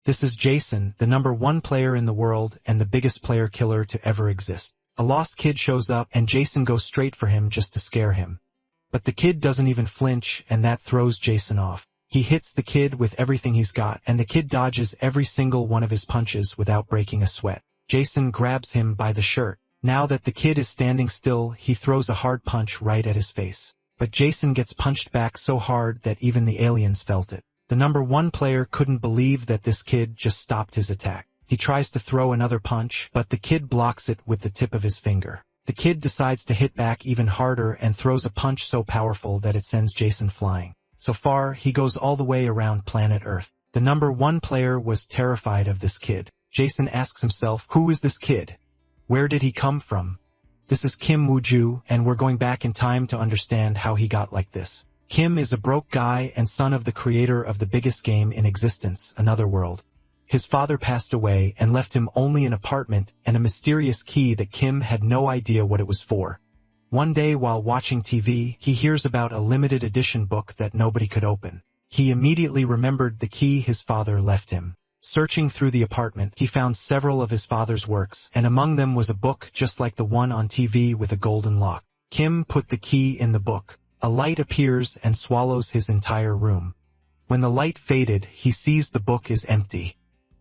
This is Jason, the #1 player in the world and the biggest player killer to ever exist. A lost kid shows up and Jason goes straight for him just to scare him. But the kid doesn't even flinch, and that throws Jason off. He hits the kid with everything he's got, and the kid dodges every single one of his punches without breaking a sweat. Jason grabs him by the shirt. Now that the kid is standing still, he throws a hard punch right at his face. But Jason gets punched back so hard that even the aliens felt it. The #1 player couldn't believe that this kid just stopped his attack. He tries to throw another punch, but the kid blocks it with the tip of his finger. The kid decides to hit back even harder and throws a punch so powerful that it sends Jason flying. So far, he goes all the way around planet Earth. The #1 player was terrified of this kid. Jason asks himself, who is this kid? Where did he come from? This is Kim Woo-ju, and we're going back in time to understand how he got like this. Kim is a broke guy and son of the creator of the biggest game in existence, Another World. His father passed away and left him only an apartment and a mysterious key that Kim had no idea what it was for. One day while watching TV, he hears about a limited edition book that nobody could open. He immediately remembered the key his father left him. Searching through the apartment, he found several of his father's works, and among them was a book just like the one on TV with a golden lock. Kim put the key in the book. A light appears and swallows his entire room. When the light faded, he sees the book is empty.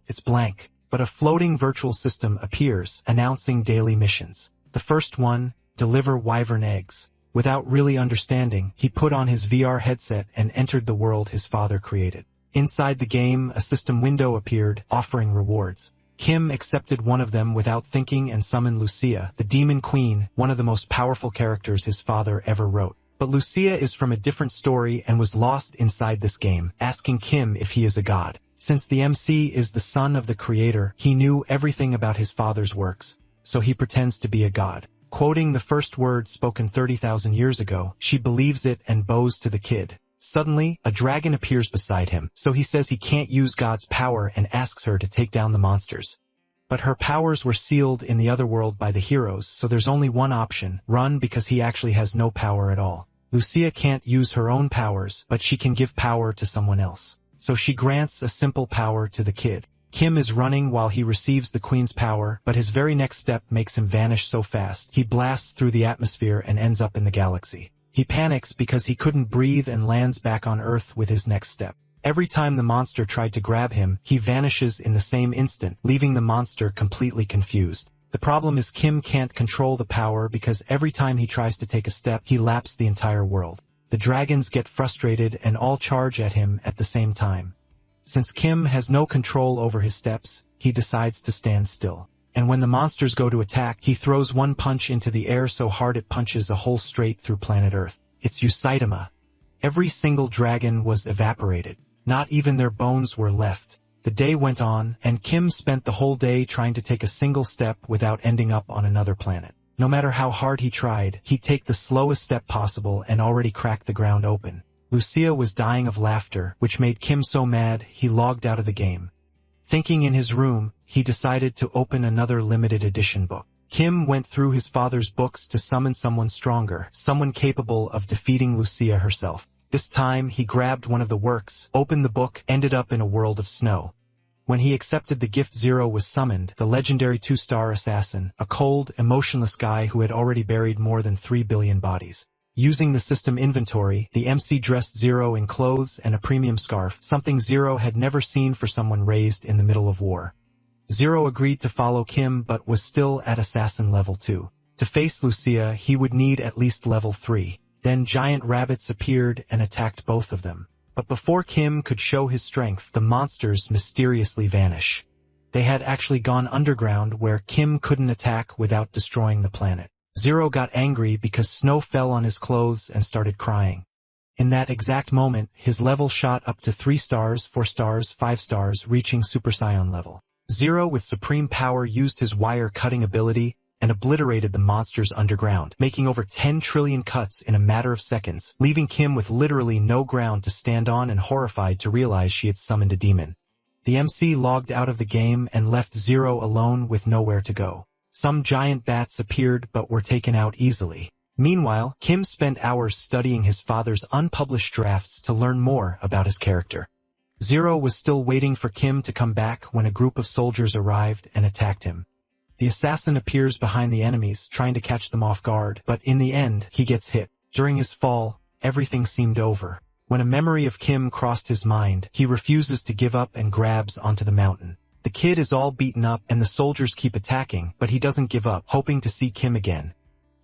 It's blank, but a floating virtual system appears, announcing daily missions. The first one, deliver wyvern eggs. Without really understanding, he put on his VR headset and entered the world his father created. Inside the game, a system window appeared, offering rewards. Kim accepted one of them without thinking and summoned Lucia, the demon queen, one of the most powerful characters his father ever wrote. But Lucia is from a different story and was lost inside this game, asking Kim if he is a god. Since the MC is the son of the creator, he knew everything about his father's works, so he pretends to be a god. Quoting the first word spoken 30,000 years ago, she believes it and bows to the kid. Suddenly, a dragon appears beside him, so he says he can't use God's power and asks her to take down the monsters. But her powers were sealed in the other world by the heroes, so there's only one option, run, because he actually has no power at all. Lucia can't use her own powers, but she can give power to someone else. So she grants a simple power to the kid. Kim is running while he receives the queen's power, but his very next step makes him vanish so fast, he blasts through the atmosphere and ends up in the galaxy. He panics because he couldn't breathe and lands back on Earth with his next step. Every time the monster tried to grab him, he vanishes in the same instant, leaving the monster completely confused. The problem is Kim can't control the power because every time he tries to take a step, he laps the entire world. The dragons get frustrated and all charge at him at the same time. Since Kim has no control over his steps, he decides to stand still. And when the monsters go to attack, he throws one punch into the air so hard it punches a hole straight through planet Earth. It's Usaitama. Every single dragon was evaporated. Not even their bones were left. The day went on, and Kim spent the whole day trying to take a single step without ending up on another planet. No matter how hard he tried, he'd take the slowest step possible and already cracked the ground open. Lucia was dying of laughter, which made Kim so mad he logged out of the game. Thinking in his room, he decided to open another limited edition book. Kim went through his father's books to summon someone stronger, someone capable of defeating Lucia herself. This time, he grabbed one of the works, opened the book, ended up in a world of snow. When he accepted the gift, Zero was summoned, the legendary 2-star assassin, a cold, emotionless guy who had already buried more than 3 billion bodies. Using the system inventory, the MC dressed Zero in clothes and a premium scarf, something Zero had never seen for someone raised in the middle of war. Zero agreed to follow Kim but was still at assassin level 2. To face Lucia, he would need at least level 3. Then giant rabbits appeared and attacked both of them. But before Kim could show his strength, the monsters mysteriously vanish. They had actually gone underground where Kim couldn't attack without destroying the planet. Zero got angry because snow fell on his clothes and started crying. In that exact moment, his level shot up to 3 stars, 4 stars, 5 stars, reaching Super Saiyan level. Zero with supreme power used his wire-cutting ability and obliterated the monsters underground, making over 10 trillion cuts in a matter of seconds, leaving Kim with literally no ground to stand on and horrified to realize she had summoned a demon. The MC logged out of the game and left Zero alone with nowhere to go. Some giant bats appeared but were taken out easily. Meanwhile, Kim spent hours studying his father's unpublished drafts to learn more about his character. Zero was still waiting for Kim to come back when a group of soldiers arrived and attacked him. The assassin appears behind the enemies, trying to catch them off guard, but in the end, he gets hit. During his fall, everything seemed over. When a memory of Kim crossed his mind, he refuses to give up and grabs onto the mountain. The kid is all beaten up and the soldiers keep attacking, but he doesn't give up, hoping to see Kim again.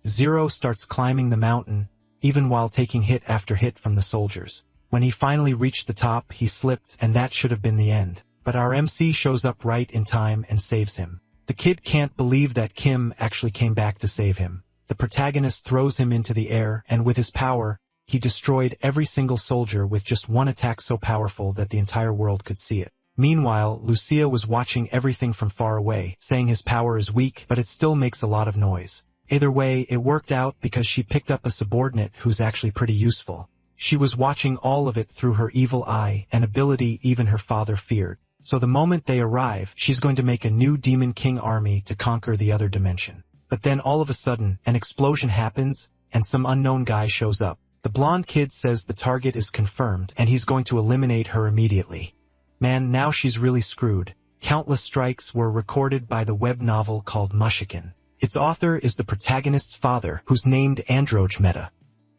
Zero starts climbing the mountain, even while taking hit after hit from the soldiers. When he finally reached the top, he slipped, and that should have been the end. But our MC shows up right in time and saves him. The kid can't believe that Kim actually came back to save him. The protagonist throws him into the air, and with his power, he destroyed every single soldier with just one attack so powerful that the entire world could see it. Meanwhile, Lucia was watching everything from far away, saying his power is weak, but it still makes a lot of noise. Either way, it worked out because she picked up a subordinate who's actually pretty useful. She was watching all of it through her evil eye, an ability even her father feared. So the moment they arrive, she's going to make a new Demon King army to conquer the other dimension. But then all of a sudden, an explosion happens, and some unknown guy shows up. The blonde kid says the target is confirmed, and he's going to eliminate her immediately. Man, now she's really screwed. Countless strikes were recorded by the web novel called Mushikin. Its author is the protagonist's father, who's named Andromeda.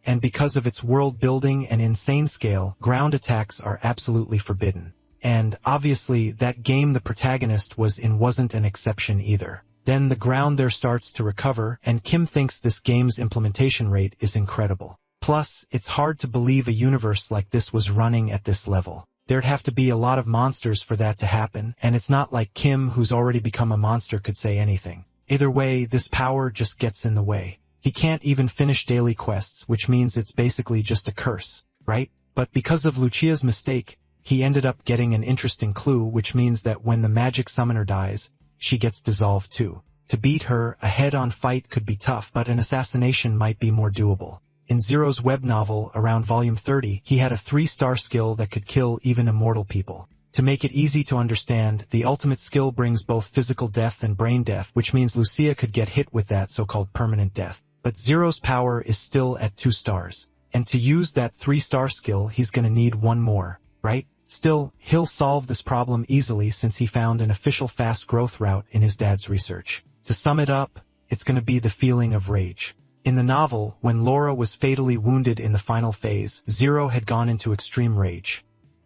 And because of its world building and insane scale, ground attacks are absolutely forbidden. And, obviously, that game the protagonist was in wasn't an exception either. Then the ground there starts to recover, and Kim thinks this game's implementation rate is incredible. Plus, it's hard to believe a universe like this was running at this level. There'd have to be a lot of monsters for that to happen, and it's not like Kim, who's already become a monster, could say anything. Either way, this power just gets in the way. He can't even finish daily quests, which means it's basically just a curse, right? But because of Lucia's mistake, he ended up getting an interesting clue, which means that when the magic summoner dies, she gets dissolved too. To beat her, a head-on fight could be tough, but an assassination might be more doable. In Zero's web novel, around volume 30, he had a 3-star skill that could kill even immortal people. To make it easy to understand, the ultimate skill brings both physical death and brain death, which means Lucia could get hit with that so-called permanent death. But Zero's power is still at 2 stars. And to use that 3-star skill, he's gonna need 1 more, right? Still, he'll solve this problem easily since he found an official fast growth route in his dad's research. To sum it up, it's gonna be the feeling of rage. In the novel, when Laura was fatally wounded in the final phase, Zero had gone into extreme rage.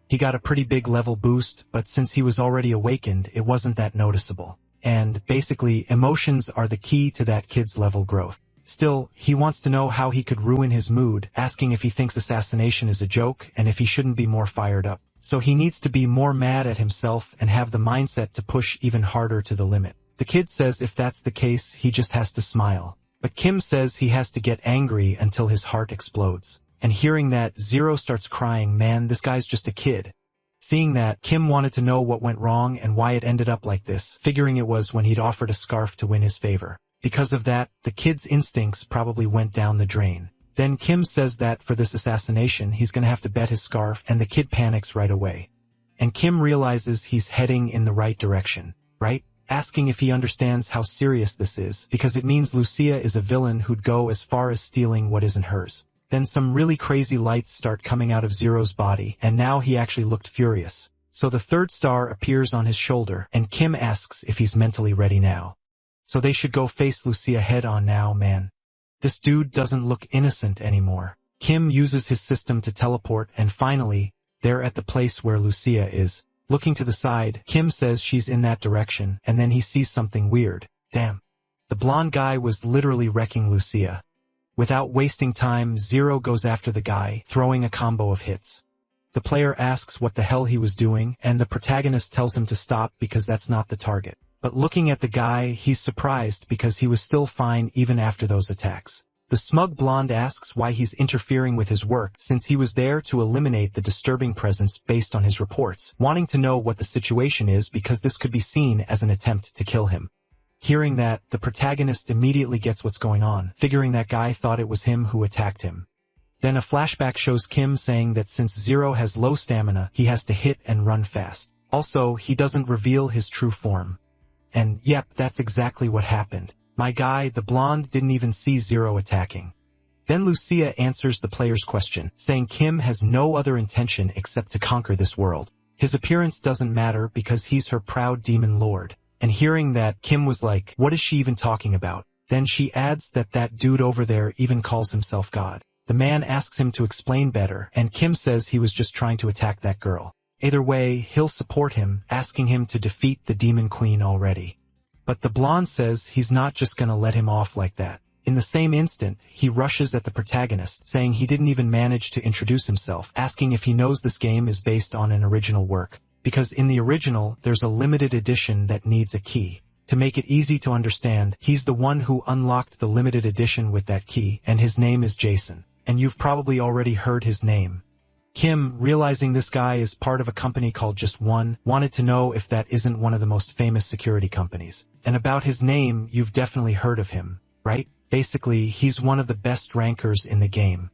He got a pretty big level boost, but since he was already awakened, it wasn't that noticeable. And, basically, emotions are the key to that kid's level growth. Still, he wants to know how he could ruin his mood, asking if he thinks assassination is a joke and if he shouldn't be more fired up. So he needs to be more mad at himself and have the mindset to push even harder to the limit. The kid says if that's the case, he just has to smile. But Kim says he has to get angry until his heart explodes. And hearing that, Zero starts crying, man, this guy's just a kid. Seeing that, Kim wanted to know what went wrong and why it ended up like this, figuring it was when he'd offered a scarf to win his favor. Because of that, the kid's instincts probably went down the drain. Then Kim says that for this assassination, he's gonna have to bet his scarf, and the kid panics right away. And Kim realizes he's heading in the right direction, right? Asking if he understands how serious this is, because it means Lucia is a villain who'd go as far as stealing what isn't hers. Then some really crazy lights start coming out of Zero's body, and now he actually looked furious. So the 3rd star appears on his shoulder, and Kim asks if he's mentally ready now. So they should go face Lucia head on now, man. This dude doesn't look innocent anymore. Kim uses his system to teleport, and finally, they're at the place where Lucia is. Looking to the side, Kim says she's in that direction, and then he sees something weird. Damn. The blonde guy was literally wrecking Lucia. Without wasting time, Zero goes after the guy, throwing a combo of hits. The player asks what the hell he was doing, and the protagonist tells him to stop because that's not the target. But looking at the guy, he's surprised because he was still fine even after those attacks. The smug blonde asks why he's interfering with his work since he was there to eliminate the disturbing presence based on his reports, wanting to know what the situation is because this could be seen as an attempt to kill him. Hearing that, the protagonist immediately gets what's going on, figuring that guy thought it was him who attacked him. Then a flashback shows Kim saying that since Zero has low stamina, he has to hit and run fast. Also, he doesn't reveal his true form. And yep, that's exactly what happened. My guy, the blonde, didn't even see Zero attacking. Then Lucia answers the player's question, saying Kim has no other intention except to conquer this world. His appearance doesn't matter because he's her proud demon lord. And hearing that, Kim was like, what is she even talking about? Then she adds that that dude over there even calls himself God. The man asks him to explain better, and Kim says he was just trying to attack that girl. Either way, he'll support him, asking him to defeat the demon queen already. But the blonde says he's not just gonna let him off like that. In the same instant, he rushes at the protagonist, saying he didn't even manage to introduce himself, asking if he knows this game is based on an original work. Because in the original, there's a limited edition that needs a key. To make it easy to understand, he's the one who unlocked the limited edition with that key, and his name is Jason. And you've probably already heard his name. Kim, realizing this guy is part of a company called Just One, wanted to know if that isn't one of the most famous security companies. And about his name, you've definitely heard of him, right? Basically, he's one of the best rankers in the game.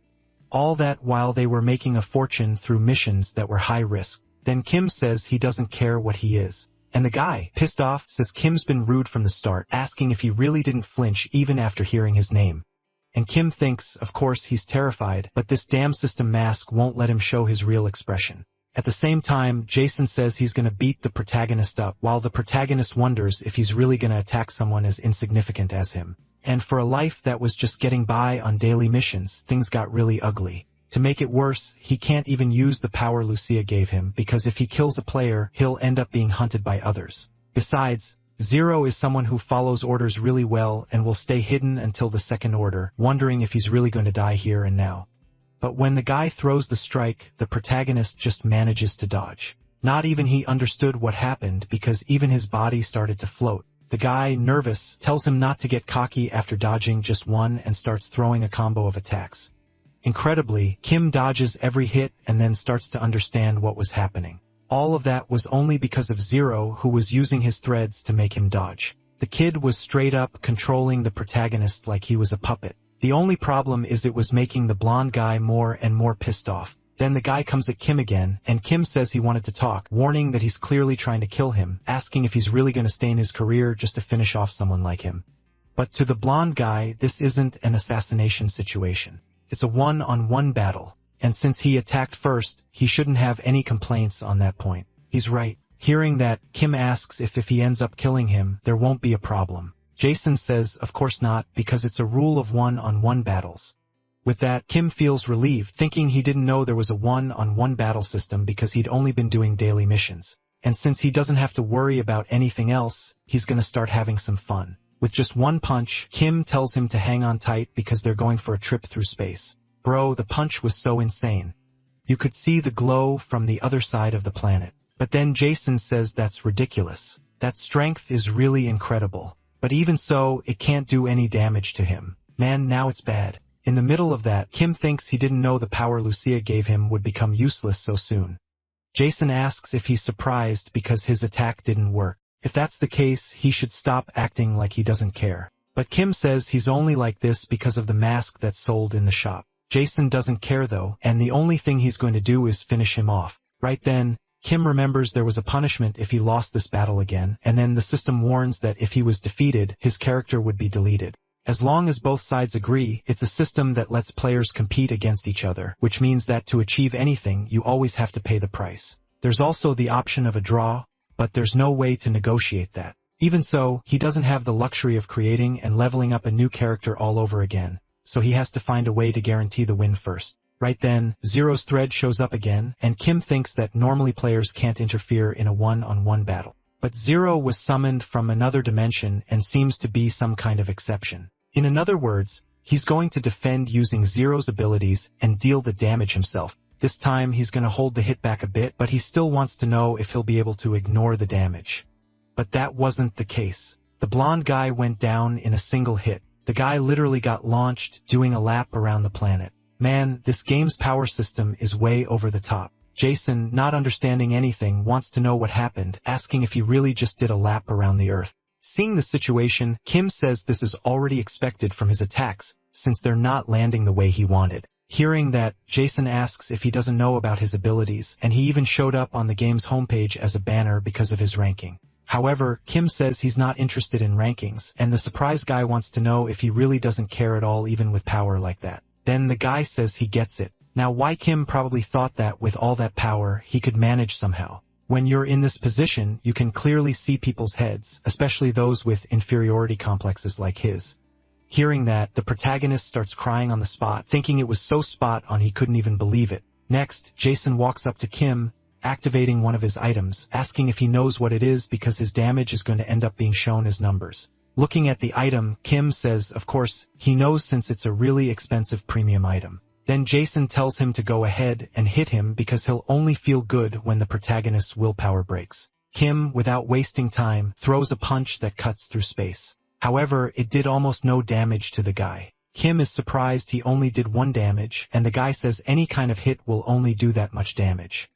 All that while they were making a fortune through missions that were high risk. Then Kim says he doesn't care what he is. And the guy, pissed off, says Kim's been rude from the start, asking if he really didn't flinch even after hearing his name. And Kim thinks, of course, he's terrified, but this damn system mask won't let him show his real expression. At the same time, Jason says he's gonna beat the protagonist up, while the protagonist wonders if he's really gonna attack someone as insignificant as him. And for a life that was just getting by on daily missions, things got really ugly. To make it worse, he can't even use the power Lucia gave him, because if he kills a player, he'll end up being hunted by others. Besides, Zero is someone who follows orders really well and will stay hidden until the second order, wondering if he's really going to die here and now. But when the guy throws the strike, the protagonist just manages to dodge. Not even he understood what happened because even his body started to float. The guy, nervous, tells him not to get cocky after dodging just one and starts throwing a combo of attacks. Incredibly, Kim dodges every hit and then starts to understand what was happening. All of that was only because of Zero, who was using his threads to make him dodge. The kid was straight up controlling the protagonist like he was a puppet. The only problem is it was making the blonde guy more and more pissed off. Then the guy comes at Kim again, and Kim says he wanted to talk, warning that he's clearly trying to kill him, asking if he's really going to stay in his career just to finish off someone like him. But to the blonde guy, this isn't an assassination situation. It's a one-on-one battle. And since he attacked first, he shouldn't have any complaints on that point. He's right. Hearing that, Kim asks if he ends up killing him, there won't be a problem. Jason says, of course not, because it's a rule of one-on-one battles. With that, Kim feels relieved, thinking he didn't know there was a one-on-one battle system because he'd only been doing daily missions. And since he doesn't have to worry about anything else, he's gonna start having some fun. With just one punch, Kim tells him to hang on tight because they're going for a trip through space. Bro, the punch was so insane. You could see the glow from the other side of the planet. But then Jason says that's ridiculous. That strength is really incredible. But even so, it can't do any damage to him. Man, now it's bad. In the middle of that, Kim thinks he didn't know the power Lucia gave him would become useless so soon. Jason asks if he's surprised because his attack didn't work. If that's the case, he should stop acting like he doesn't care. But Kim says he's only like this because of the mask that's sold in the shop. Jason doesn't care though, and the only thing he's going to do is finish him off. Right then, Kim remembers there was a punishment if he lost this battle again, and then the system warns that if he was defeated, his character would be deleted. As long as both sides agree, it's a system that lets players compete against each other, which means that to achieve anything, you always have to pay the price. There's also the option of a draw, but there's no way to negotiate that. Even so, he doesn't have the luxury of creating and leveling up a new character all over again, so he has to find a way to guarantee the win first. Right then, Zero's thread shows up again, and Kim thinks that normally players can't interfere in a one-on-one battle. But Zero was summoned from another dimension and seems to be some kind of exception. In other words, he's going to defend using Zero's abilities and deal the damage himself. This time he's going to hold the hit back a bit, but he still wants to know if he'll be able to ignore the damage. But that wasn't the case. The blonde guy went down in a single hit. The guy literally got launched, doing a lap around the planet. Man, this game's power system is way over the top. Jason, not understanding anything, wants to know what happened, asking if he really just did a lap around the Earth. Seeing the situation, Kim says this is already expected from his attacks, since they're not landing the way he wanted. Hearing that, Jason asks if he doesn't know about his abilities, and he even showed up on the game's homepage as a banner because of his ranking. However, Kim says he's not interested in rankings, and the surprise guy wants to know if he really doesn't care at all even with power like that. Then the guy says he gets it. Now why Kim probably thought that with all that power, he could manage somehow. When you're in this position, you can clearly see people's heads, especially those with inferiority complexes like his. Hearing that, the protagonist starts crying on the spot, thinking it was so spot on he couldn't even believe it. Next, Jason walks up to Kim, activating one of his items, asking if he knows what it is because his damage is going to end up being shown as numbers. Looking at the item, Kim says, of course, he knows since it's a really expensive premium item. Then Jason tells him to go ahead and hit him because he'll only feel good when the protagonist's willpower breaks. Kim, without wasting time, throws a punch that cuts through space. However, it did almost no damage to the guy. Kim is surprised he only did 1 damage, and the guy says any kind of hit will only do that much damage.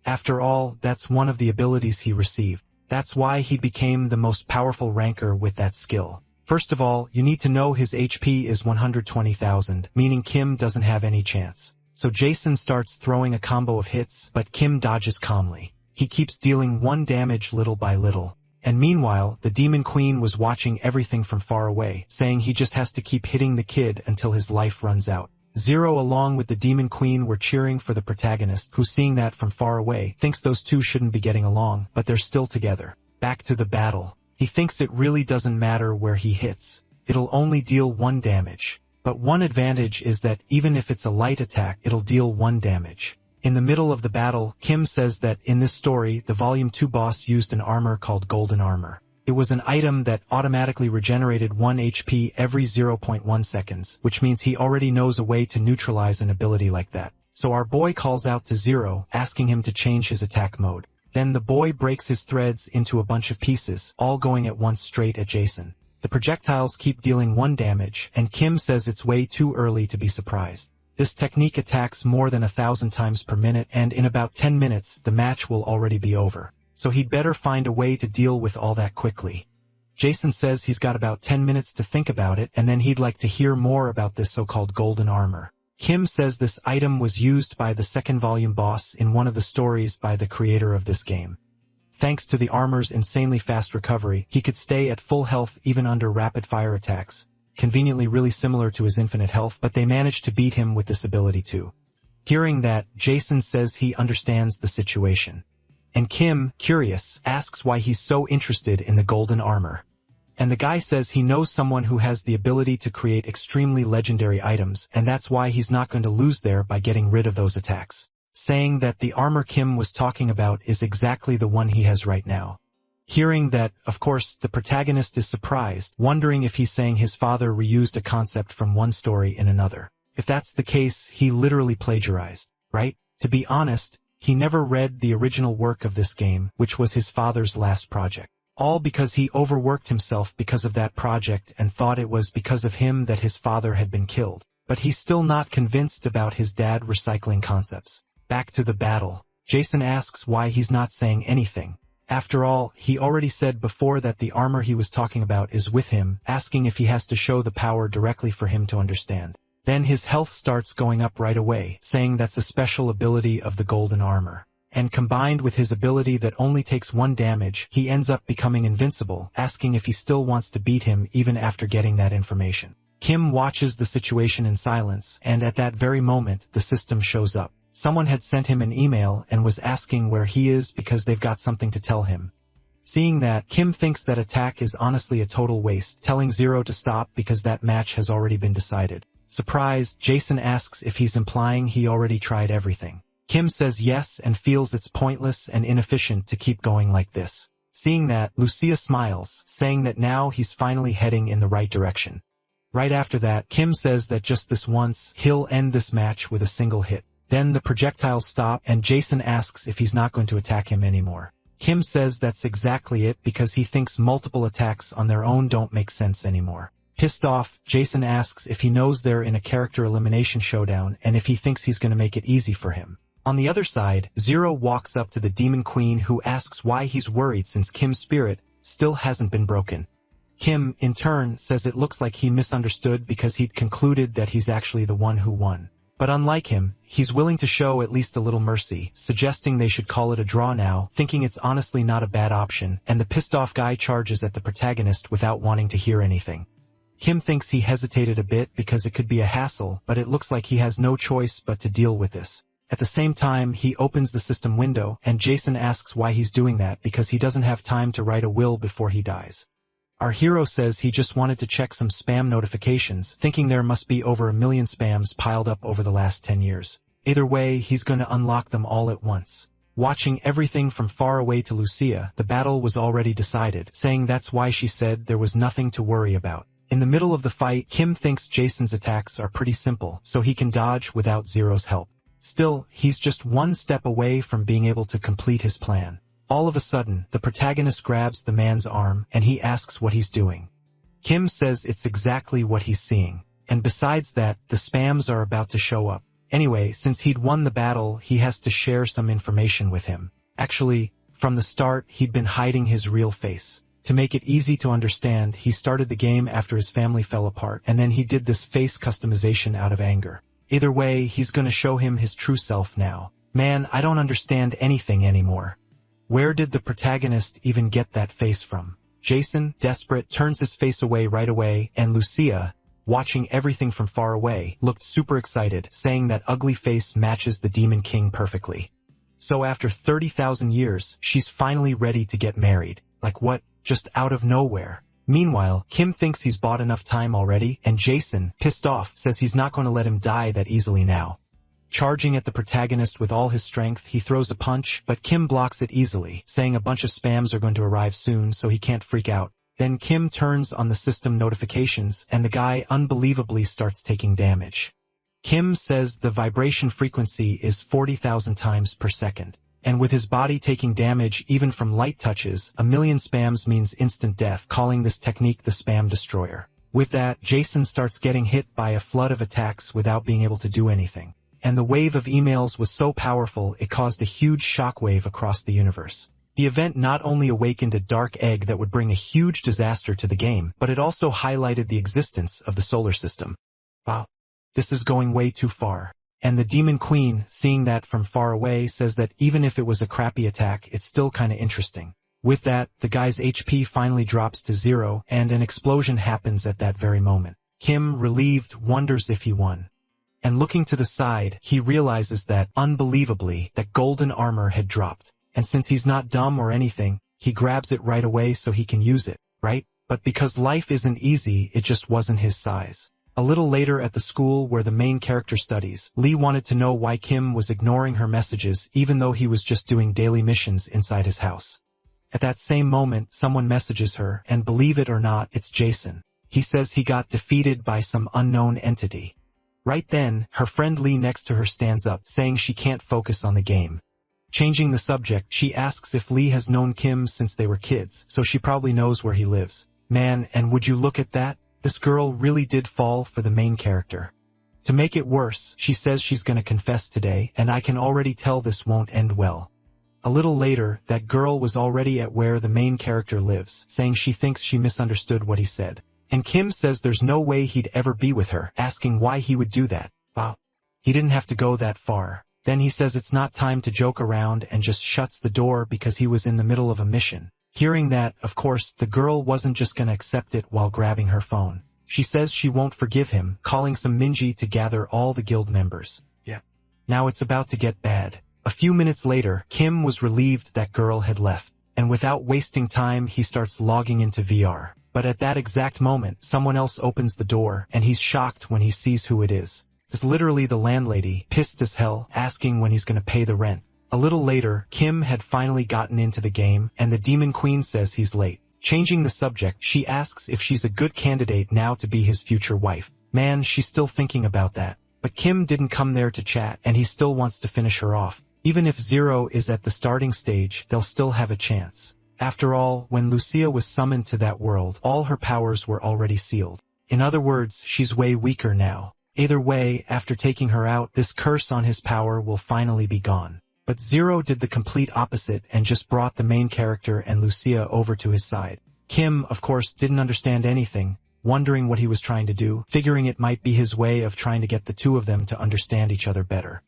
After all, that's one of the abilities he received. That's why he became the most powerful ranker with that skill. First of all, you need to know his HP is 120,000, meaning Kim doesn't have any chance. So Jason starts throwing a combo of hits, but Kim dodges calmly. He keeps dealing 1 damage little by little. And meanwhile, the Demon Queen was watching everything from far away, saying he just has to keep hitting the kid until his life runs out. Zero along with the Demon Queen were cheering for the protagonist, who seeing that from far away, thinks those two shouldn't be getting along, but they're still together. Back to the battle. He thinks it really doesn't matter where he hits. It'll only deal 1 damage. But one advantage is that even if it's a light attack, it'll deal 1 damage. In the middle of the battle, Kim says that in this story, the Volume 2 boss used an armor called Golden Armor. It was an item that automatically regenerated 1 HP every 0.1 seconds, which means he already knows a way to neutralize an ability like that. So our boy calls out to Zero, asking him to change his attack mode. Then the boy breaks his threads into a bunch of pieces, all going at once straight at Jason. The projectiles keep dealing 1 damage, and Kim says it's way too early to be surprised. This technique attacks more than 1,000 times per minute, and in about 10 minutes, the match will already be over. So he'd better find a way to deal with all that quickly. Jason says he's got about 10 minutes to think about it, and then he'd like to hear more about this so-called golden armor. Kim says this item was used by the 2nd volume boss in one of the stories by the creator of this game. Thanks to the armor's insanely fast recovery, he could stay at full health even under rapid-fire attacks, conveniently really similar to his infinite health, but they managed to beat him with this ability too. Hearing that, Jason says he understands the situation. And Kim, curious, asks why he's so interested in the golden armor. And the guy says he knows someone who has the ability to create extremely legendary items, and that's why he's not going to lose there by getting rid of those attacks. Saying that the armor Kim was talking about is exactly the one he has right now. Hearing that, of course, the protagonist is surprised, wondering if he's saying his father reused a concept from one story in another. If that's the case, he literally plagiarized, right? To be honest, he never read the original work of this game, which was his father's last project. All because he overworked himself because of that project and thought it was because of him that his father had been killed. But he's still not convinced about his dad recycling concepts. Back to the battle. Jason asks why he's not saying anything. After all, he already said before that the armor he was talking about is with him, asking if he has to show the power directly for him to understand. Then his health starts going up right away, saying that's a special ability of the golden armor. And combined with his ability that only takes 1 damage, he ends up becoming invincible, asking if he still wants to beat him even after getting that information. Kim watches the situation in silence, and at that very moment, the system shows up. Someone had sent him an email and was asking where he is because they've got something to tell him. Seeing that, Kim thinks that attack is honestly a total waste, telling Zero to stop because that match has already been decided. Surprised, Jason asks if he's implying he already tried everything. Kim says yes and feels it's pointless and inefficient to keep going like this. Seeing that, Lucia smiles, saying that now he's finally heading in the right direction. Right after that, Kim says that just this once, he'll end this match with a single hit. Then the projectiles stop and Jason asks if he's not going to attack him anymore. Kim says that's exactly it because he thinks multiple attacks on their own don't make sense anymore. Pissed off, Jason asks if he knows they're in a character elimination showdown and if he thinks he's going to make it easy for him. On the other side, Zero walks up to the Demon Queen who asks why he's worried since Kim's spirit still hasn't been broken. Kim, in turn, says it looks like he misunderstood because he'd concluded that he's actually the one who won. But unlike him, he's willing to show at least a little mercy, suggesting they should call it a draw now, thinking it's honestly not a bad option, and the pissed-off guy charges at the protagonist without wanting to hear anything. Kim thinks he hesitated a bit because it could be a hassle, but it looks like he has no choice but to deal with this. At the same time, he opens the system window, and Jason asks why he's doing that because he doesn't have time to write a will before he dies. Our hero says he just wanted to check some spam notifications, thinking there must be over 1 million spams piled up over the last 10 years. Either way, he's going to unlock them all at once. Watching everything from far away to Lucia, the battle was already decided, saying that's why she said there was nothing to worry about. In the middle of the fight, Kim thinks Jason's attacks are pretty simple, so he can dodge without Zero's help. Still, he's just one step away from being able to complete his plan. All of a sudden, the protagonist grabs the man's arm, and he asks what he's doing. Kim says it's exactly what he's seeing. And besides that, the spams are about to show up. Anyway, since he'd won the battle, he has to share some information with him. Actually, from the start, he'd been hiding his real face. To make it easy to understand, he started the game after his family fell apart, and then he did this face customization out of anger. Either way, he's gonna show him his true self now. Man, I don't understand anything anymore. Where did the protagonist even get that face from? Jason, desperate, turns his face away right away, and Lucia, watching everything from far away, looked super excited, saying that ugly face matches the Demon King perfectly. So after 30,000 years, she's finally ready to get married. Like what? Just out of nowhere. Meanwhile, Kim thinks he's bought enough time already, and Jason, pissed off, says he's not going to let him die that easily now. Charging at the protagonist with all his strength, he throws a punch, but Kim blocks it easily, saying a bunch of spams are going to arrive soon so he can't freak out. Then Kim turns on the system notifications, and the guy unbelievably starts taking damage. Kim says the vibration frequency is 40,000 times per second. And with his body taking damage even from light touches, 1 million spams means instant death, calling this technique the spam destroyer. With that, Jason starts getting hit by a flood of attacks without being able to do anything. And the wave of emails was so powerful it caused a huge shockwave across the universe. The event not only awakened a dark egg that would bring a huge disaster to the game, but it also highlighted the existence of the solar system. Wow, this is going way too far. And the Demon Queen, seeing that from far away, says that even if it was a crappy attack, it's still kinda interesting. With that, the guy's HP finally drops to 0, and an explosion happens at that very moment. Kim, relieved, wonders if he won. And looking to the side, he realizes that, unbelievably, that golden armor had dropped. And since he's not dumb or anything, he grabs it right away so he can use it, right? But because life isn't easy, it just wasn't his size. A little later at the school where the main character studies, Lee wanted to know why Kim was ignoring her messages even though he was just doing daily missions inside his house. At that same moment, someone messages her, and believe it or not, it's Jason. He says he got defeated by some unknown entity. Right then, her friend Lee next to her stands up, saying she can't focus on the game. Changing the subject, she asks if Lee has known Kim since they were kids, so she probably knows where he lives. Man, and would you look at that? This girl really did fall for the main character. To make it worse, she says she's gonna confess today, and I can already tell this won't end well. A little later, that girl was already at where the main character lives, saying she thinks she misunderstood what he said. And Kim says there's no way he'd ever be with her, asking why he would do that. Wow. He didn't have to go that far. Then he says it's not time to joke around and just shuts the door because he was in the middle of a mission. Hearing that, of course, the girl wasn't just gonna accept it while grabbing her phone. She says she won't forgive him, calling some Minji to gather all the guild members. Yeah. Now it's about to get bad. A few minutes later, Kim was relieved that girl had left. And without wasting time, he starts logging into VR. But at that exact moment, someone else opens the door, and he's shocked when he sees who it is. It's literally the landlady, pissed as hell, asking when he's gonna pay the rent. A little later, Kim had finally gotten into the game, and the Demon Queen says he's late. Changing the subject, she asks if she's a good candidate now to be his future wife. Man, she's still thinking about that. But Kim didn't come there to chat, and he still wants to finish her off. Even if Zero is at the starting stage, they'll still have a chance. After all, when Lucia was summoned to that world, all her powers were already sealed. In other words, she's way weaker now. Either way, after taking her out, this curse on his power will finally be gone. But Zero did the complete opposite and just brought the main character and Lucia over to his side. Kim, of course, didn't understand anything, wondering what he was trying to do, figuring it might be his way of trying to get the two of them to understand each other better.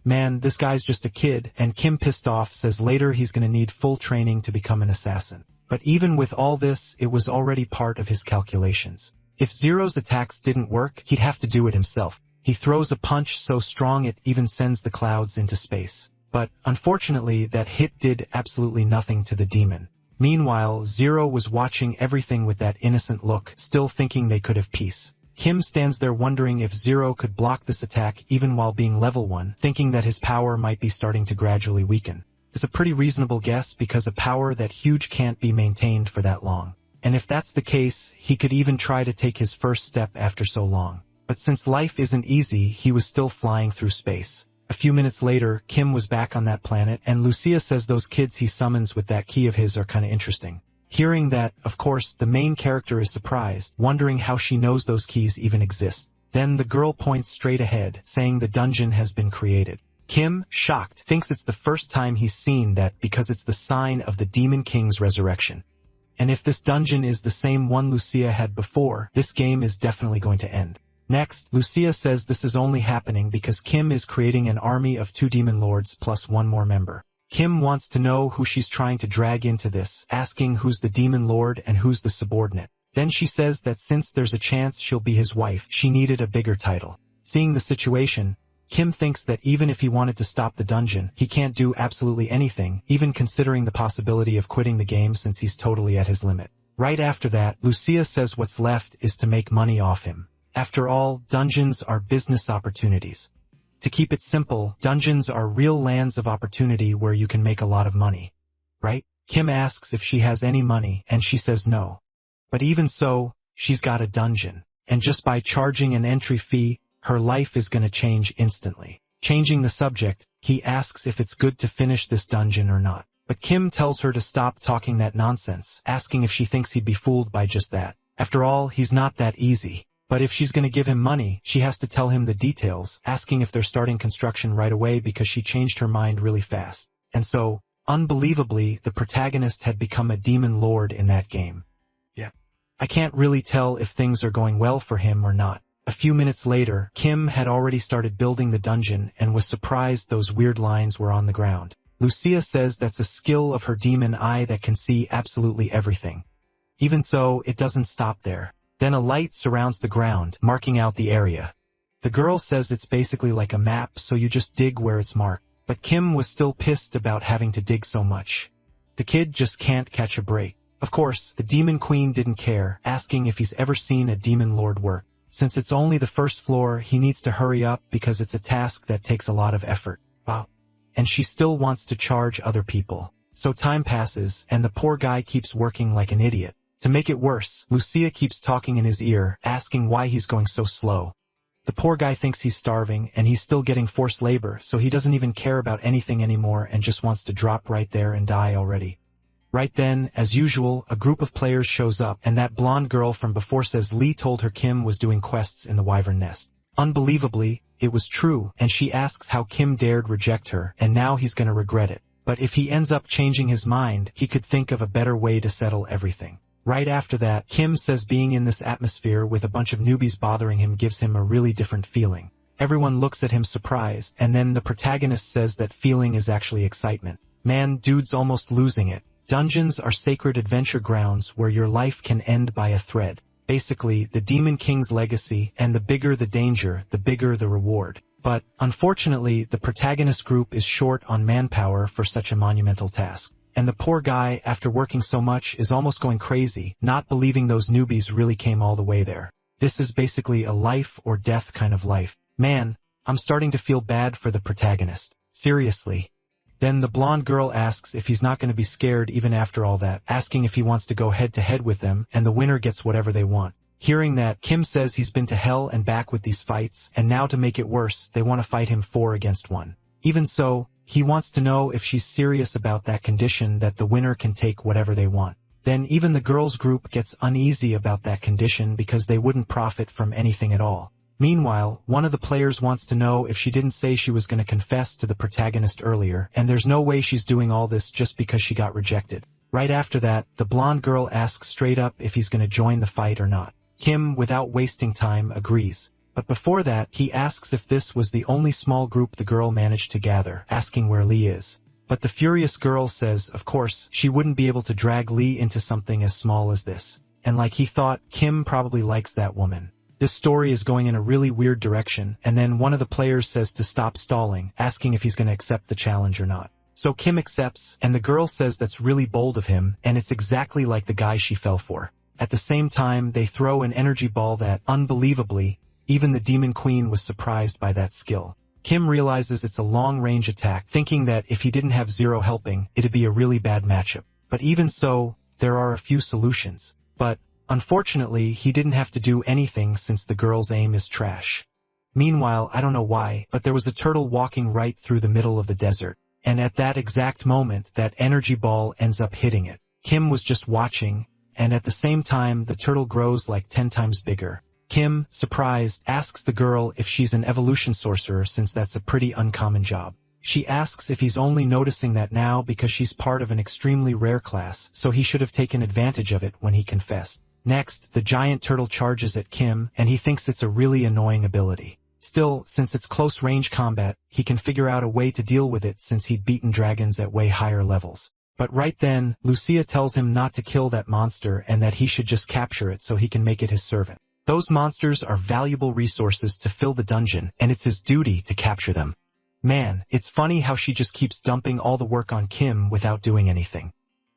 Man, this guy's just a kid, and Kim, pissed off, says later he's gonna need full training to become an assassin. But even with all this, it was already part of his calculations. If Zero's attacks didn't work, he'd have to do it himself. He throws a punch so strong it even sends the clouds into space. But, unfortunately, that hit did absolutely nothing to the demon. Meanwhile, Zero was watching everything with that innocent look, still thinking they could have peace. Kim stands there wondering if Zero could block this attack even while being level 1, thinking that his power might be starting to gradually weaken. It's a pretty reasonable guess because a power that huge can't be maintained for that long. And if that's the case, he could even try to take his first step after so long. But since life isn't easy, he was still flying through space. A few minutes later, Kim was back on that planet, and Lucia says those kids he summons with that key of his are kinda interesting. Hearing that, of course, the main character is surprised, wondering how she knows those keys even exist. Then the girl points straight ahead, saying the dungeon has been created. Kim, shocked, thinks it's the first time he's seen that because it's the sign of the Demon King's resurrection. And if this dungeon is the same one Lucia had before, this game is definitely going to end. Next, Lucia says this is only happening because Kim is creating an army of 2 demon lords plus 1 more member. Kim wants to know who she's trying to drag into this, asking who's the demon lord and who's the subordinate. Then she says that since there's a chance she'll be his wife, she needed a bigger title. Seeing the situation, Kim thinks that even if he wanted to stop the dungeon, he can't do absolutely anything, even considering the possibility of quitting the game since he's totally at his limit. Right after that, Lucia says what's left is to make money off him. After all, dungeons are business opportunities. To keep it simple, dungeons are real lands of opportunity where you can make a lot of money. Right? Kim asks if she has any money, and she says no. But even so, she's got a dungeon. And just by charging an entry fee, her life is gonna change instantly. Changing the subject, he asks if it's good to finish this dungeon or not. But Kim tells her to stop talking that nonsense, asking if she thinks he'd be fooled by just that. After all, he's not that easy. But if she's gonna give him money, she has to tell him the details, asking if they're starting construction right away because she changed her mind really fast. And so, unbelievably, the protagonist had become a demon lord in that game. Yeah. I can't really tell if things are going well for him or not. A few minutes later, Kim had already started building the dungeon and was surprised those weird lines were on the ground. Lucia says that's a skill of her demon eye that can see absolutely everything. Even so, it doesn't stop there. Then a light surrounds the ground, marking out the area. The girl says it's basically like a map, so you just dig where it's marked. But Kim was still pissed about having to dig so much. The kid just can't catch a break. Of course, the demon queen didn't care, asking if he's ever seen a demon lord work. Since it's only the first floor, he needs to hurry up because it's a task that takes a lot of effort. Wow. And she still wants to charge other people. So time passes, and the poor guy keeps working like an idiot. To make it worse, Lucia keeps talking in his ear, asking why he's going so slow. The poor guy thinks he's starving, and he's still getting forced labor, so he doesn't even care about anything anymore and just wants to drop right there and die already. Right then, as usual, a group of players shows up, and that blonde girl from before says Lee told her Kim was doing quests in the wyvern nest. Unbelievably, it was true, and she asks how Kim dared reject her, and now he's gonna regret it. But if he ends up changing his mind, he could think of a better way to settle everything. Right after that, Kim says being in this atmosphere with a bunch of newbies bothering him gives him a really different feeling. Everyone looks at him surprised, and then the protagonist says that feeling is actually excitement. Man, dude's almost losing it. Dungeons are sacred adventure grounds where your life can end by a thread. Basically, the Demon King's legacy, and the bigger the danger, the bigger the reward. But, unfortunately, the protagonist group is short on manpower for such a monumental task. And the poor guy, after working so much, is almost going crazy, not believing those newbies really came all the way there. This is basically a life or death kind of life. Man, I'm starting to feel bad for the protagonist. Seriously. Then the blonde girl asks if he's not going to be scared even after all that, asking if he wants to go head to head with them, and the winner gets whatever they want. Hearing that, Kim says he's been to hell and back with these fights, and now to make it worse, they want to fight him 4 against 1. Even so, he wants to know if she's serious about that condition that the winner can take whatever they want. Then even the girls' group gets uneasy about that condition because they wouldn't profit from anything at all. Meanwhile, one of the players wants to know if she didn't say she was going to confess to the protagonist earlier, and there's no way she's doing all this just because she got rejected. Right after that, the blonde girl asks straight up if he's going to join the fight or not. Kim, without wasting time, agrees. But before that, he asks if this was the only small group the girl managed to gather, asking where Lee is. But the furious girl says, of course, she wouldn't be able to drag Lee into something as small as this. And like he thought, Kim probably likes that woman. This story is going in a really weird direction, and then one of the players says to stop stalling, asking if he's going to accept the challenge or not. So Kim accepts, and the girl says that's really bold of him, and it's exactly like the guy she fell for. At the same time, they throw an energy ball that, unbelievably, even the Demon Queen was surprised by that skill. Kim realizes it's a long-range attack, thinking that if he didn't have Zero helping, it'd be a really bad matchup. But even so, there are a few solutions. But, unfortunately, he didn't have to do anything since the girl's aim is trash. Meanwhile, I don't know why, but there was a turtle walking right through the middle of the desert. And at that exact moment, that energy ball ends up hitting it. Kim was just watching, and at the same time, the turtle grows like 10 times bigger. Kim, surprised, asks the girl if she's an evolution sorcerer since that's a pretty uncommon job. She asks if he's only noticing that now because she's part of an extremely rare class, so he should have taken advantage of it when he confessed. Next, the giant turtle charges at Kim, and he thinks it's a really annoying ability. Still, since it's close-range combat, he can figure out a way to deal with it since he'd beaten dragons at way higher levels. But right then, Lucia tells him not to kill that monster and that he should just capture it so he can make it his servant. Those monsters are valuable resources to fill the dungeon, and it's his duty to capture them. Man, it's funny how she just keeps dumping all the work on Kim without doing anything.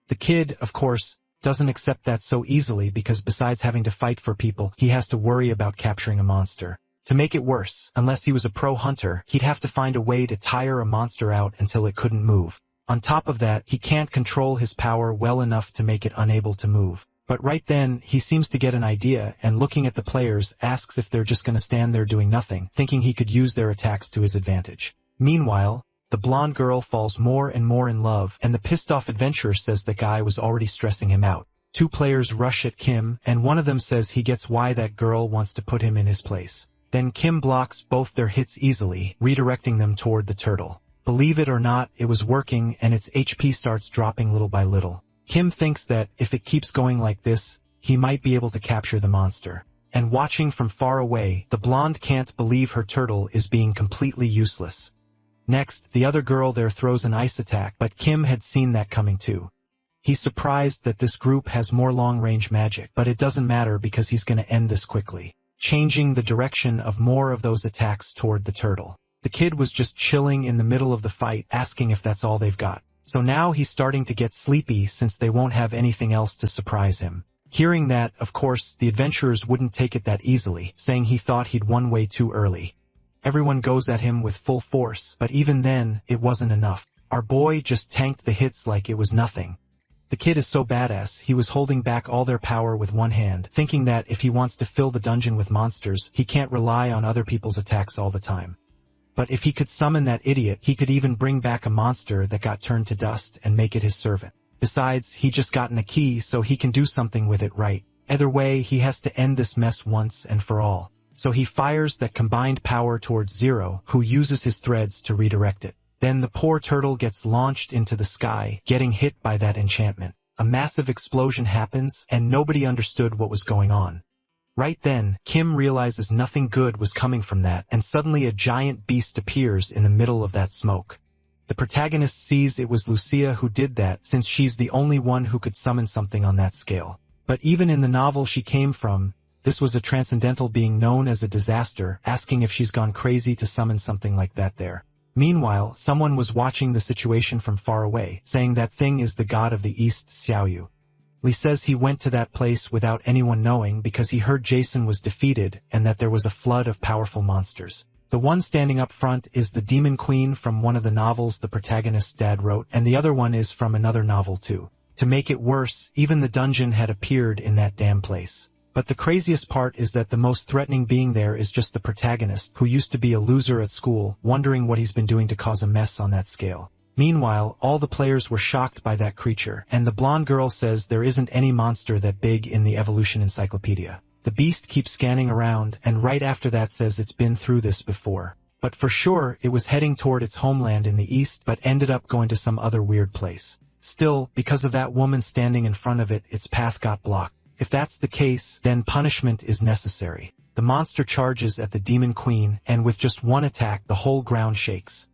The kid, of course, doesn't accept that so easily because besides having to fight for people, he has to worry about capturing a monster. To make it worse, unless he was a pro hunter, he'd have to find a way to tire a monster out until it couldn't move. On top of that, he can't control his power well enough to make it unable to move. But right then, he seems to get an idea, and looking at the players, asks if they're just gonna stand there doing nothing, thinking he could use their attacks to his advantage. Meanwhile, the blonde girl falls more and more in love, and the pissed-off adventurer says the guy was already stressing him out. Two players rush at Kim, and one of them says he gets why that girl wants to put him in his place. Then Kim blocks both their hits easily, redirecting them toward the turtle. Believe it or not, it was working, and its HP starts dropping little by little. Kim thinks that, if it keeps going like this, he might be able to capture the monster. And watching from far away, the blonde can't believe her turtle is being completely useless. Next, the other girl there throws an ice attack, but Kim had seen that coming too. He's surprised that this group has more long-range magic, but it doesn't matter because he's gonna end this quickly, changing the direction of more of those attacks toward the turtle. The kid was just chilling in the middle of the fight, asking if that's all they've got. So now he's starting to get sleepy since they won't have anything else to surprise him. Hearing that, of course, the adventurers wouldn't take it that easily, saying he thought he'd won way too early. Everyone goes at him with full force, but even then, it wasn't enough. Our boy just tanked the hits like it was nothing. The kid is so badass, he was holding back all their power with one hand, thinking that if he wants to fill the dungeon with monsters, he can't rely on other people's attacks all the time. But if he could summon that idiot, he could even bring back a monster that got turned to dust and make it his servant. Besides, he just gotten a key so he can do something with it right. Either way, he has to end this mess once and for all. So he fires that combined power towards Zero, who uses his threads to redirect it. Then the poor turtle gets launched into the sky, getting hit by that enchantment. A massive explosion happens, and nobody understood what was going on. Right then, Kim realizes nothing good was coming from that, and suddenly a giant beast appears in the middle of that smoke. The protagonist sees it was Lucia who did that, since she's the only one who could summon something on that scale. But even in the novel she came from, this was a transcendental being known as a disaster, asking if she's gone crazy to summon something like that there. Meanwhile, someone was watching the situation from far away, saying that thing is the god of the East, Xiaoyu. Lee says he went to that place without anyone knowing because he heard Jason was defeated and that there was a flood of powerful monsters. The one standing up front is the Demon Queen from one of the novels the protagonist's dad wrote, and the other one is from another novel too. To make it worse, even the dungeon had appeared in that damn place. But the craziest part is that the most threatening being there is just the protagonist, who used to be a loser at school, wondering what he's been doing to cause a mess on that scale. Meanwhile, all the players were shocked by that creature, and the blonde girl says there isn't any monster that big in the evolution encyclopedia. The beast keeps scanning around, and right after that says it's been through this before. But for sure, it was heading toward its homeland in the east, but ended up going to some other weird place. Still, because of that woman standing in front of it, its path got blocked. If that's the case, then punishment is necessary. The monster charges at the Demon Queen, and with just one attack, the whole ground shakes.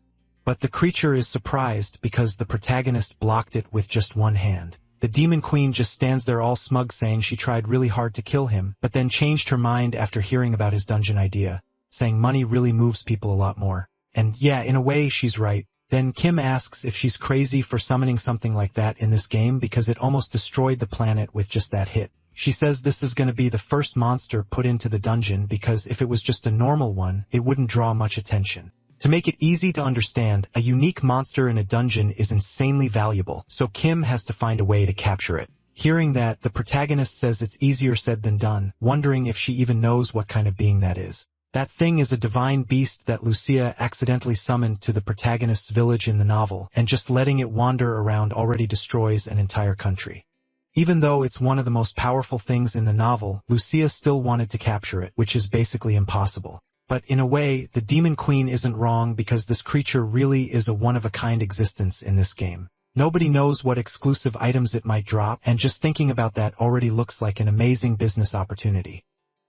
But the creature is surprised because the protagonist blocked it with just one hand. The demon queen just stands there all smug saying she tried really hard to kill him, but then changed her mind after hearing about his dungeon idea, saying money really moves people a lot more. And yeah, in a way she's right. Then Kim asks if she's crazy for summoning something like that in this game because it almost destroyed the planet with just that hit. She says this is going to be the first monster put into the dungeon because if it was just a normal one, it wouldn't draw much attention. To make it easy to understand, a unique monster in a dungeon is insanely valuable, so Kim has to find a way to capture it. Hearing that, the protagonist says it's easier said than done, wondering if she even knows what kind of being that is. That thing is a divine beast that Lucia accidentally summoned to the protagonist's village in the novel, and just letting it wander around already destroys an entire country. Even though it's one of the most powerful things in the novel, Lucia still wanted to capture it, which is basically impossible. But in a way, the Demon Queen isn't wrong because this creature really is a one-of-a-kind existence in this game. Nobody knows what exclusive items it might drop, and just thinking about that already looks like an amazing business opportunity.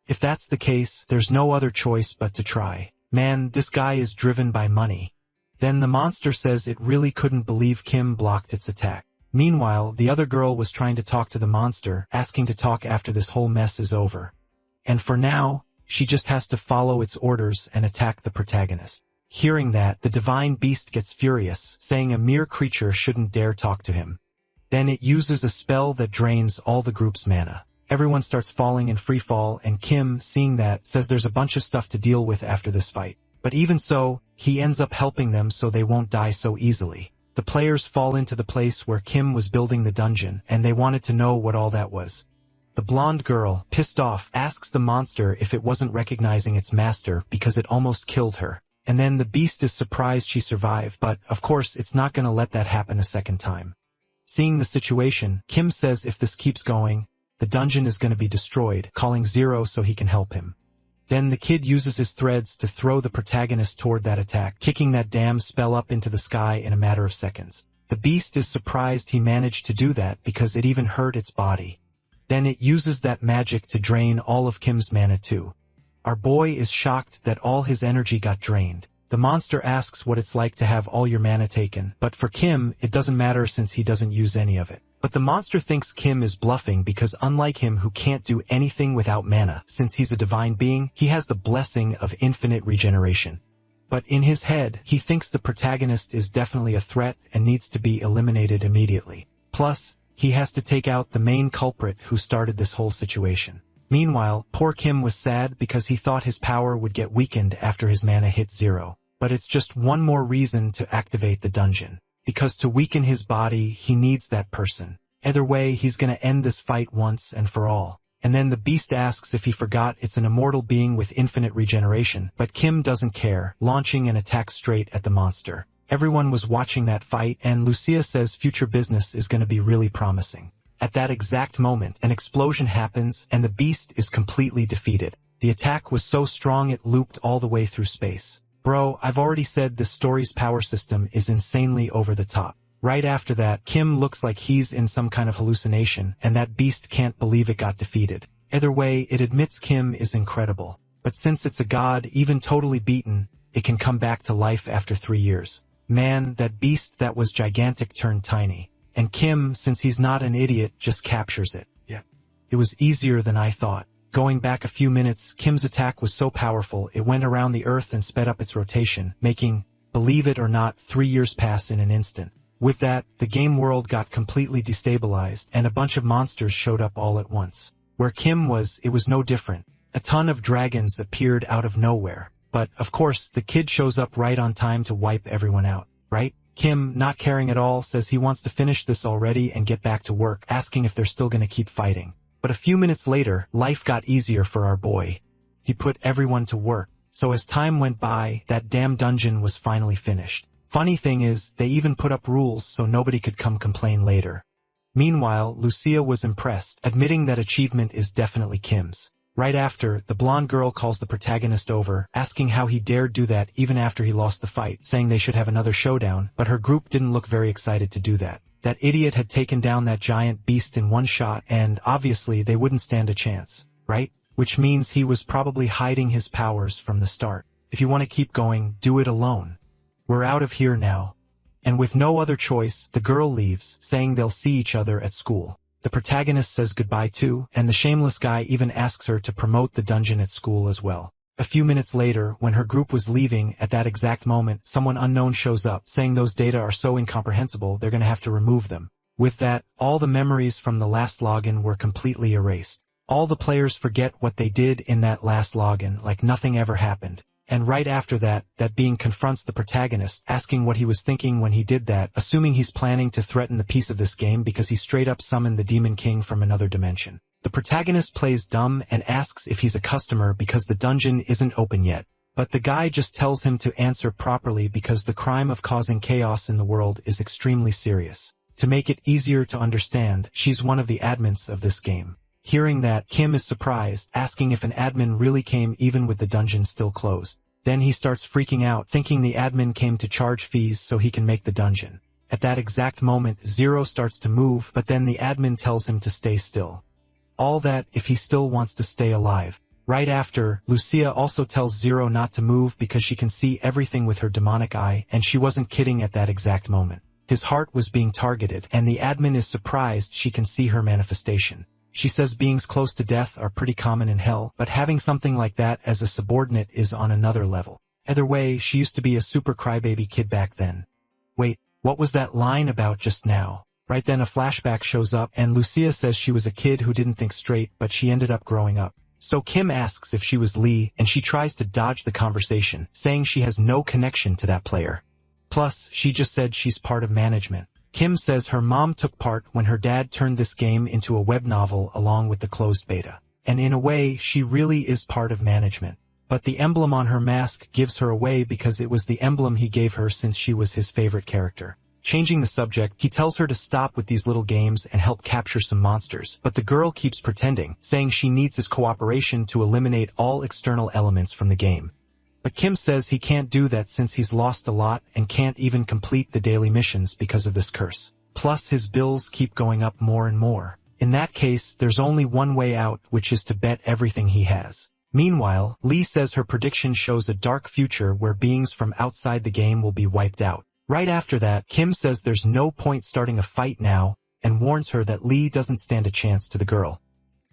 If that's the case, there's no other choice but to try. Man, this guy is driven by money. Then the monster says it really couldn't believe Kim blocked its attack. Meanwhile, the other girl was trying to talk to the monster, asking to talk after this whole mess is over. And for now, she just has to follow its orders and attack the protagonist. Hearing that, the divine beast gets furious, saying a mere creature shouldn't dare talk to him. Then it uses a spell that drains all the group's mana. Everyone starts falling in free fall, and Kim, seeing that, says there's a bunch of stuff to deal with after this fight. But even so, he ends up helping them so they won't die so easily. The players fall into the place where Kim was building the dungeon, and they wanted to know what all that was. The blonde girl, pissed off, asks the monster if it wasn't recognizing its master because it almost killed her. And then the beast is surprised she survived, but, of course, it's not gonna let that happen a second time. Seeing the situation, Kim says if this keeps going, the dungeon is gonna be destroyed, calling Zero so he can help him. Then the kid uses his threads to throw the protagonist toward that attack, kicking that damn spell up into the sky in a matter of seconds. The beast is surprised he managed to do that because it even hurt its body. Then it uses that magic to drain all of Kim's mana too. Our boy is shocked that all his energy got drained. The monster asks what it's like to have all your mana taken, but for Kim, it doesn't matter since he doesn't use any of it. But the monster thinks Kim is bluffing because unlike him who can't do anything without mana, since he's a divine being, he has the blessing of infinite regeneration. But in his head, he thinks the protagonist is definitely a threat and needs to be eliminated immediately. Plus, he has to take out the main culprit who started this whole situation. Meanwhile, poor Kim was sad because he thought his power would get weakened after his mana hit zero. But it's just one more reason to activate the dungeon. Because to weaken his body, he needs that person. Either way, he's gonna end this fight once and for all. And then the beast asks if he forgot it's an immortal being with infinite regeneration, but Kim doesn't care, launching an attack straight at the monster. Everyone was watching that fight, and Lucia says future business is gonna be really promising. At that exact moment, an explosion happens, and the beast is completely defeated. The attack was so strong it looped all the way through space. Bro, I've already said this story's power system is insanely over the top. Right after that, Kim looks like he's in some kind of hallucination, and that beast can't believe it got defeated. Either way, it admits Kim is incredible. But since it's a god, even totally beaten, it can come back to life after 3 years. Man, that beast that was gigantic turned tiny. And Kim, since he's not an idiot, just captures it. Yeah. It was easier than I thought. Going back a few minutes, Kim's attack was so powerful it went around the earth and sped up its rotation, making, believe it or not, 3 years pass in an instant. With that, the game world got completely destabilized and a bunch of monsters showed up all at once. Where Kim was, it was no different. A ton of dragons appeared out of nowhere. But, of course, the kid shows up right on time to wipe everyone out, right? Kim, not caring at all, says he wants to finish this already and get back to work, asking if they're still gonna keep fighting. But a few minutes later, life got easier for our boy. He put everyone to work. So as time went by, that damn dungeon was finally finished. Funny thing is, they even put up rules so nobody could come complain later. Meanwhile, Lucia was impressed, admitting that achievement is definitely Kim's. Right after, the blonde girl calls the protagonist over, asking how he dared do that even after he lost the fight, saying they should have another showdown, but her group didn't look very excited to do that. That idiot had taken down that giant beast in one shot, and obviously they wouldn't stand a chance, right? Which means he was probably hiding his powers from the start. If you want to keep going, do it alone. We're out of here now. And with no other choice, the girl leaves, saying they'll see each other at school. The protagonist says goodbye too, and the shameless guy even asks her to promote the dungeon at school as well. A few minutes later, when her group was leaving, at that exact moment, someone unknown shows up, saying those data are so incomprehensible they're gonna have to remove them. With that, all the memories from the last login were completely erased. All the players forget what they did in that last login, like nothing ever happened. And right after that being confronts the protagonist, asking what he was thinking when he did that, assuming he's planning to threaten the peace of this game because he straight up summoned the Demon King from another dimension. The protagonist plays dumb and asks if he's a customer because the dungeon isn't open yet. But the guy just tells him to answer properly because the crime of causing chaos in the world is extremely serious. To make it easier to understand, she's one of the admins of this game. Hearing that, Kim is surprised, asking if an admin really came even with the dungeon still closed. Then he starts freaking out, thinking the admin came to charge fees so he can make the dungeon. At that exact moment, Zero starts to move, but then the admin tells him to stay still. All that if he still wants to stay alive. Right after, Lucia also tells Zero not to move because she can see everything with her demonic eye, and she wasn't kidding at that exact moment. His heart was being targeted, and the admin is surprised she can see her manifestation. She says beings close to death are pretty common in hell, but having something like that as a subordinate is on another level. Either way, she used to be a super crybaby kid back then. Wait, what was that line about just now? Right then a flashback shows up, and Lucia says she was a kid who didn't think straight, but she ended up growing up. So Kim asks if she was Lee, and she tries to dodge the conversation, saying she has no connection to that player. Plus, she just said she's part of management. Kim says her mom took part when her dad turned this game into a web novel along with the closed beta. And in a way, she really is part of management. But the emblem on her mask gives her away because it was the emblem he gave her since she was his favorite character. Changing the subject, he tells her to stop with these little games and help capture some monsters, but the girl keeps pretending, saying she needs his cooperation to eliminate all external elements from the game. But Kim says he can't do that since he's lost a lot and can't even complete the daily missions because of this curse. Plus his bills keep going up more and more. In that case, there's only one way out, which is to bet everything he has. Meanwhile, Lee says her prediction shows a dark future where beings from outside the game will be wiped out. Right after that, Kim says there's no point starting a fight now, and warns her that Lee doesn't stand a chance to the girl.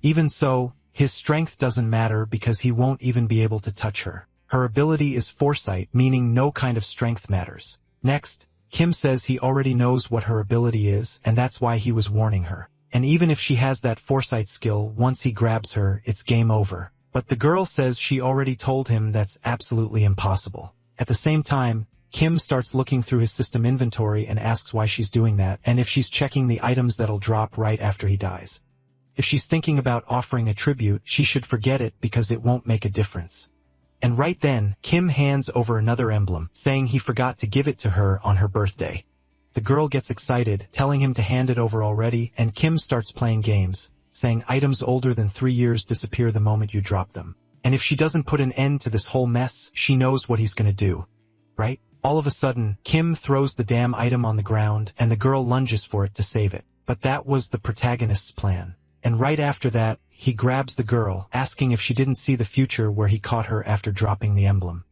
Even so, his strength doesn't matter because he won't even be able to touch her. Her ability is foresight, meaning no kind of strength matters. Next, Kim says he already knows what her ability is, and that's why he was warning her. And even if she has that foresight skill, once he grabs her, it's game over. But the girl says she already told him that's absolutely impossible. At the same time, Kim starts looking through his system inventory and asks why she's doing that, and if she's checking the items that'll drop right after he dies. If she's thinking about offering a tribute, she should forget it because it won't make a difference. And right then, Kim hands over another emblem, saying he forgot to give it to her on her birthday. The girl gets excited, telling him to hand it over already, and Kim starts playing games, saying items older than 3 years disappear the moment you drop them. And if she doesn't put an end to this whole mess, she knows what he's gonna do. Right? All of a sudden, Kim throws the damn item on the ground, and the girl lunges for it to save it. But that was the protagonist's plan. And right after that, he grabs the girl, asking if she didn't see the future where he caught her after dropping the emblem.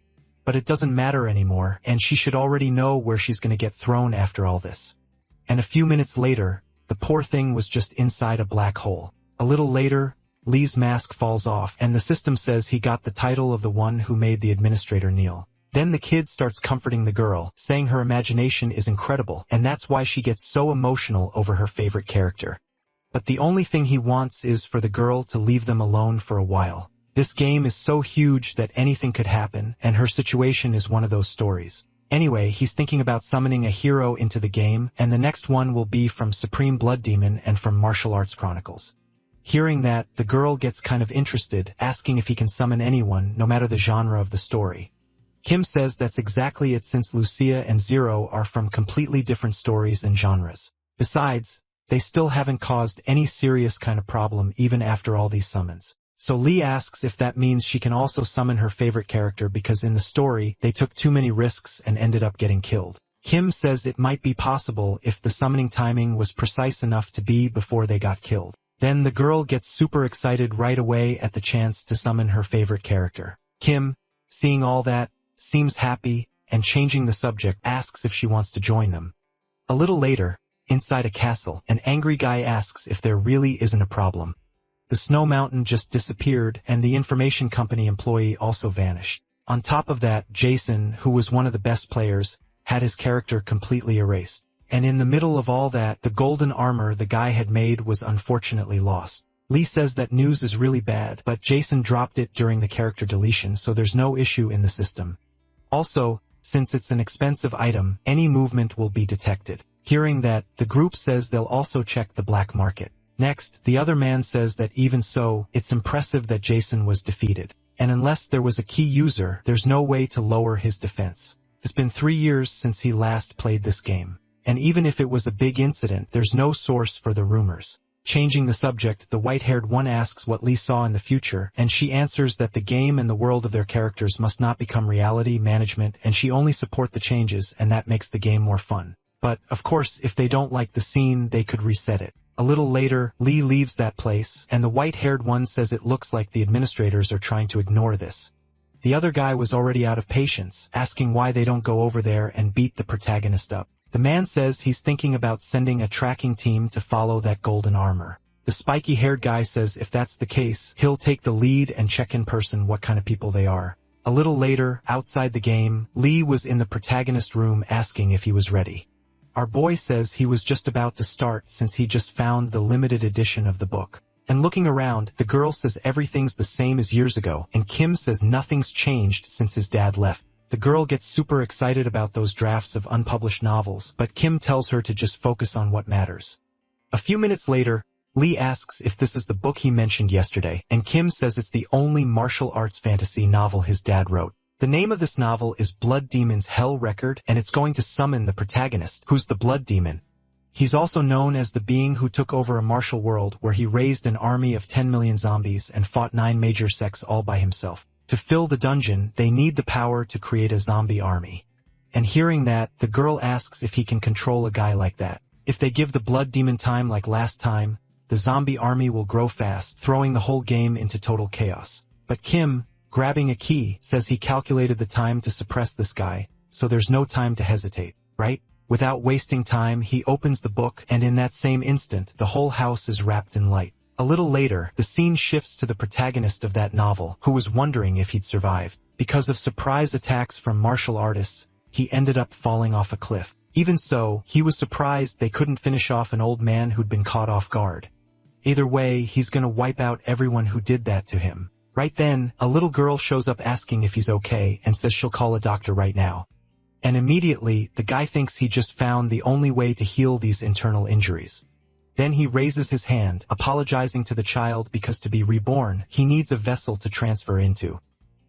But it doesn't matter anymore, and she should already know where she's gonna get thrown after all this. And a few minutes later, the poor thing was just inside a black hole. A little later, Lee's mask falls off, and the system says he got the title of the one who made the administrator kneel. Then the kid starts comforting the girl, saying her imagination is incredible, and that's why she gets so emotional over her favorite character. But the only thing he wants is for the girl to leave them alone for a while. This game is so huge that anything could happen, and her situation is one of those stories. Anyway, he's thinking about summoning a hero into the game, and the next one will be from Supreme Blood Demon and from Martial Arts Chronicles. Hearing that, the girl gets kind of interested, asking if he can summon anyone, no matter the genre of the story. Kim says that's exactly it since Lucia and Zero are from completely different stories and genres. Besides, they still haven't caused any serious kind of problem even after all these summons. So Lee asks if that means she can also summon her favorite character because in the story, they took too many risks and ended up getting killed. Kim says it might be possible if the summoning timing was precise enough to be before they got killed. Then the girl gets super excited right away at the chance to summon her favorite character. Kim, seeing all that, seems happy, and changing the subject, asks if she wants to join them. A little later, inside a castle, an angry guy asks if there really isn't a problem. The snow mountain just disappeared, and the information company employee also vanished. On top of that, Jason, who was one of the best players, had his character completely erased. And in the middle of all that, the golden armor the guy had made was unfortunately lost. Lee says that news is really bad, but Jason dropped it during the character deletion, so there's no issue in the system. Also, since it's an expensive item, any movement will be detected. Hearing that, the group says they'll also check the black market. Next, the other man says that even so, it's impressive that Jason was defeated. And unless there was a key user, there's no way to lower his defense. It's been 3 years since he last played this game. And even if it was a big incident, there's no source for the rumors. Changing the subject, the white-haired one asks what Lee saw in the future, and she answers that the game and the world of their characters must not become reality management, and she only support the changes, and that makes the game more fun. But, of course, if they don't like the scene, they could reset it. A little later, Lee leaves that place, and the white-haired one says it looks like the administrators are trying to ignore this. The other guy was already out of patience, asking why they don't go over there and beat the protagonist up. The man says he's thinking about sending a tracking team to follow that golden armor. The spiky-haired guy says if that's the case, he'll take the lead and check in person what kind of people they are. A little later, outside the game, Lee was in the protagonist room asking if he was ready. Our boy says he was just about to start since he just found the limited edition of the book. And looking around, the girl says everything's the same as years ago, and Kim says nothing's changed since his dad left. The girl gets super excited about those drafts of unpublished novels, but Kim tells her to just focus on what matters. A few minutes later, Lee asks if this is the book he mentioned yesterday, and Kim says it's the only martial arts fantasy novel his dad wrote. The name of this novel is Blood Demon's Hell Record, and it's going to summon the protagonist, who's the Blood Demon. He's also known as the being who took over a martial world where he raised an army of 10 million zombies and fought 9 major sects all by himself. To fill the dungeon, they need the power to create a zombie army. And hearing that, the girl asks if he can control a guy like that. If they give the Blood Demon time like last time, the zombie army will grow fast, throwing the whole game into total chaos. But Kim, grabbing a key, says he calculated the time to suppress this guy, so there's no time to hesitate, right? Without wasting time, he opens the book, and in that same instant, the whole house is wrapped in light. A little later, the scene shifts to the protagonist of that novel, who was wondering if he'd survive. Because of surprise attacks from martial artists, he ended up falling off a cliff. Even so, he was surprised they couldn't finish off an old man who'd been caught off guard. Either way, he's gonna wipe out everyone who did that to him. Right then, a little girl shows up asking if he's okay and says she'll call a doctor right now. And immediately, the guy thinks he just found the only way to heal these internal injuries. Then he raises his hand, apologizing to the child because to be reborn, he needs a vessel to transfer into.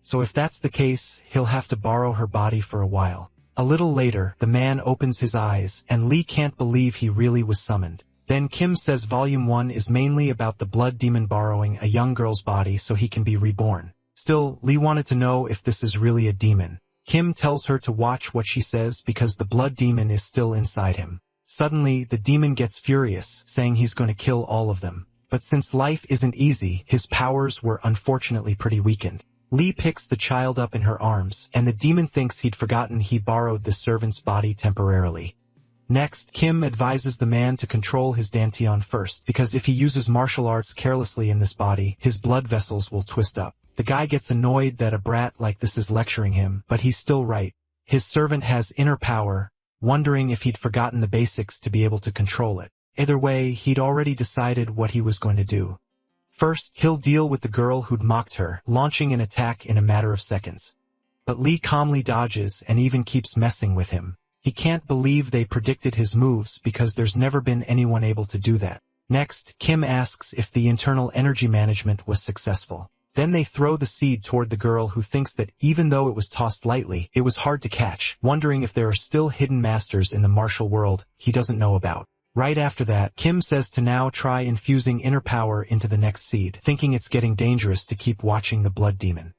So if that's the case, he'll have to borrow her body for a while. A little later, the man opens his eyes, and Lee can't believe he really was summoned. Then Kim says Volume 1 is mainly about the Blood Demon borrowing a young girl's body so he can be reborn. Still, Lee wanted to know if this is really a demon. Kim tells her to watch what she says because the Blood Demon is still inside him. Suddenly, the demon gets furious, saying he's going to kill all of them. But since life isn't easy, his powers were unfortunately pretty weakened. Lee picks the child up in her arms, and the demon thinks he'd forgotten he borrowed the servant's body temporarily. Next, Kim advises the man to control his dantian first, because if he uses martial arts carelessly in this body, his blood vessels will twist up. The guy gets annoyed that a brat like this is lecturing him, but he's still right. His servant has inner power, wondering if he'd forgotten the basics to be able to control it. Either way, he'd already decided what he was going to do. First, he'll deal with the girl who'd mocked her, launching an attack in a matter of seconds. But Lee calmly dodges and even keeps messing with him. He can't believe they predicted his moves because there's never been anyone able to do that. Next, Kim asks if the internal energy management was successful. Then they throw the seed toward the girl who thinks that even though it was tossed lightly, it was hard to catch, wondering if there are still hidden masters in the martial world he doesn't know about. Right after that, Kim says to now try infusing inner power into the next seed, thinking it's getting dangerous to keep watching the Blood Demon.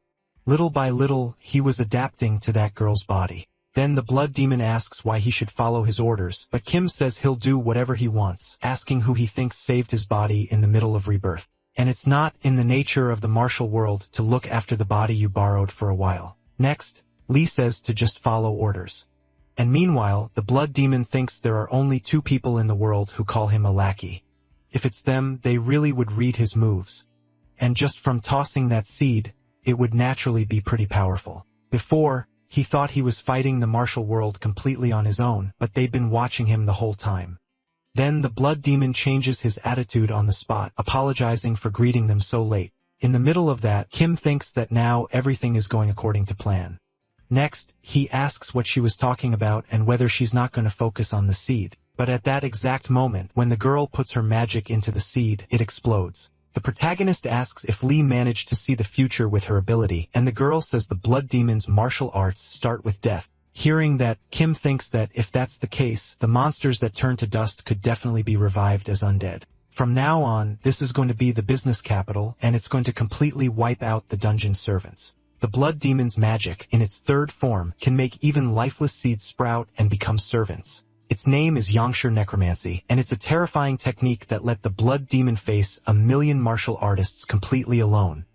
Little by little, he was adapting to that girl's body. Then the Blood Demon asks why he should follow his orders, but Kim says he'll do whatever he wants, asking who he thinks saved his body in the middle of rebirth. And it's not in the nature of the martial world to look after the body you borrowed for a while. Next, Lee says to just follow orders. And meanwhile, the blood demon thinks there are only 2 people in the world who call him a lackey. If it's them, they really would read his moves. And just from tossing that seed, it would naturally be pretty powerful. Before, he thought he was fighting the martial world completely on his own, but they'd been watching him the whole time. Then the blood demon changes his attitude on the spot, apologizing for greeting them so late. In the middle of that, Kim thinks that now everything is going according to plan. Next, he asks what she was talking about and whether she's not going to focus on the seed. But at that exact moment, when the girl puts her magic into the seed, it explodes. The protagonist asks if Lee managed to see the future with her ability, and the girl says the blood demon's martial arts start with death. Hearing that, Kim thinks that if that's the case, the monsters that turn to dust could definitely be revived as undead. From now on, this is going to be the business capital, and it's going to completely wipe out the dungeon servants. The blood demon's magic, in its 3rd form, can make even lifeless seeds sprout and become servants. Its name is Yangsher Necromancy, and it's a terrifying technique that let the blood demon face 1,000,000 martial artists completely alone.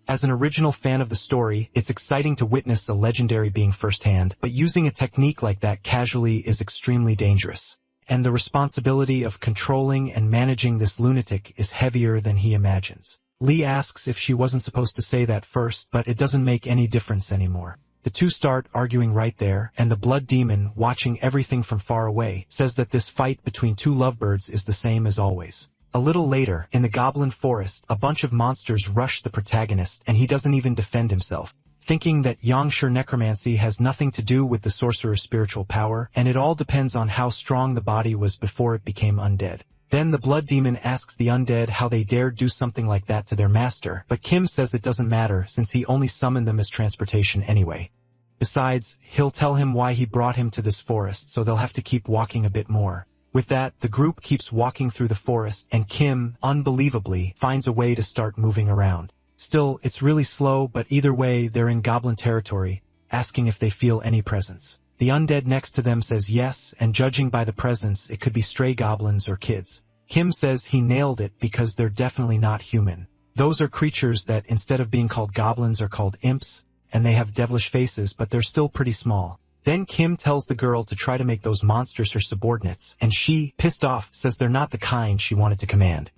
As an original fan of the story, it's exciting to witness a legendary being firsthand, but using a technique like that casually is extremely dangerous. And the responsibility of controlling and managing this lunatic is heavier than he imagines. Lee asks if she wasn't supposed to say that first, but it doesn't make any difference anymore. The 2 start arguing right there, and the blood demon, watching everything from far away, says that this fight between 2 lovebirds is the same as always. A little later, in the goblin forest, a bunch of monsters rush the protagonist, and he doesn't even defend himself. Thinking that Yangsher Necromancy has nothing to do with the sorcerer's spiritual power, and it all depends on how strong the body was before it became undead. Then the blood demon asks the undead how they dared do something like that to their master, but Kim says it doesn't matter since he only summoned them as transportation anyway. Besides, he'll tell him why he brought him to this forest, so they'll have to keep walking a bit more. With that, the group keeps walking through the forest, and Kim, unbelievably, finds a way to start moving around. Still, it's really slow, but either way, they're in goblin territory, asking if they feel any presence. The undead next to them says yes, and judging by the presence, it could be stray goblins or kids. Kim says he nailed it because they're definitely not human. Those are creatures that, instead of being called goblins, are called imps, and they have devilish faces, but they're still pretty small. Then Kim tells the girl to try to make those monsters her subordinates, and she, pissed off, says they're not the kind she wanted to command.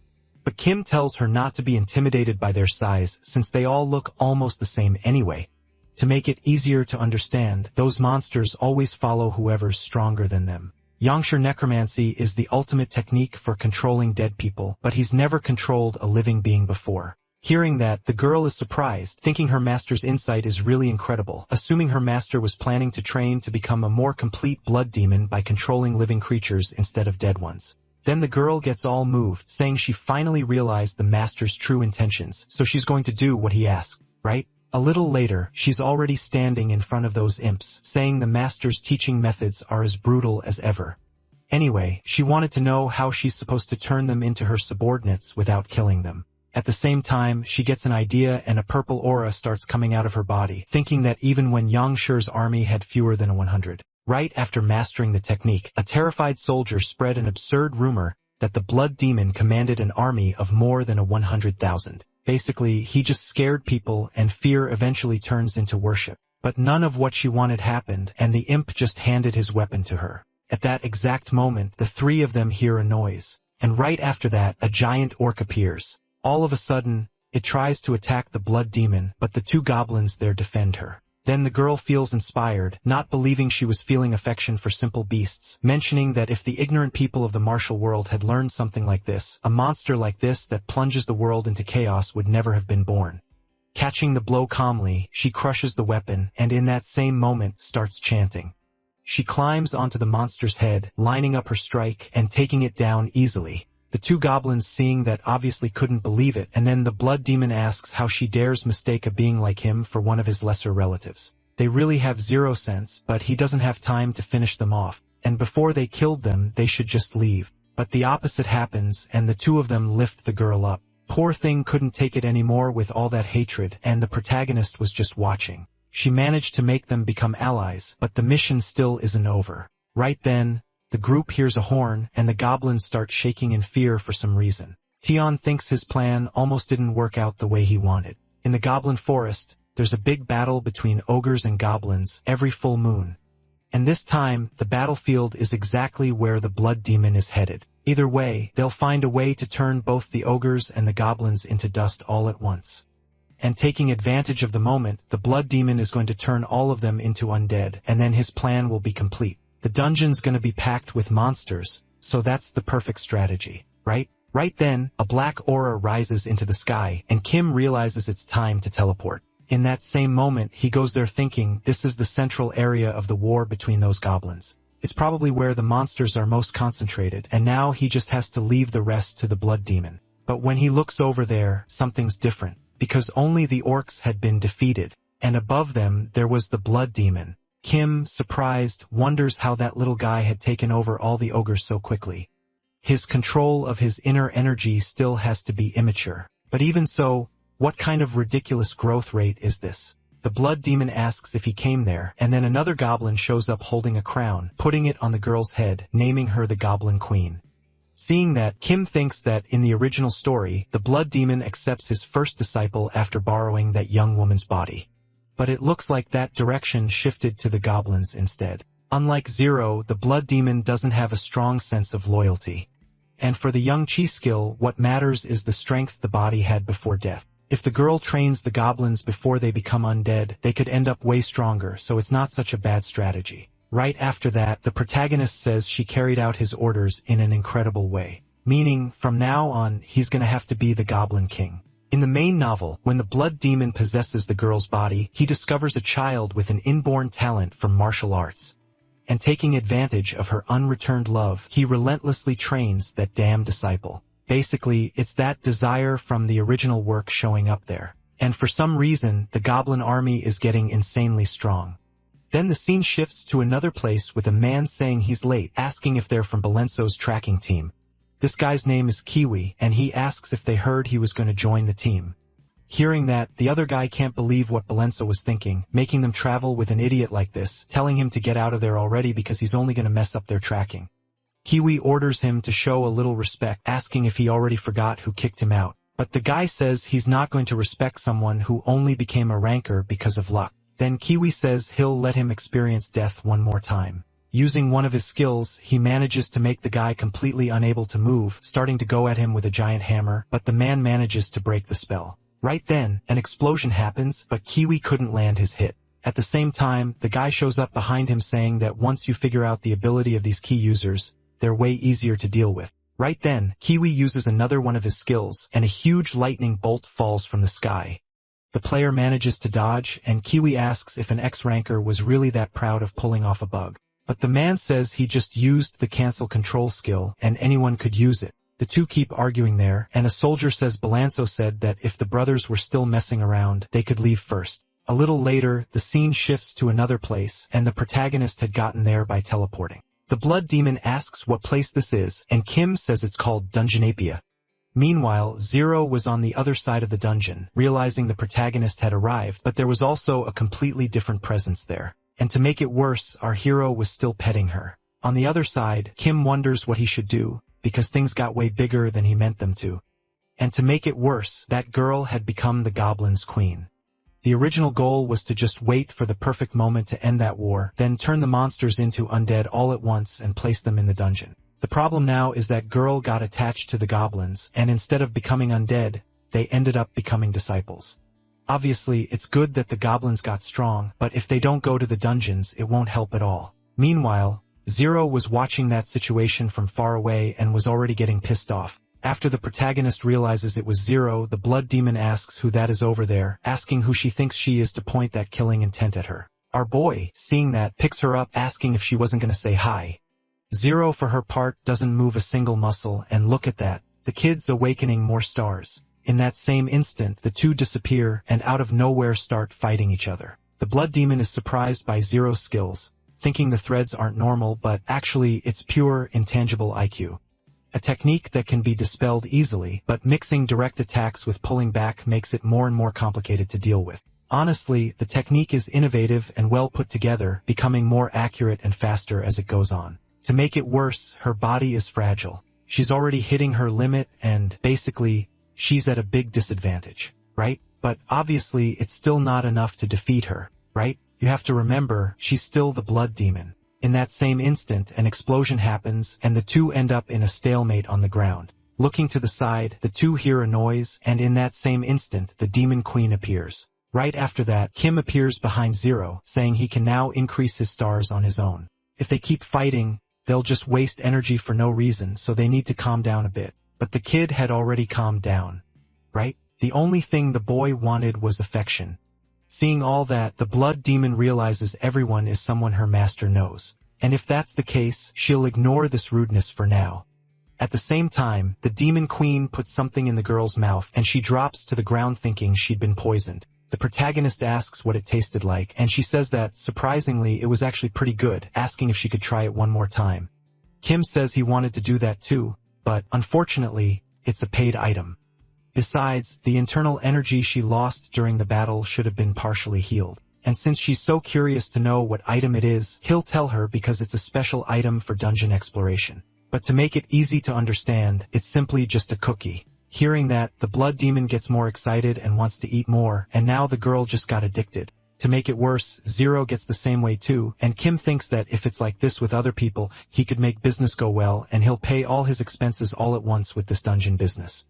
But Kim tells her not to be intimidated by their size, since they all look almost the same anyway. To make it easier to understand, those monsters always follow whoever's stronger than them. Yangsher Necromancy is the ultimate technique for controlling dead people, but he's never controlled a living being before. Hearing that, the girl is surprised, thinking her master's insight is really incredible, assuming her master was planning to train to become a more complete blood demon by controlling living creatures instead of dead ones. Then the girl gets all moved, saying she finally realized the master's true intentions, so she's going to do what he asked, right? A little later, she's already standing in front of those imps, saying the master's teaching methods are as brutal as ever. Anyway, she wanted to know how she's supposed to turn them into her subordinates without killing them. At the same time, she gets an idea and a purple aura starts coming out of her body, thinking that even when Yangsher's army had fewer than 100. Right after mastering the technique, a terrified soldier spread an absurd rumor that the blood demon commanded an army of more than 100,000. Basically, he just scared people, and fear eventually turns into worship. But none of what she wanted happened, and the imp just handed his weapon to her. At that exact moment, the 3 of them hear a noise. And right after that, a giant orc appears. All of a sudden, it tries to attack the blood demon, but the 2 goblins there defend her. Then the girl feels inspired, not believing she was feeling affection for simple beasts, mentioning that if the ignorant people of the martial world had learned something like this, a monster like this that plunges the world into chaos would never have been born. Catching the blow calmly, she crushes the weapon, and in that same moment starts chanting. She climbs onto the monster's head, lining up her strike, and taking it down easily. The 2 goblins, seeing that, obviously couldn't believe it, and then the blood demon asks how she dares mistake a being like him for one of his lesser relatives. They really have 0 sense, but he doesn't have time to finish them off, and before they killed them, they should just leave. But the opposite happens, and the 2 of them lift the girl up. Poor thing couldn't take it anymore with all that hatred, and the protagonist was just watching. She managed to make them become allies, but the mission still isn't over. Right then, the group hears a horn, and the goblins start shaking in fear for some reason. Tion thinks his plan almost didn't work out the way he wanted. In the goblin forest, there's a big battle between ogres and goblins every full moon. And this time, the battlefield is exactly where the blood demon is headed. Either way, they'll find a way to turn both the ogres and the goblins into dust all at once. And taking advantage of the moment, the blood demon is going to turn all of them into undead, and then his plan will be complete. The dungeon's gonna be packed with monsters, so that's the perfect strategy, right? Right then, a black aura rises into the sky, and Kim realizes it's time to teleport. In that same moment, he goes there thinking this is the central area of the war between those goblins. It's probably where the monsters are most concentrated, and now he just has to leave the rest to the blood demon. But when he looks over there, something's different, because only the orcs had been defeated, and above them there was the blood demon. Kim, surprised, wonders how that little guy had taken over all the ogres so quickly. His control of his inner energy still has to be immature. But even so, what kind of ridiculous growth rate is this? The blood demon asks if he came there, and then another goblin shows up holding a crown, putting it on the girl's head, naming her the Goblin Queen. Seeing that, Kim thinks that in the original story, the blood demon accepts his first disciple after borrowing that young woman's body. But it looks like that direction shifted to the goblins instead. Unlike Zero, the blood demon doesn't have a strong sense of loyalty. And for the young Chi skill, what matters is the strength the body had before death. If the girl trains the goblins before they become undead, they could end up way stronger, so it's not such a bad strategy. Right after that, the protagonist says she carried out his orders in an incredible way. Meaning, from now on, he's gonna have to be the Goblin King. In the main novel, when the blood demon possesses the girl's body, he discovers a child with an inborn talent for martial arts. And taking advantage of her unreturned love, he relentlessly trains that damn disciple. Basically, it's that desire from the original work showing up there. And for some reason, the goblin army is getting insanely strong. Then the scene shifts to another place with a man saying he's late, asking if they're from Balenso's tracking team. This guy's name is Kiwi, and he asks if they heard he was going to join the team. Hearing that, the other guy can't believe what Balenso was thinking, making them travel with an idiot like this, telling him to get out of there already because he's only going to mess up their tracking. Kiwi orders him to show a little respect, asking if he already forgot who kicked him out. But the guy says he's not going to respect someone who only became a ranker because of luck. Then Kiwi says he'll let him experience death one more time. Using one of his skills, he manages to make the guy completely unable to move, starting to go at him with a giant hammer, but the man manages to break the spell. Right then, an explosion happens, but Kiwi couldn't land his hit. At the same time, the guy shows up behind him saying that once you figure out the ability of these key users, they're way easier to deal with. Right then, Kiwi uses another one of his skills, and a huge lightning bolt falls from the sky. The player manages to dodge, and Kiwi asks if an X-ranker was really that proud of pulling off a bug. But the man says he just used the cancel control skill, and anyone could use it. The two keep arguing there, and a soldier says Balanso said that if the brothers were still messing around, they could leave first. A little later, the scene shifts to another place, and the protagonist had gotten there by teleporting. The blood demon asks what place this is, and Kim says it's called Dungeonapia. Meanwhile, Zero was on the other side of the dungeon, realizing the protagonist had arrived, but there was also a completely different presence there. And to make it worse, our hero was still petting her. On the other side, Kim wonders what he should do, because things got way bigger than he meant them to. And to make it worse, that girl had become the Goblin's queen. The original goal was to just wait for the perfect moment to end that war, then turn the monsters into undead all at once and place them in the dungeon. The problem now is that girl got attached to the goblins, and instead of becoming undead, they ended up becoming disciples. Obviously, it's good that the goblins got strong, but if they don't go to the dungeons, it won't help at all. Meanwhile, Zero was watching that situation from far away and was already getting pissed off. After the protagonist realizes it was Zero, the blood demon asks who that is over there, asking who she thinks she is to point that killing intent at her. Our boy, seeing that, picks her up, asking if she wasn't gonna say hi. Zero, for her part, doesn't move a single muscle, and look at that, the kid's awakening more stars. In that same instant, the two disappear, and out of nowhere start fighting each other. The blood demon is surprised by Zero's skills, thinking the threads aren't normal, but actually it's pure, intangible IQ. A technique that can be dispelled easily, but mixing direct attacks with pulling back makes it more and more complicated to deal with. Honestly, the technique is innovative and well put together, becoming more accurate and faster as it goes on. To make it worse, her body is fragile. She's already hitting her limit and, basically, she's at a big disadvantage, right? But obviously it's still not enough to defeat her, right? You have to remember, she's still the blood demon. In that same instant, an explosion happens, and the two end up in a stalemate on the ground. Looking to the side, the two hear a noise, and in that same instant, the demon queen appears. Right after that, Kim appears behind Zero, saying he can now increase his stars on his own. If they keep fighting, they'll just waste energy for no reason, so they need to calm down a bit. But the kid had already calmed down. Right? The only thing the boy wanted was affection. Seeing all that, the blood demon realizes everyone is someone her master knows. And if that's the case, she'll ignore this rudeness for now. At the same time, the demon queen puts something in the girl's mouth and she drops to the ground thinking she'd been poisoned. The protagonist asks what it tasted like, and she says that, surprisingly, it was actually pretty good, asking if she could try it one more time. Kim says he wanted to do that too, but, unfortunately, it's a paid item. Besides, the internal energy she lost during the battle should have been partially healed. And since she's so curious to know what item it is, he'll tell her because it's a special item for dungeon exploration. But to make it easy to understand, it's simply just a cookie. Hearing that, the blood demon gets more excited and wants to eat more, and now the girl just got addicted. To make it worse, Zero gets the same way too, and Kim thinks that if it's like this with other people, he could make business go well and he'll pay all his expenses all at once with this dungeon business.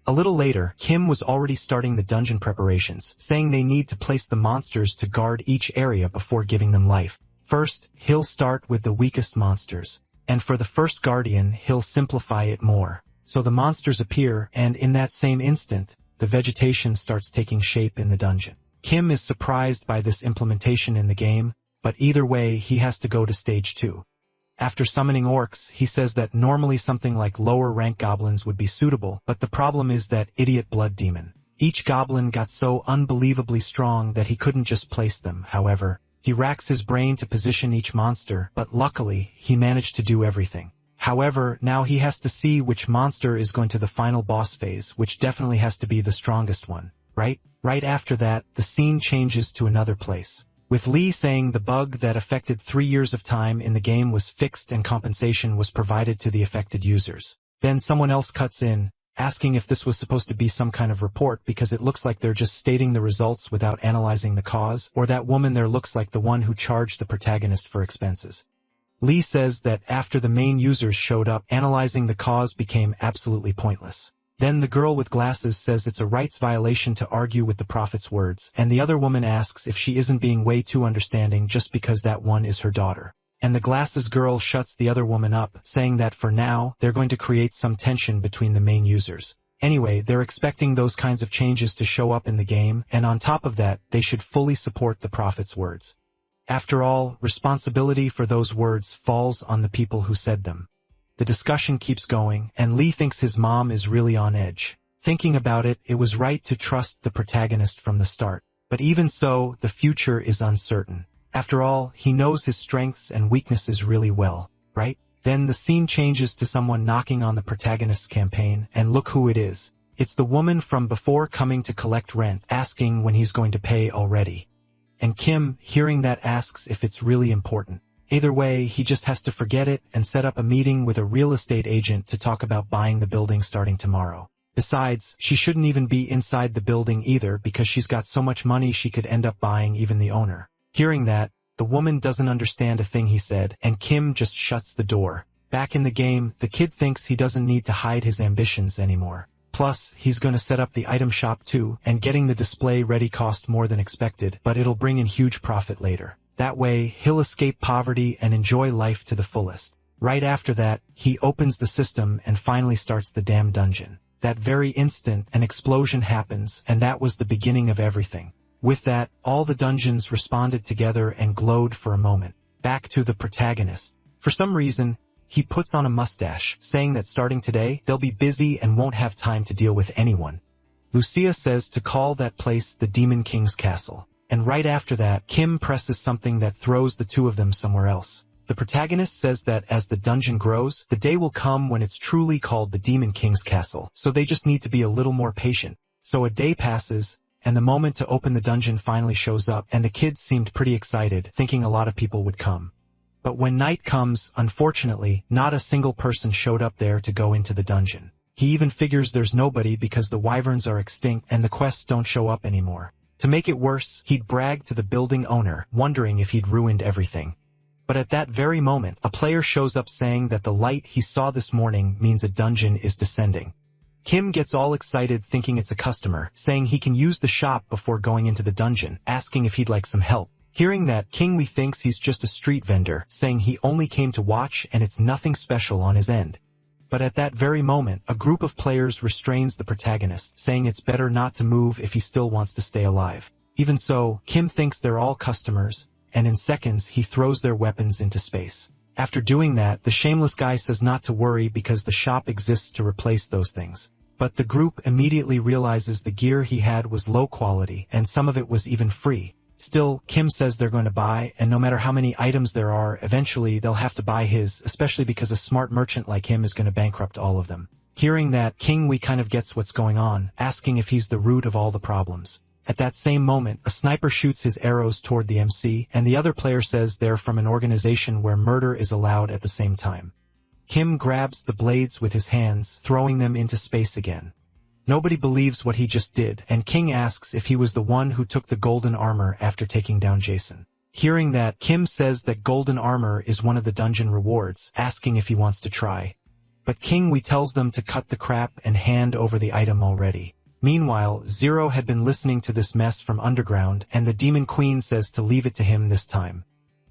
A little later, Kim was already starting the dungeon preparations, saying they need to place the monsters to guard each area before giving them life. First, he'll start with the weakest monsters, and for the first guardian, he'll simplify it more. So the monsters appear, and in that same instant, the vegetation starts taking shape in the dungeon. Kim is surprised by this implementation in the game, but either way, he has to go to stage 2. After summoning orcs, he says that normally something like lower rank goblins would be suitable, but the problem is that idiot blood demon. Each goblin got so unbelievably strong that he couldn't just place them. However, he racks his brain to position each monster, but luckily, he managed to do everything. However, now he has to see which monster is going to the final boss phase, which definitely has to be the strongest one, right? Right after that, the scene changes to another place, with Lee saying the bug that affected 3 years of time in the game was fixed and compensation was provided to the affected users. Then someone else cuts in, asking if this was supposed to be some kind of report because it looks like they're just stating the results without analyzing the cause, or that woman there looks like the one who charged the protagonist for expenses. Lee says that after the main users showed up, analyzing the cause became absolutely pointless. Then the girl with glasses says it's a rights violation to argue with the prophet's words, and the other woman asks if she isn't being way too understanding just because that one is her daughter. And the glasses girl shuts the other woman up, saying that for now, they're going to create some tension between the main users. Anyway, they're expecting those kinds of changes to show up in the game, and on top of that, they should fully support the prophet's words. After all, responsibility for those words falls on the people who said them. The discussion keeps going, and Lee thinks his mom is really on edge. Thinking about it, it was right to trust the protagonist from the start. But even so, the future is uncertain. After all, he knows his strengths and weaknesses really well, right? Then the scene changes to someone knocking on the protagonist's campaign, and look who it is. It's the woman from before coming to collect rent, asking when he's going to pay already. And Kim, hearing that, asks if it's really important. Either way, he just has to forget it and set up a meeting with a real estate agent to talk about buying the building starting tomorrow. Besides, she shouldn't even be inside the building either because she's got so much money she could end up buying even the owner. Hearing that, the woman doesn't understand a thing he said, and Kim just shuts the door. Back in the game, the kid thinks he doesn't need to hide his ambitions anymore. Plus, he's going to set up the item shop too, and getting the display ready cost more than expected, but it'll bring in huge profit later. That way, he'll escape poverty and enjoy life to the fullest. Right after that, he opens the system and finally starts the damn dungeon. That very instant, an explosion happens, and that was the beginning of everything. With that, all the dungeons responded together and glowed for a moment. Back to the protagonist. For some reason, he puts on a mustache, saying that starting today, they'll be busy and won't have time to deal with anyone. Lucia says to call that place the Demon King's Castle. And right after that, Kim presses something that throws the two of them somewhere else. The protagonist says that as the dungeon grows, the day will come when it's truly called the Demon King's Castle, so they just need to be a little more patient. So a day passes, and the moment to open the dungeon finally shows up, and the kids seemed pretty excited, thinking a lot of people would come. But when night comes, unfortunately, not a single person showed up there to go into the dungeon. He even figures there's nobody because the wyverns are extinct and the quests don't show up anymore. To make it worse, he'd brag to the building owner, wondering if he'd ruined everything. But at that very moment, a player shows up saying that the light he saw this morning means a dungeon is descending. Kim gets all excited thinking it's a customer, saying he can use the shop before going into the dungeon, asking if he'd like some help. Hearing that, King thinks he's just a street vendor, saying he only came to watch and it's nothing special on his end. But at that very moment, a group of players restrains the protagonist, saying it's better not to move if he still wants to stay alive. Even so, Kim thinks they're all customers, and in seconds he throws their weapons into space. After doing that, the shameless guy says not to worry because the shop exists to replace those things. But the group immediately realizes the gear he had was low quality, and some of it was even free. Still, Kim says they're going to buy, and no matter how many items there are, eventually they'll have to buy his, especially because a smart merchant like him is going to bankrupt all of them. Hearing that, King kind of gets what's going on, asking if he's the root of all the problems. At that same moment, a sniper shoots his arrows toward the MC, and the other player says they're from an organization where murder is allowed at the same time. Kim grabs the blades with his hands, throwing them into space again. Nobody believes what he just did, and King asks if he was the one who took the golden armor after taking down Jason. Hearing that, Kim says that golden armor is one of the dungeon rewards, asking if he wants to try. But King tells them to cut the crap and hand over the item already. Meanwhile, Zero had been listening to this mess from underground, and the Demon Queen says to leave it to him this time.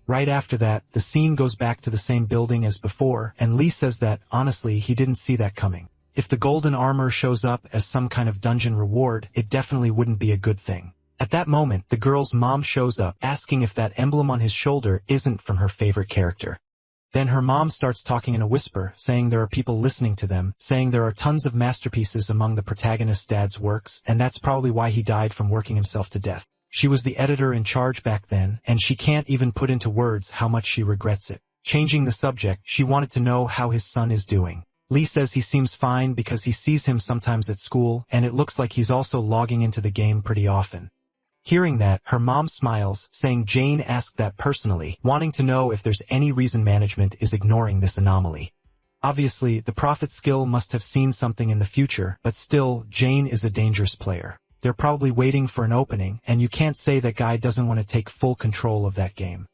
Right after that, the scene goes back to the same building as before, and Lee says that, honestly, he didn't see that coming. If the golden armor shows up as some kind of dungeon reward, it definitely wouldn't be a good thing. At that moment, the girl's mom shows up, asking if that emblem on his shoulder isn't from her favorite character. Then her mom starts talking in a whisper, saying there are people listening to them, saying there are tons of masterpieces among the protagonist's dad's works, and that's probably why he died from working himself to death. She was the editor in charge back then, and she can't even put into words how much she regrets it. Changing the subject, she wanted to know how his son is doing. Lee says he seems fine because he sees him sometimes at school, and it looks like he's also logging into the game pretty often. Hearing that, her mom smiles, saying Jane asked that personally, wanting to know if there's any reason management is ignoring this anomaly. Obviously, the Prophet skill must have seen something in the future, but still, Jane is a dangerous player. They're probably waiting for an opening, and you can't say that guy doesn't want to take full control of that game.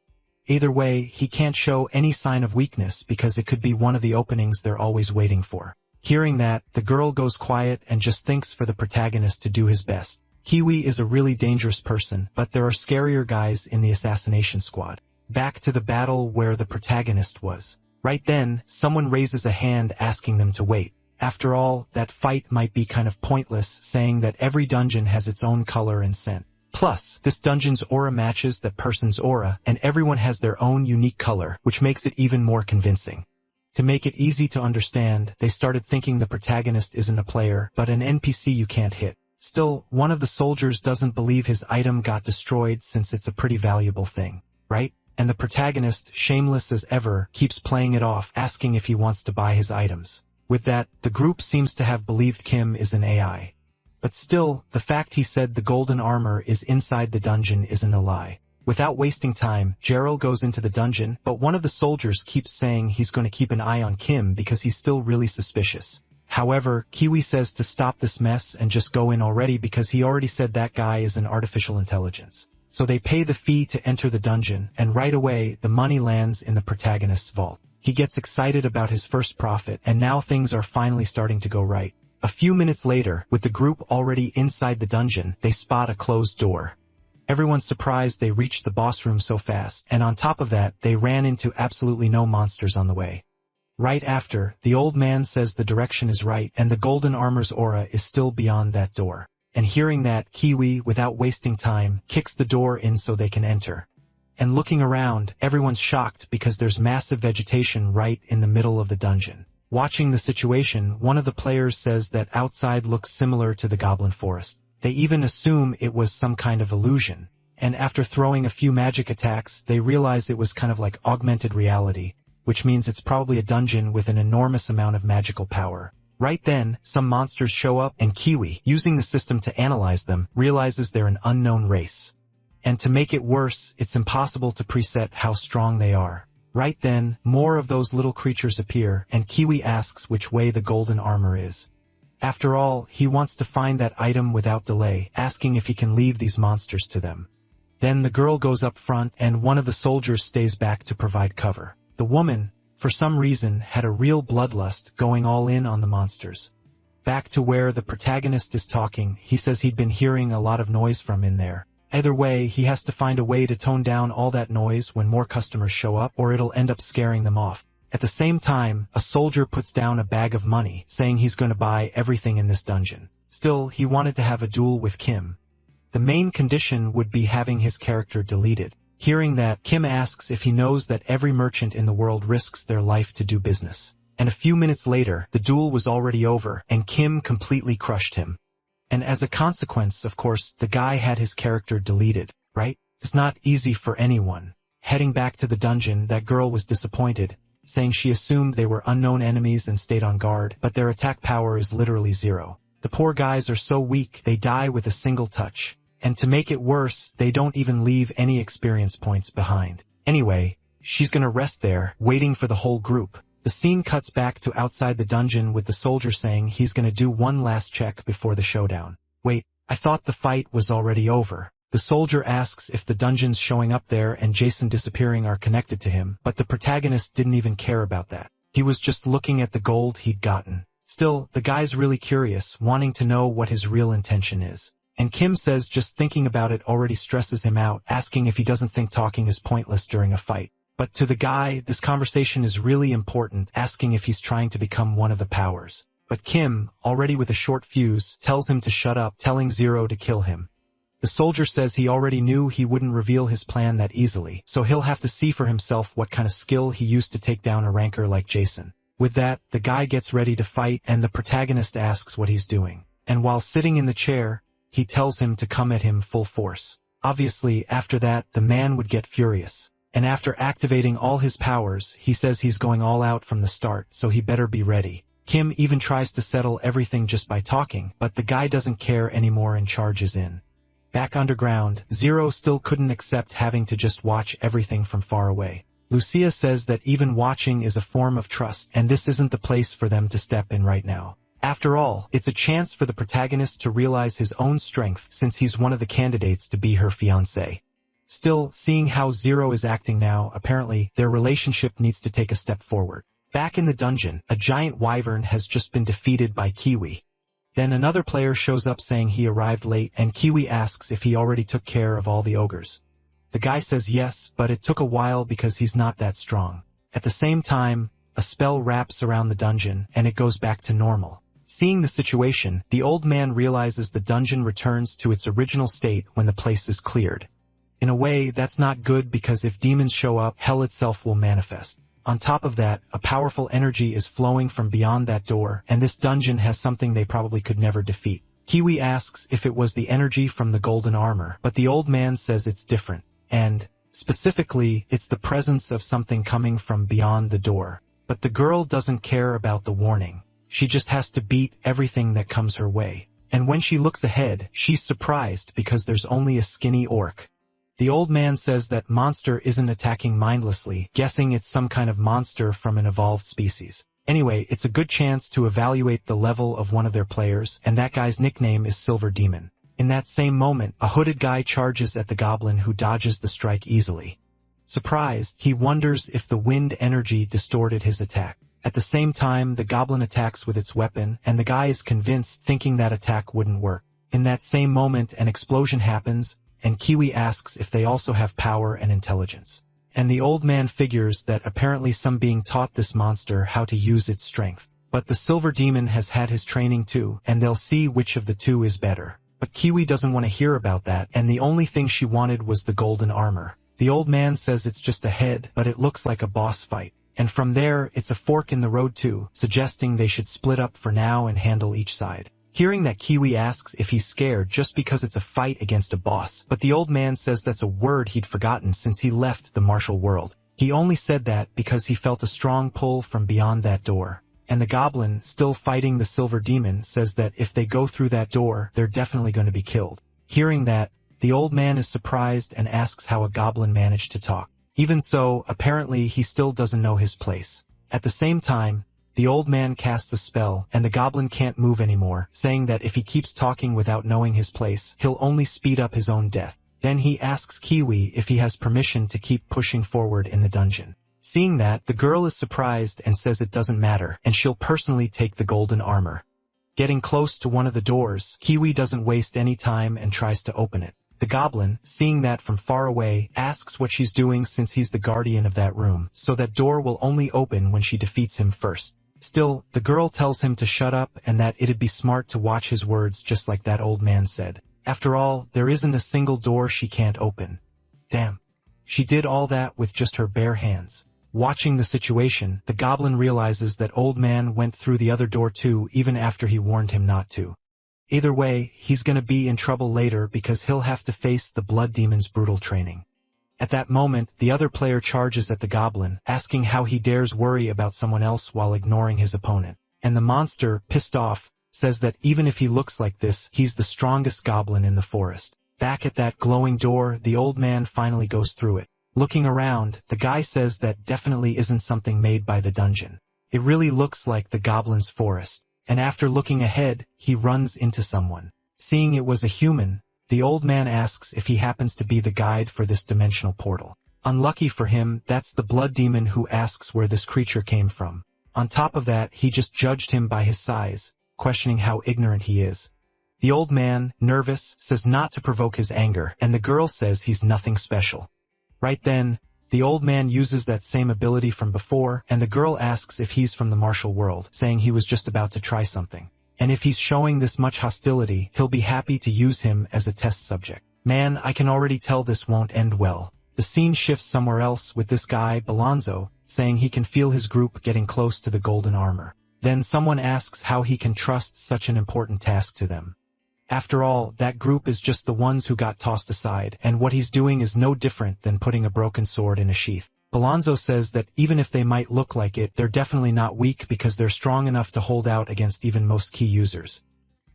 Either way, he can't show any sign of weakness because it could be one of the openings they're always waiting for. Hearing that, the girl goes quiet and just thinks for the protagonist to do his best. Kiwi is a really dangerous person, but there are scarier guys in the assassination squad. Back to the battle where the protagonist was. Right then, someone raises a hand asking them to wait. After all, that fight might be kind of pointless, saying that every dungeon has its own color and scent. Plus, this dungeon's aura matches that person's aura, and everyone has their own unique color, which makes it even more convincing. To make it easy to understand, they started thinking the protagonist isn't a player, but an NPC you can't hit. Still, one of the soldiers doesn't believe his item got destroyed since it's a pretty valuable thing, right? And the protagonist, shameless as ever, keeps playing it off, asking if he wants to buy his items. With that, the group seems to have believed Kim is an AI. But still, the fact he said the golden armor is inside the dungeon isn't a lie. Without wasting time, Gerald goes into the dungeon, but one of the soldiers keeps saying he's going to keep an eye on Kim because he's still really suspicious. However, Kiwi says to stop this mess and just go in already because he already said that guy is an artificial intelligence. So they pay the fee to enter the dungeon, and right away, the money lands in the protagonist's vault. He gets excited about his first profit, and now things are finally starting to go right. A few minutes later, with the group already inside the dungeon, they spot a closed door. Everyone's surprised they reached the boss room so fast, and on top of that, they ran into absolutely no monsters on the way. Right after, the old man says the direction is right, and the golden armor's aura is still beyond that door. And hearing that, Kiwi, without wasting time, kicks the door in so they can enter. And looking around, everyone's shocked because there's massive vegetation right in the middle of the dungeon. Watching the situation, one of the players says that outside looks similar to the Goblin Forest. They even assume it was some kind of illusion. And after throwing a few magic attacks, they realize it was kind of like augmented reality, which means it's probably a dungeon with an enormous amount of magical power. Right then, some monsters show up, and Kiwi, using the system to analyze them, realizes they're an unknown race. And to make it worse, it's impossible to preset how strong they are. Right then, more of those little creatures appear, and Kiwi asks which way the golden armor is. After all, he wants to find that item without delay, asking if he can leave these monsters to them. Then the girl goes up front and one of the soldiers stays back to provide cover. The woman, for some reason, had a real bloodlust, going all in on the monsters. Back to where the protagonist is talking, he says he'd been hearing a lot of noise from in there. Either way, he has to find a way to tone down all that noise when more customers show up, or it'll end up scaring them off. At the same time, a soldier puts down a bag of money, saying he's going to buy everything in this dungeon. Still, he wanted to have a duel with Kim. The main condition would be having his character deleted. Hearing that, Kim asks if he knows that every merchant in the world risks their life to do business. And a few minutes later, the duel was already over, and Kim completely crushed him. And as a consequence, of course, the guy had his character deleted, right? It's not easy for anyone. Heading back to the dungeon, that girl was disappointed, saying she assumed they were unknown enemies and stayed on guard, but their attack power is literally 0. The poor guys are so weak, they die with a single touch. And to make it worse, they don't even leave any experience points behind. Anyway, she's gonna rest there, waiting for the whole group. The scene cuts back to outside the dungeon with the soldier saying he's gonna do one last check before the showdown. Wait, I thought the fight was already over. The soldier asks if the dungeons showing up there and Jason disappearing are connected to him, but the protagonist didn't even care about that. He was just looking at the gold he'd gotten. Still, the guy's really curious, wanting to know what his real intention is. And Kim says just thinking about it already stresses him out, asking if he doesn't think talking is pointless during a fight. But to the guy, this conversation is really important, asking if he's trying to become one of the powers. But Kim, already with a short fuse, tells him to shut up, telling Zero to kill him. The soldier says he already knew he wouldn't reveal his plan that easily, so he'll have to see for himself what kind of skill he used to take down a ranker like Jason. With that, the guy gets ready to fight, and the protagonist asks what he's doing. And while sitting in the chair, he tells him to come at him full force. Obviously, after that, the man would get furious. And after activating all his powers, he says he's going all out from the start, so he better be ready. Kim even tries to settle everything just by talking, but the guy doesn't care anymore and charges in. Back underground, Zero still couldn't accept having to just watch everything from far away. Lucia says that even watching is a form of trust, and this isn't the place for them to step in right now. After all, it's a chance for the protagonist to realize his own strength since he's one of the candidates to be her fiancé. Still, seeing how Zero is acting now, apparently, their relationship needs to take a step forward. Back in the dungeon, a giant wyvern has just been defeated by Kiwi. Then another player shows up saying he arrived late, and Kiwi asks if he already took care of all the ogres. The guy says yes, but it took a while because he's not that strong. At the same time, a spell wraps around the dungeon, and it goes back to normal. Seeing the situation, the old man realizes the dungeon returns to its original state when the place is cleared. In a way, that's not good because if demons show up, hell itself will manifest. On top of that, a powerful energy is flowing from beyond that door, and this dungeon has something they probably could never defeat. Kiwi asks if it was the energy from the golden armor, but the old man says it's different. And, specifically, it's the presence of something coming from beyond the door. But the girl doesn't care about the warning. She just has to beat everything that comes her way. And when she looks ahead, she's surprised because there's only a skinny orc. The old man says that monster isn't attacking mindlessly, guessing it's some kind of monster from an evolved species. Anyway, it's a good chance to evaluate the level of one of their players, and that guy's nickname is Silver Demon. In that same moment, a hooded guy charges at the goblin who dodges the strike easily. Surprised, he wonders if the wind energy distorted his attack. At the same time, the goblin attacks with its weapon, and the guy is convinced, thinking that attack wouldn't work. In that same moment, an explosion happens, and Kiwi asks if they also have power and intelligence. And the old man figures that apparently some being taught this monster how to use its strength. But the Silver Demon has had his training too, and they'll see which of the two is better. But Kiwi doesn't want to hear about that, and the only thing she wanted was the golden armor. The old man says it's just a head, but it looks like a boss fight. And from there, it's a fork in the road too, suggesting they should split up for now and handle each side. Hearing that, Kiwi asks if he's scared just because it's a fight against a boss, but the old man says that's a word he'd forgotten since he left the martial world. He only said that because he felt a strong pull from beyond that door. And the goblin, still fighting the Silver Demon, says that if they go through that door, they're definitely going to be killed. Hearing that, the old man is surprised and asks how a goblin managed to talk. Even so, apparently he still doesn't know his place. At the same time, The old man casts a spell, and the goblin can't move anymore, saying that if he keeps talking without knowing his place, he'll only speed up his own death. Then he asks Kiwi if he has permission to keep pushing forward in the dungeon. Seeing that, the girl is surprised and says it doesn't matter, and she'll personally take the golden armor. Getting close to one of the doors, Kiwi doesn't waste any time and tries to open it. The goblin, seeing that from far away, asks what she's doing since he's the guardian of that room, so that door will only open when she defeats him first. Still, the girl tells him to shut up and that it'd be smart to watch his words just like that old man said. After all, there isn't a single door she can't open. Damn. She did all that with just her bare hands. Watching the situation, the goblin realizes that old man went through the other door too even after he warned him not to. Either way, he's gonna be in trouble later because he'll have to face the blood demon's brutal training. At that moment, the other player charges at the goblin, asking how he dares worry about someone else while ignoring his opponent. And the monster, pissed off, says that even if he looks like this, he's the strongest goblin in the forest. Back at that glowing door, the old man finally goes through it. Looking around, the guy says that definitely isn't something made by the dungeon. It really looks like the goblin's forest. And after looking ahead, he runs into someone. Seeing it was a human, the old man asks if he happens to be the guide for this dimensional portal. Unlucky for him, that's the blood demon who asks where this creature came from. On top of that, he just judged him by his size, questioning how ignorant he is. The old man, nervous, says not to provoke his anger, and the girl says he's nothing special. Right then, the old man uses that same ability from before, and the girl asks if he's from the martial world, saying he was just about to try something. And if he's showing this much hostility, he'll be happy to use him as a test subject. Man, I can already tell this won't end well. The scene shifts somewhere else with this guy, Balonzo, saying he can feel his group getting close to the golden armor. Then someone asks how he can trust such an important task to them. After all, that group is just the ones who got tossed aside, and what he's doing is no different than putting a broken sword in a sheath. Balonzo says that even if they might look like it, they're definitely not weak because they're strong enough to hold out against even most key users.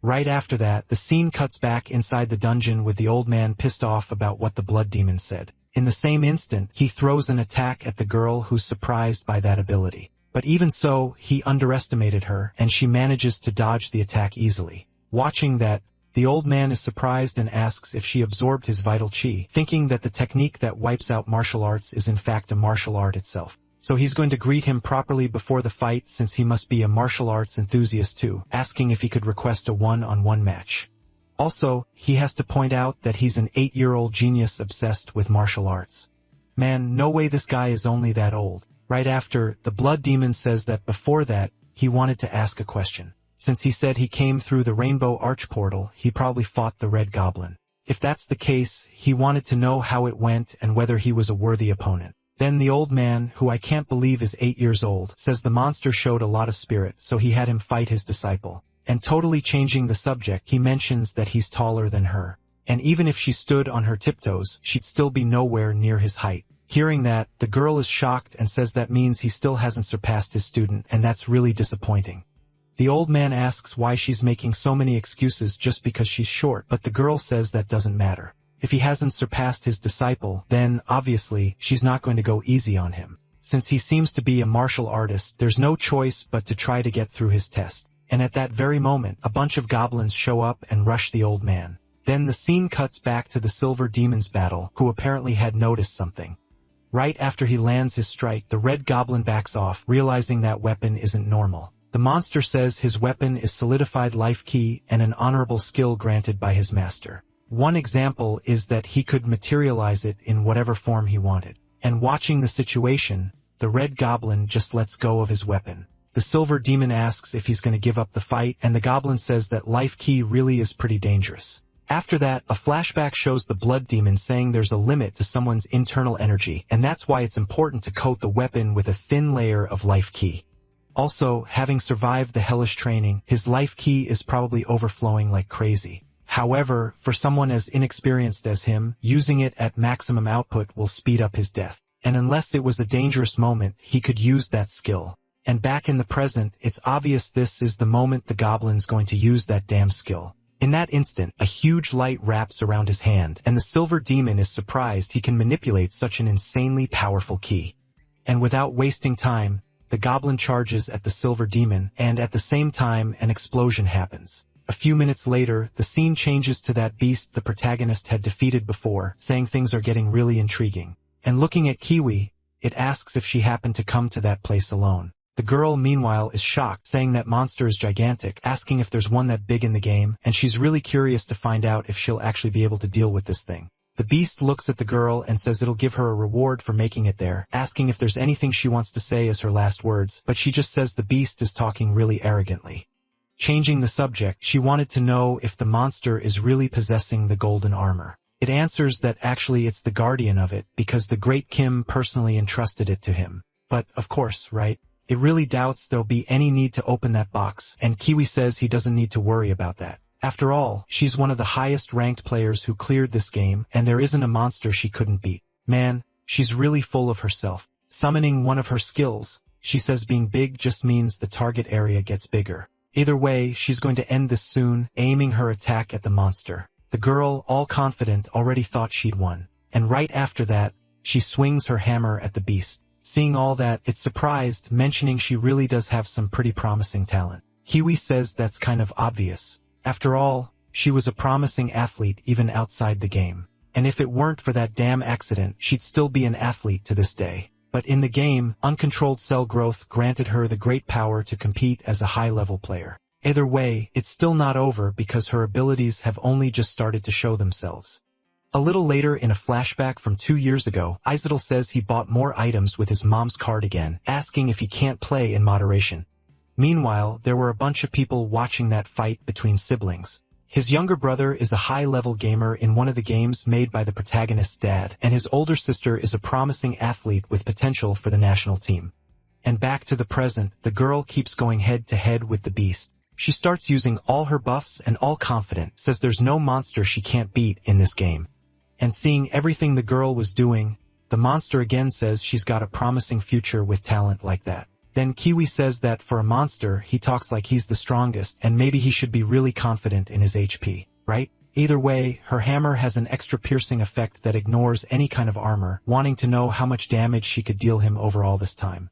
Right after that, the scene cuts back inside the dungeon with the old man pissed off about what the blood demon said. In the same instant, he throws an attack at the girl who's surprised by that ability. But even so, he underestimated her, and she manages to dodge the attack easily. Watching that, the old man is surprised and asks if she absorbed his vital chi, thinking that the technique that wipes out martial arts is in fact a martial art itself. So he's going to greet him properly before the fight since he must be a martial arts enthusiast too, asking if he could request a one-on-one match. Also, he has to point out that he's an 8-year-old genius obsessed with martial arts. Man, no way this guy is only that old. Right after, the blood demon says that before that, he wanted to ask a question. Since he said he came through the Rainbow Arch portal, he probably fought the Red Goblin. If that's the case, he wanted to know how it went and whether he was a worthy opponent. Then the old man, who I can't believe is 8 years old, says the monster showed a lot of spirit, so he had him fight his disciple. And totally changing the subject, he mentions that he's taller than her. And even if she stood on her tiptoes, she'd still be nowhere near his height. Hearing that, the girl is shocked and says that means he still hasn't surpassed his student, and that's really disappointing. The old man asks why she's making so many excuses just because she's short, but the girl says that doesn't matter. If he hasn't surpassed his disciple, then, obviously, she's not going to go easy on him. Since he seems to be a martial artist, there's no choice but to try to get through his test. And at that very moment, a bunch of goblins show up and rush the old man. Then the scene cuts back to the Silver Demon's battle, who apparently had noticed something. Right after he lands his strike, the Red Goblin backs off, realizing that weapon isn't normal. The monster says his weapon is solidified life key and an honorable skill granted by his master. One example is that he could materialize it in whatever form he wanted. And watching the situation, the Red Goblin just lets go of his weapon. The Silver Demon asks if he's going to give up the fight, and the Goblin says that life key really is pretty dangerous. After that, a flashback shows the Blood Demon saying there's a limit to someone's internal energy, and that's why it's important to coat the weapon with a thin layer of life key. Also, having survived the hellish training, his life key is probably overflowing like crazy. However, for someone as inexperienced as him, using it at maximum output will speed up his death. And unless it was a dangerous moment, he could use that skill. And back in the present, it's obvious this is the moment the goblin's going to use that damn skill. In that instant, a huge light wraps around his hand, and the Silver Demon is surprised he can manipulate such an insanely powerful key. And without wasting time, the goblin charges at the silver demon, and at the same time an explosion happens. A few minutes later, the scene changes to that beast the protagonist had defeated before, saying things are getting really intriguing. And looking at Kiwi, it asks if she happened to come to that place alone. The girl, meanwhile, is shocked, saying that monster is gigantic, asking if there's one that big in the game, and she's really curious to find out if she'll actually be able to deal with this thing. The beast looks at the girl and says it'll give her a reward for making it there, asking if there's anything she wants to say as her last words, but she just says the beast is talking really arrogantly. Changing the subject, she wanted to know if the monster is really possessing the golden armor. It answers that actually it's the guardian of it, because the great Kim personally entrusted it to him. But, of course, right? It really doubts there'll be any need to open that box, and Kiwi says he doesn't need to worry about that. After all, she's one of the highest-ranked players who cleared this game, and there isn't a monster she couldn't beat. Man, she's really full of herself. Summoning one of her skills, she says being big just means the target area gets bigger. Either way, she's going to end this soon, aiming her attack at the monster. The girl, all confident, already thought she'd won. And right after that, she swings her hammer at the beast. Seeing all that, it's surprised, mentioning she really does have some pretty promising talent. Kiwi says that's kind of obvious. After all, she was a promising athlete even outside the game. And if it weren't for that damn accident, she'd still be an athlete to this day. But in the game, uncontrolled cell growth granted her the great power to compete as a high-level player. Either way, it's still not over because her abilities have only just started to show themselves. A little later in a flashback from 2 years ago, Izidel says he bought more items with his mom's card again, asking if he can't play in moderation. Meanwhile, there were a bunch of people watching that fight between siblings. His younger brother is a high-level gamer in one of the games made by the protagonist's dad, and his older sister is a promising athlete with potential for the national team. And back to the present, the girl keeps going head-to-head with the beast. She starts using all her buffs and all confident, says there's no monster she can't beat in this game. And seeing everything the girl was doing, the monster again says she's got a promising future with talent like that. Then Kiwi says that for a monster, he talks like he's the strongest, and maybe he should be really confident in his HP, right? Either way, her hammer has an extra piercing effect that ignores any kind of armor, wanting to know how much damage she could deal him over all this time.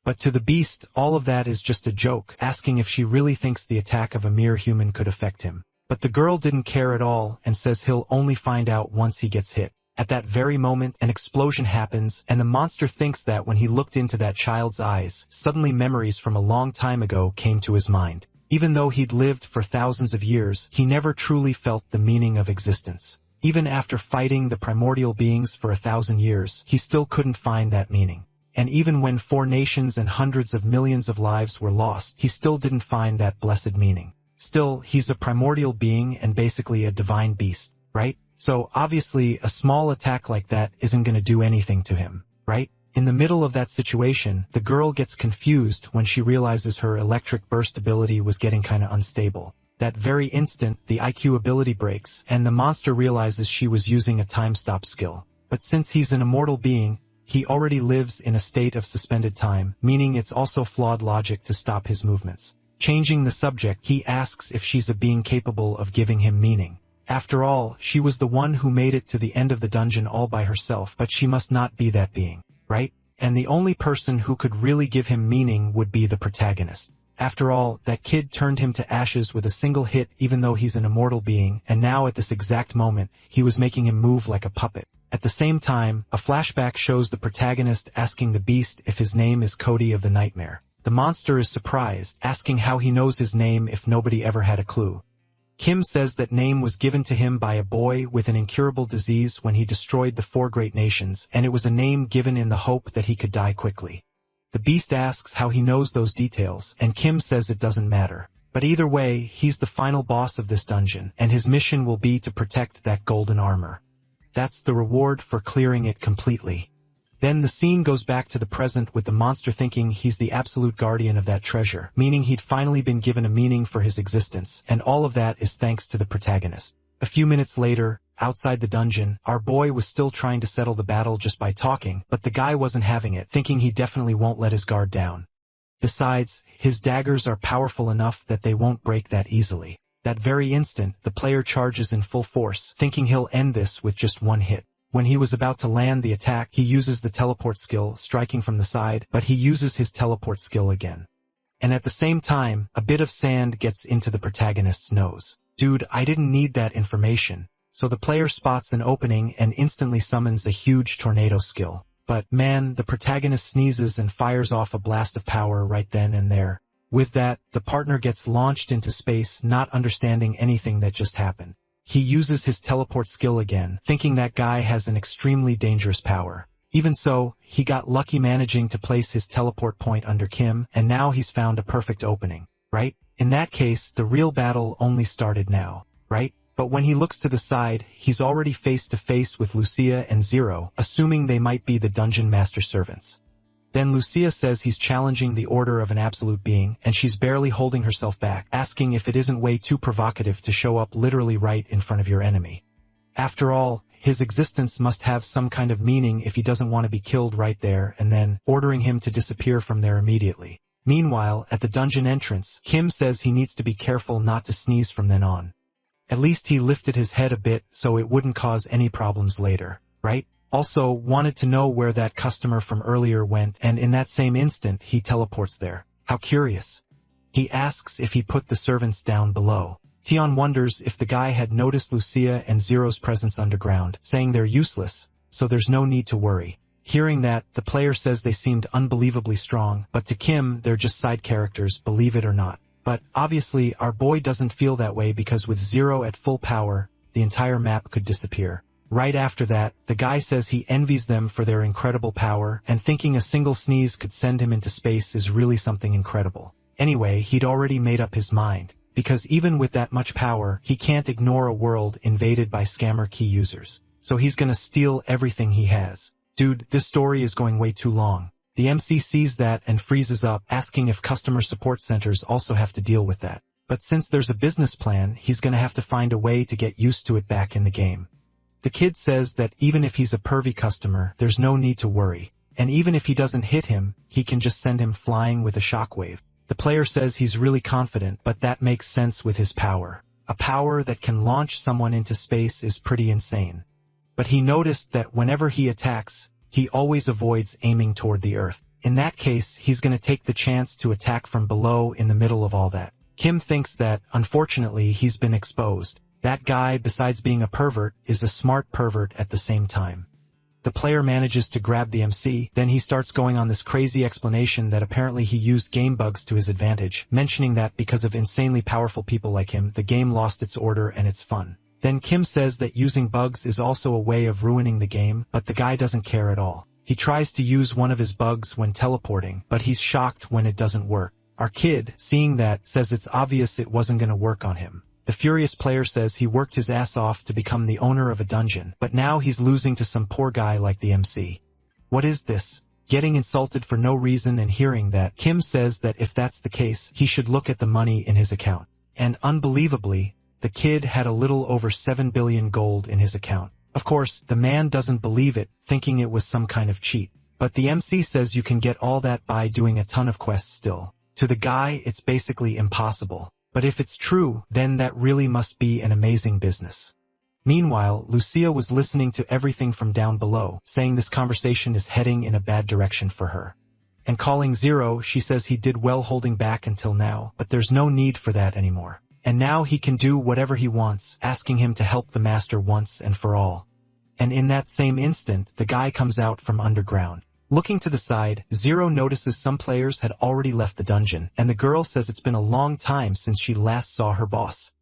But to the beast, all of that is just a joke, asking if she really thinks the attack of a mere human could affect him. But the girl didn't care at all and says he'll only find out once he gets hit. At that very moment, an explosion happens, and the monster thinks that when he looked into that child's eyes, suddenly memories from a long time ago came to his mind. Even though he'd lived for thousands of years, he never truly felt the meaning of existence. Even after fighting the primordial beings for 1,000 years, he still couldn't find that meaning. And even when 4 nations and hundreds of millions of lives were lost, he still didn't find that blessed meaning. Still, he's a primordial being and basically a divine beast, right? So obviously, a small attack like that isn't going to do anything to him, right? In the middle of that situation, the girl gets confused when she realizes her electric burst ability was getting kinda unstable. That very instant, the IQ ability breaks, and the monster realizes she was using a time stop skill. But since he's an immortal being, he already lives in a state of suspended time, meaning it's also flawed logic to stop his movements. Changing the subject, he asks if she's a being capable of giving him meaning. After all, she was the one who made it to the end of the dungeon all by herself, but she must not be that being, right? And the only person who could really give him meaning would be the protagonist. After all, that kid turned him to ashes with a single hit even though he's an immortal being, and now at this exact moment, he was making him move like a puppet. At the same time, a flashback shows the protagonist asking the beast if his name is Cody of the Nightmare. The monster is surprised, asking how he knows his name if nobody ever had a clue. Kim says that name was given to him by a boy with an incurable disease when he destroyed the 4 great nations, and it was a name given in the hope that he could die quickly. The beast asks how he knows those details, and Kim says it doesn't matter. But either way, he's the final boss of this dungeon, and his mission will be to protect that golden armor. That's the reward for clearing it completely. Then the scene goes back to the present with the monster thinking he's the absolute guardian of that treasure, meaning he'd finally been given a meaning for his existence, and all of that is thanks to the protagonist. A few minutes later, outside the dungeon, our boy was still trying to settle the battle just by talking, but the guy wasn't having it, thinking he definitely won't let his guard down. Besides, his daggers are powerful enough that they won't break that easily. That very instant, the player charges in full force, thinking he'll end this with just one hit. When he was about to land the attack, he uses the teleport skill, striking from the side, but he uses his teleport skill again. And at the same time, a bit of sand gets into the protagonist's nose. Dude, I didn't need that information. So the player spots an opening and instantly summons a huge tornado skill. But man, the protagonist sneezes and fires off a blast of power right then and there. With that, the partner gets launched into space, not understanding anything that just happened. He uses his teleport skill again, thinking that guy has an extremely dangerous power. Even so, he got lucky managing to place his teleport point under Kim, and now he's found a perfect opening, right? In that case, the real battle only started now, right? But when he looks to the side, he's already face to face with Lucia and Zero, assuming they might be the dungeon master servants. Then Lucia says he's challenging the order of an absolute being, and she's barely holding herself back, asking if it isn't way too provocative to show up literally right in front of your enemy. After all, his existence must have some kind of meaning if he doesn't want to be killed right there and then, ordering him to disappear from there immediately. Meanwhile, at the dungeon entrance, Kim says he needs to be careful not to sneeze from then on. At least he lifted his head a bit so it wouldn't cause any problems later, right? Also, wanted to know where that customer from earlier went, and in that same instant he teleports there. How curious. He asks if he put the servants down below. Tion wonders if the guy had noticed Lucia and Zero's presence underground, saying they're useless, so there's no need to worry. Hearing that, the player says they seemed unbelievably strong, but to Kim, they're just side characters, believe it or not. But, obviously, our boy doesn't feel that way because with Zero at full power, the entire map could disappear. Right after that, the guy says he envies them for their incredible power, and thinking a single sneeze could send him into space is really something incredible. Anyway, he'd already made up his mind, because even with that much power, he can't ignore a world invaded by scammer key users. So he's gonna steal everything he has. Dude, this story is going way too long. The MC sees that and freezes up, asking if customer support centers also have to deal with that. But since there's a business plan, he's gonna have to find a way to get used to it back in the game. The kid says that even if he's a pervy customer, there's no need to worry. And even if he doesn't hit him, he can just send him flying with a shockwave. The player says he's really confident, but that makes sense with his power. A power that can launch someone into space is pretty insane. But he noticed that whenever he attacks, he always avoids aiming toward the earth. In that case, he's gonna take the chance to attack from below in the middle of all that. Kim thinks that, unfortunately, he's been exposed. That guy, besides being a pervert, is a smart pervert at the same time. The player manages to grab the MC, then he starts going on this crazy explanation that apparently he used game bugs to his advantage, mentioning that because of insanely powerful people like him, the game lost its order and its fun. Then Kim says that using bugs is also a way of ruining the game, but the guy doesn't care at all. He tries to use one of his bugs when teleporting, but he's shocked when it doesn't work. Our kid, seeing that, says it's obvious it wasn't gonna work on him. The furious player says he worked his ass off to become the owner of a dungeon, but now he's losing to some poor guy like the MC. What is this? Getting insulted for no reason and hearing that, Kim says that if that's the case, he should look at the money in his account. And unbelievably, the kid had a little over 7 billion gold in his account. Of course, the man doesn't believe it, thinking it was some kind of cheat. But the MC says you can get all that by doing a ton of quests still. To the guy, it's basically impossible. But if it's true, then that really must be an amazing business. Meanwhile, Lucia was listening to everything from down below, saying this conversation is heading in a bad direction for her. And calling Zero, she says he did well holding back until now, but there's no need for that anymore. And now he can do whatever he wants, asking him to help the master once and for all. And in that same instant, the guy comes out from underground. Looking to the side, Zero notices some players had already left the dungeon, and the girl says it's been a long time since she last saw her boss.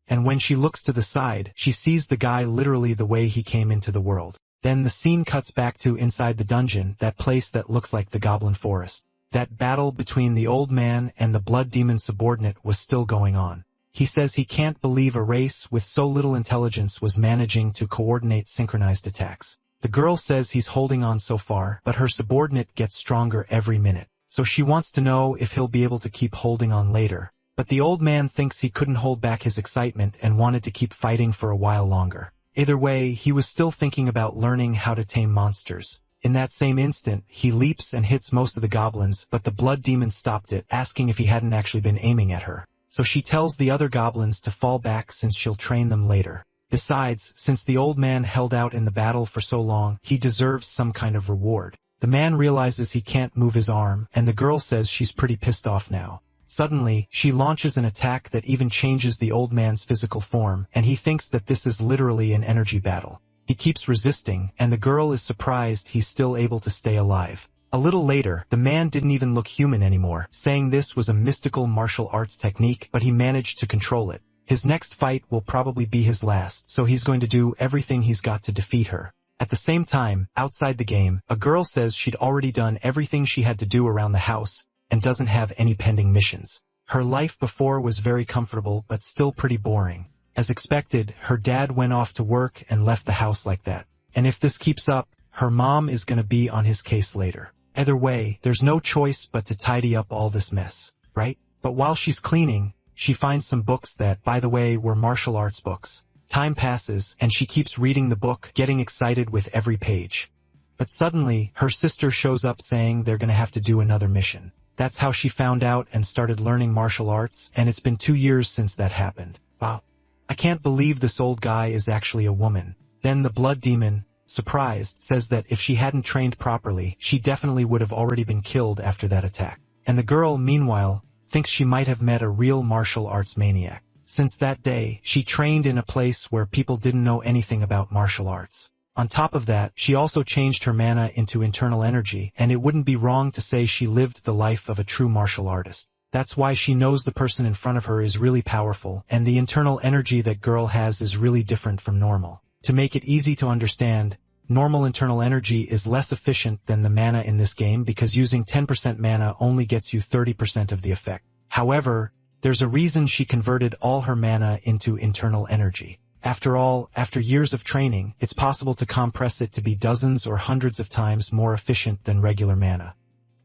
And when she looks to the side, she sees the guy literally the way he came into the world. Then the scene cuts back to inside the dungeon, that place that looks like the Goblin Forest. That battle between the old man and the blood demon subordinate was still going on. He says he can't believe a race with so little intelligence was managing to coordinate synchronized attacks. The girl says he's holding on so far, but her subordinate gets stronger every minute. So she wants to know if he'll be able to keep holding on later. But the old man thinks he couldn't hold back his excitement and wanted to keep fighting for a while longer. Either way, he was still thinking about learning how to tame monsters. In that same instant, he leaps and hits most of the goblins, but the blood demon stopped it, asking if he hadn't actually been aiming at her. So she tells the other goblins to fall back since she'll train them later. Besides, since the old man held out in the battle for so long, he deserves some kind of reward. The man realizes he can't move his arm, and the girl says she's pretty pissed off now. Suddenly, she launches an attack that even changes the old man's physical form, and he thinks that this is literally an energy battle. He keeps resisting, and the girl is surprised he's still able to stay alive. A little later, the man didn't even look human anymore, saying this was a mystical martial arts technique, but he managed to control it. His next fight will probably be his last, so he's going to do everything he's got to defeat her. At the same time, outside the game, a girl says she'd already done everything she had to do around the house, and doesn't have any pending missions. Her life before was very comfortable but still pretty boring. As expected, her dad went off to work and left the house like that. And if this keeps up, her mom is gonna be on his case later. Either way, there's no choice but to tidy up all this mess, right? But while she's cleaning, she finds some books that, by the way, were martial arts books. Time passes, and she keeps reading the book, getting excited with every page. But suddenly, her sister shows up saying they're gonna have to do another mission. That's how she found out and started learning martial arts, and it's been 2 years since that happened. Wow. I can't believe this old guy is actually a woman. Then the blood demon, surprised, says that if she hadn't trained properly, she definitely would have already been killed after that attack. And the girl, meanwhile, thinks she might have met a real martial arts maniac. Since that day, she trained in a place where people didn't know anything about martial arts. On top of that, she also changed her mana into internal energy, and it wouldn't be wrong to say she lived the life of a true martial artist. That's why she knows the person in front of her is really powerful, and the internal energy that girl has is really different from normal. To make it easy to understand, normal internal energy is less efficient than the mana in this game because using 10% mana only gets you 30% of the effect. However, there's a reason she converted all her mana into internal energy. After all, after years of training, it's possible to compress it to be dozens or hundreds of times more efficient than regular mana.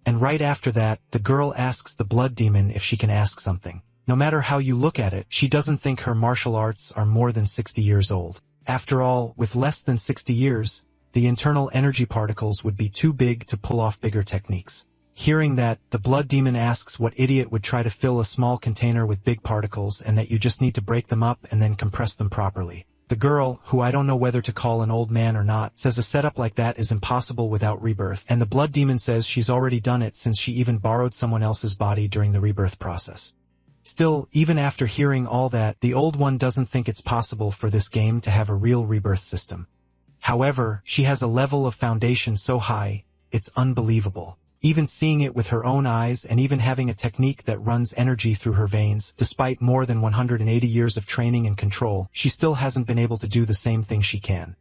And right after that, the girl asks the blood demon if she can ask something. No matter how you look at it, she doesn't think her martial arts are more than 60 years old. After all, with less than 60 years, the internal energy particles would be too big to pull off bigger techniques. Hearing that, the blood demon asks what idiot would try to fill a small container with big particles and that you just need to break them up and then compress them properly. The girl, who I don't know whether to call an old man or not, says a setup like that is impossible without rebirth, and the blood demon says she's already done it since she even borrowed someone else's body during the rebirth process. Still, even after hearing all that, the old one doesn't think it's possible for this game to have a real rebirth system. However, she has a level of foundation so high, it's unbelievable. Even seeing it with her own eyes and even having a technique that runs energy through her veins, despite more than 180 years of training and control, she still hasn't been able to do the same thing she can.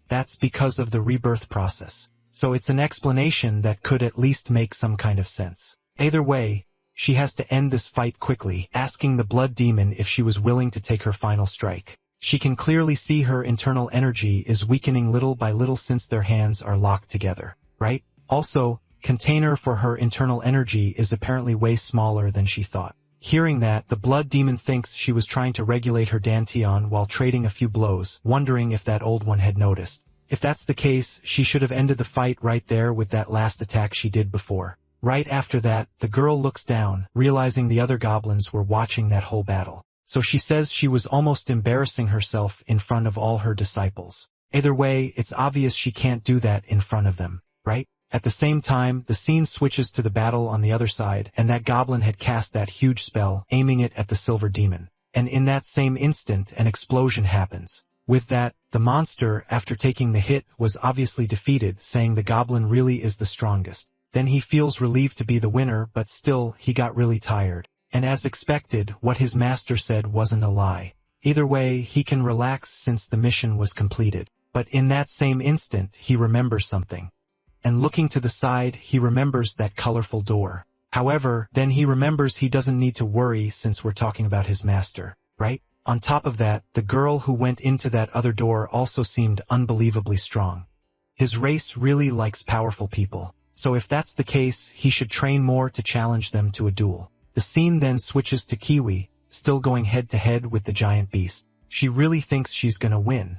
That's because of the rebirth process. So it's an explanation that could at least make some kind of sense. Either way, she has to end this fight quickly, asking the blood demon if she was willing to take her final strike. She can clearly see her internal energy is weakening little by little since their hands are locked together, right? Also, container for her internal energy is apparently way smaller than she thought. Hearing that, the blood demon thinks she was trying to regulate her dantian while trading a few blows, wondering if that old one had noticed. If that's the case, she should have ended the fight right there with that last attack she did before. Right after that, the girl looks down, realizing the other goblins were watching that whole battle. So she says she was almost embarrassing herself in front of all her disciples. Either way, it's obvious she can't do that in front of them, right? At the same time, the scene switches to the battle on the other side, and that goblin had cast that huge spell, aiming it at the silver demon. And in that same instant, an explosion happens. With that, the monster, after taking the hit, was obviously defeated, saying the goblin really is the strongest. Then he feels relieved to be the winner, but still, he got really tired. And as expected, what his master said wasn't a lie. Either way, he can relax since the mission was completed. But in that same instant, he remembers something. And looking to the side, he remembers that colorful door. However, then he remembers he doesn't need to worry since we're talking about his master, right? On top of that, the girl who went into that other door also seemed unbelievably strong. His race really likes powerful people. So if that's the case, he should train more to challenge them to a duel. The scene then switches to Kiwi, still going head-to-head with the giant beast. She really thinks she's gonna win.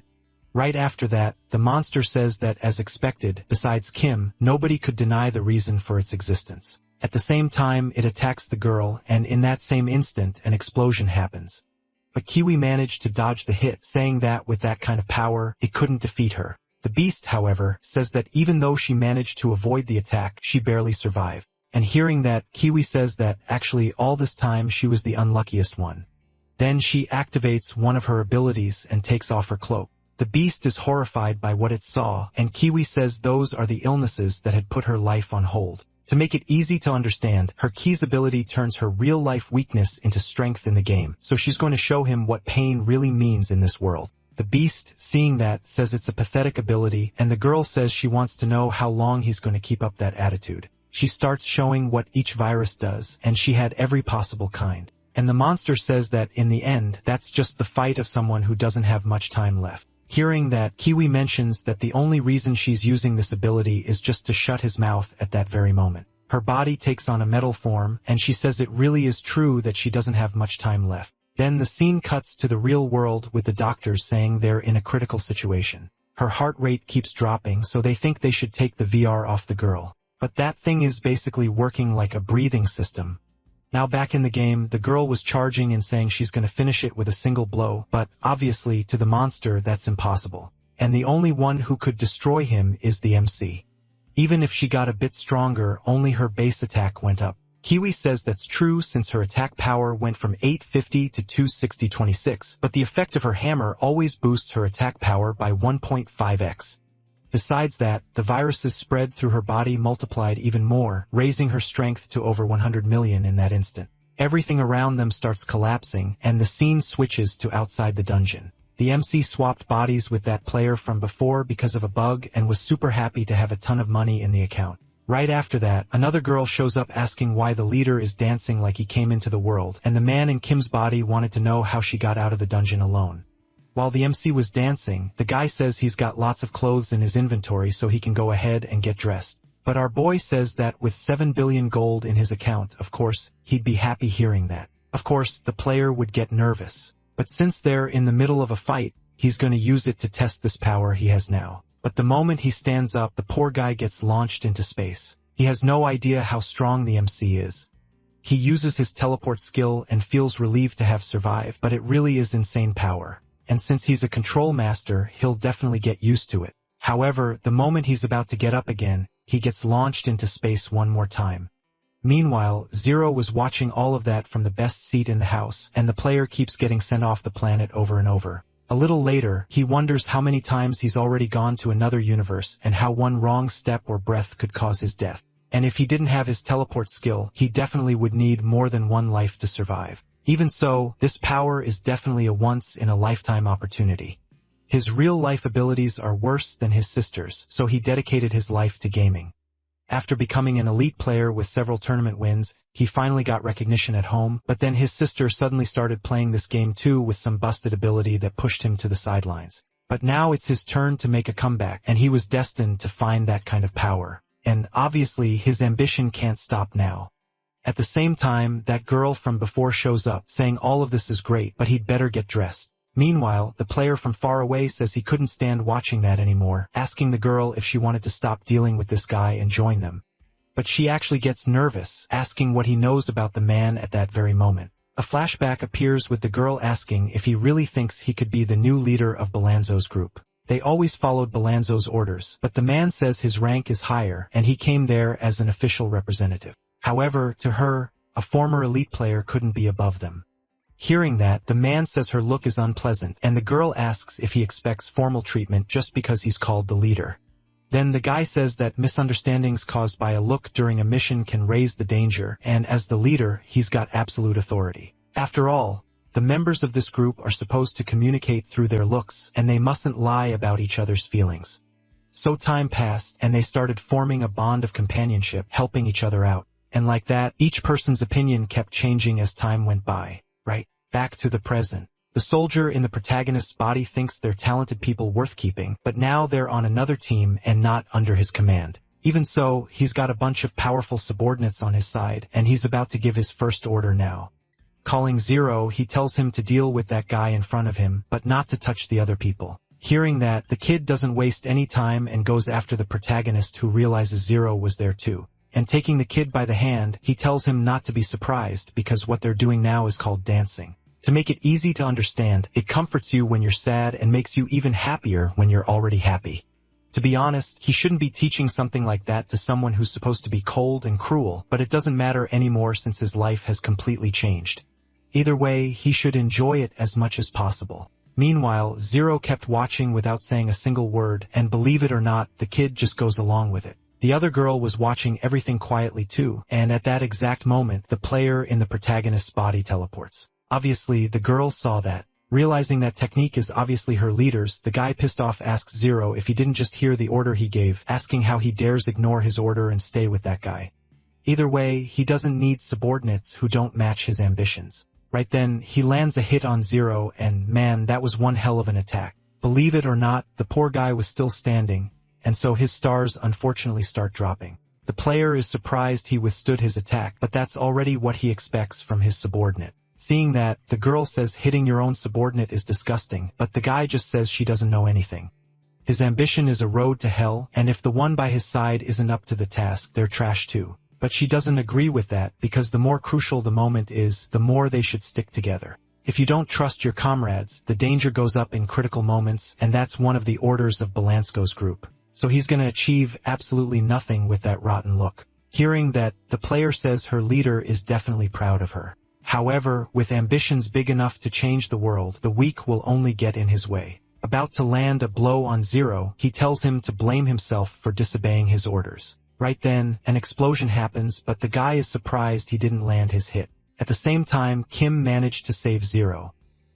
Right after that, the monster says that as expected, besides Kim, nobody could deny the reason for its existence. At the same time, it attacks the girl, and in that same instant, an explosion happens. but Kiwi managed to dodge the hit, saying that with that kind of power, it couldn't defeat her. The Beast, however, says that even though she managed to avoid the attack, she barely survived. And hearing that, Kiwi says that actually all this time she was the unluckiest one. Then she activates one of her abilities and takes off her cloak. The Beast is horrified by what it saw, and Kiwi says those are the illnesses that had put her life on hold. To make it easy to understand, her Key's ability turns her real-life weakness into strength in the game, so she's going to show him what pain really means in this world. The Beast, seeing that, says it's a pathetic ability, and the girl says she wants to know how long he's going to keep up that attitude. She starts showing what each virus does, and she had every possible kind. And the monster says that, in the end, that's just the fight of someone who doesn't have much time left. Hearing that, Kiwi mentions that the only reason she's using this ability is just to shut his mouth at that very moment. Her body takes on a metal form, and she says it really is true that she doesn't have much time left. Then the scene cuts to the real world with the doctors saying they're in a critical situation. Her heart rate keeps dropping, so they think they should take the VR off the girl. But that thing is basically working like a breathing system. Now back in the game, the girl was charging and saying she's going to finish it with a single blow, but obviously to the monster that's impossible. And the only one who could destroy him is the MC. Even if she got a bit stronger, only her base attack went up. Kiwi says that's true since her attack power went from 850 to 260-26, but the effect of her hammer always boosts her attack power by 1.5x. Besides that, the viruses spread through her body multiplied even more, raising her strength to over 100 million in that instant. Everything around them starts collapsing, and the scene switches to outside the dungeon. The MC swapped bodies with that player from before because of a bug and was super happy to have a ton of money in the account. Right after that, another girl shows up asking why the leader is dancing like he came into the world, and the man in Kim's body wanted to know how she got out of the dungeon alone. While the MC was dancing, the guy says he's got lots of clothes in his inventory so he can go ahead and get dressed. But our boy says that with 7 billion gold in his account, of course, he'd be happy hearing that. Of course, the player would get nervous. But since they're in the middle of a fight, he's going to use it to test this power he has now. But the moment he stands up, the poor guy gets launched into space. He has no idea how strong the MC is. He uses his teleport skill and feels relieved to have survived, but it really is insane power. And since he's a control master, he'll definitely get used to it. However, the moment he's about to get up again, he gets launched into space one more time. Meanwhile, Zero was watching all of that from the best seat in the house, and the player keeps getting sent off the planet over and over. A little later, he wonders how many times he's already gone to another universe and how one wrong step or breath could cause his death. And if he didn't have his teleport skill, he definitely would need more than one life to survive. Even so, this power is definitely a once-in-a-lifetime opportunity. His real-life abilities are worse than his sister's, so he dedicated his life to gaming. After becoming an elite player with several tournament wins, he finally got recognition at home, but then his sister suddenly started playing this game too with some busted ability that pushed him to the sidelines. But now it's his turn to make a comeback, and he was destined to find that kind of power. And obviously his ambition can't stop now. At the same time, that girl from before shows up, saying all of this is great, but he'd better get dressed. Meanwhile, the player from far away says he couldn't stand watching that anymore, asking the girl if she wanted to stop dealing with this guy and join them. But she actually gets nervous, asking what he knows about the man at that very moment. A flashback appears with the girl asking if he really thinks he could be the new leader of Balanzo's group. They always followed Balanzo's orders, but the man says his rank is higher, and he came there as an official representative. However, to her, a former elite player couldn't be above them. Hearing that, the man says her look is unpleasant, and the girl asks if he expects formal treatment just because he's called the leader. Then the guy says that misunderstandings caused by a look during a mission can raise the danger, and as the leader, he's got absolute authority. After all, the members of this group are supposed to communicate through their looks, and they mustn't lie about each other's feelings. So time passed, and they started forming a bond of companionship, helping each other out. And like that, each person's opinion kept changing as time went by. Right, back to the present. The soldier in the protagonist's body thinks they're talented people worth keeping, but now they're on another team and not under his command. Even so, he's got a bunch of powerful subordinates on his side, and he's about to give his first order now. Calling Zero, he tells him to deal with that guy in front of him, but not to touch the other people. Hearing that, the kid doesn't waste any time and goes after the protagonist, who realizes Zero was there too. And taking the kid by the hand, he tells him not to be surprised because what they're doing now is called dancing. To make it easy to understand, it comforts you when you're sad and makes you even happier when you're already happy. To be honest, he shouldn't be teaching something like that to someone who's supposed to be cold and cruel, but it doesn't matter anymore since his life has completely changed. Either way, he should enjoy it as much as possible. Meanwhile, Zero kept watching without saying a single word, and believe it or not, the kid just goes along with it. The other girl was watching everything quietly too, and at that exact moment, the player in the protagonist's body teleports. Obviously, the girl saw that. Realizing that technique is obviously her leader's, the guy pissed off asks Zero if he didn't just hear the order he gave, asking how he dares ignore his order and stay with that guy. Either way, he doesn't need subordinates who don't match his ambitions. Right then, he lands a hit on Zero, and man, that was one hell of an attack. Believe it or not, the poor guy was still standing, and so his stars unfortunately start dropping. The player is surprised he withstood his attack, but that's already what he expects from his subordinate. Seeing that, the girl says hitting your own subordinate is disgusting, but the guy just says she doesn't know anything. His ambition is a road to hell, and if the one by his side isn't up to the task, they're trash too. But she doesn't agree with that, because the more crucial the moment is, the more they should stick together. If you don't trust your comrades, the danger goes up in critical moments, and that's one of the orders of Belansko's group. So he's gonna achieve absolutely nothing with that rotten look. Hearing that, the player says her leader is definitely proud of her. However, with ambitions big enough to change the world, the weak will only get in his way. About to land a blow on Zero, he tells him to blame himself for disobeying his orders. Right then, an explosion happens, but the guy is surprised he didn't land his hit. At the same time, Kim managed to save Zero.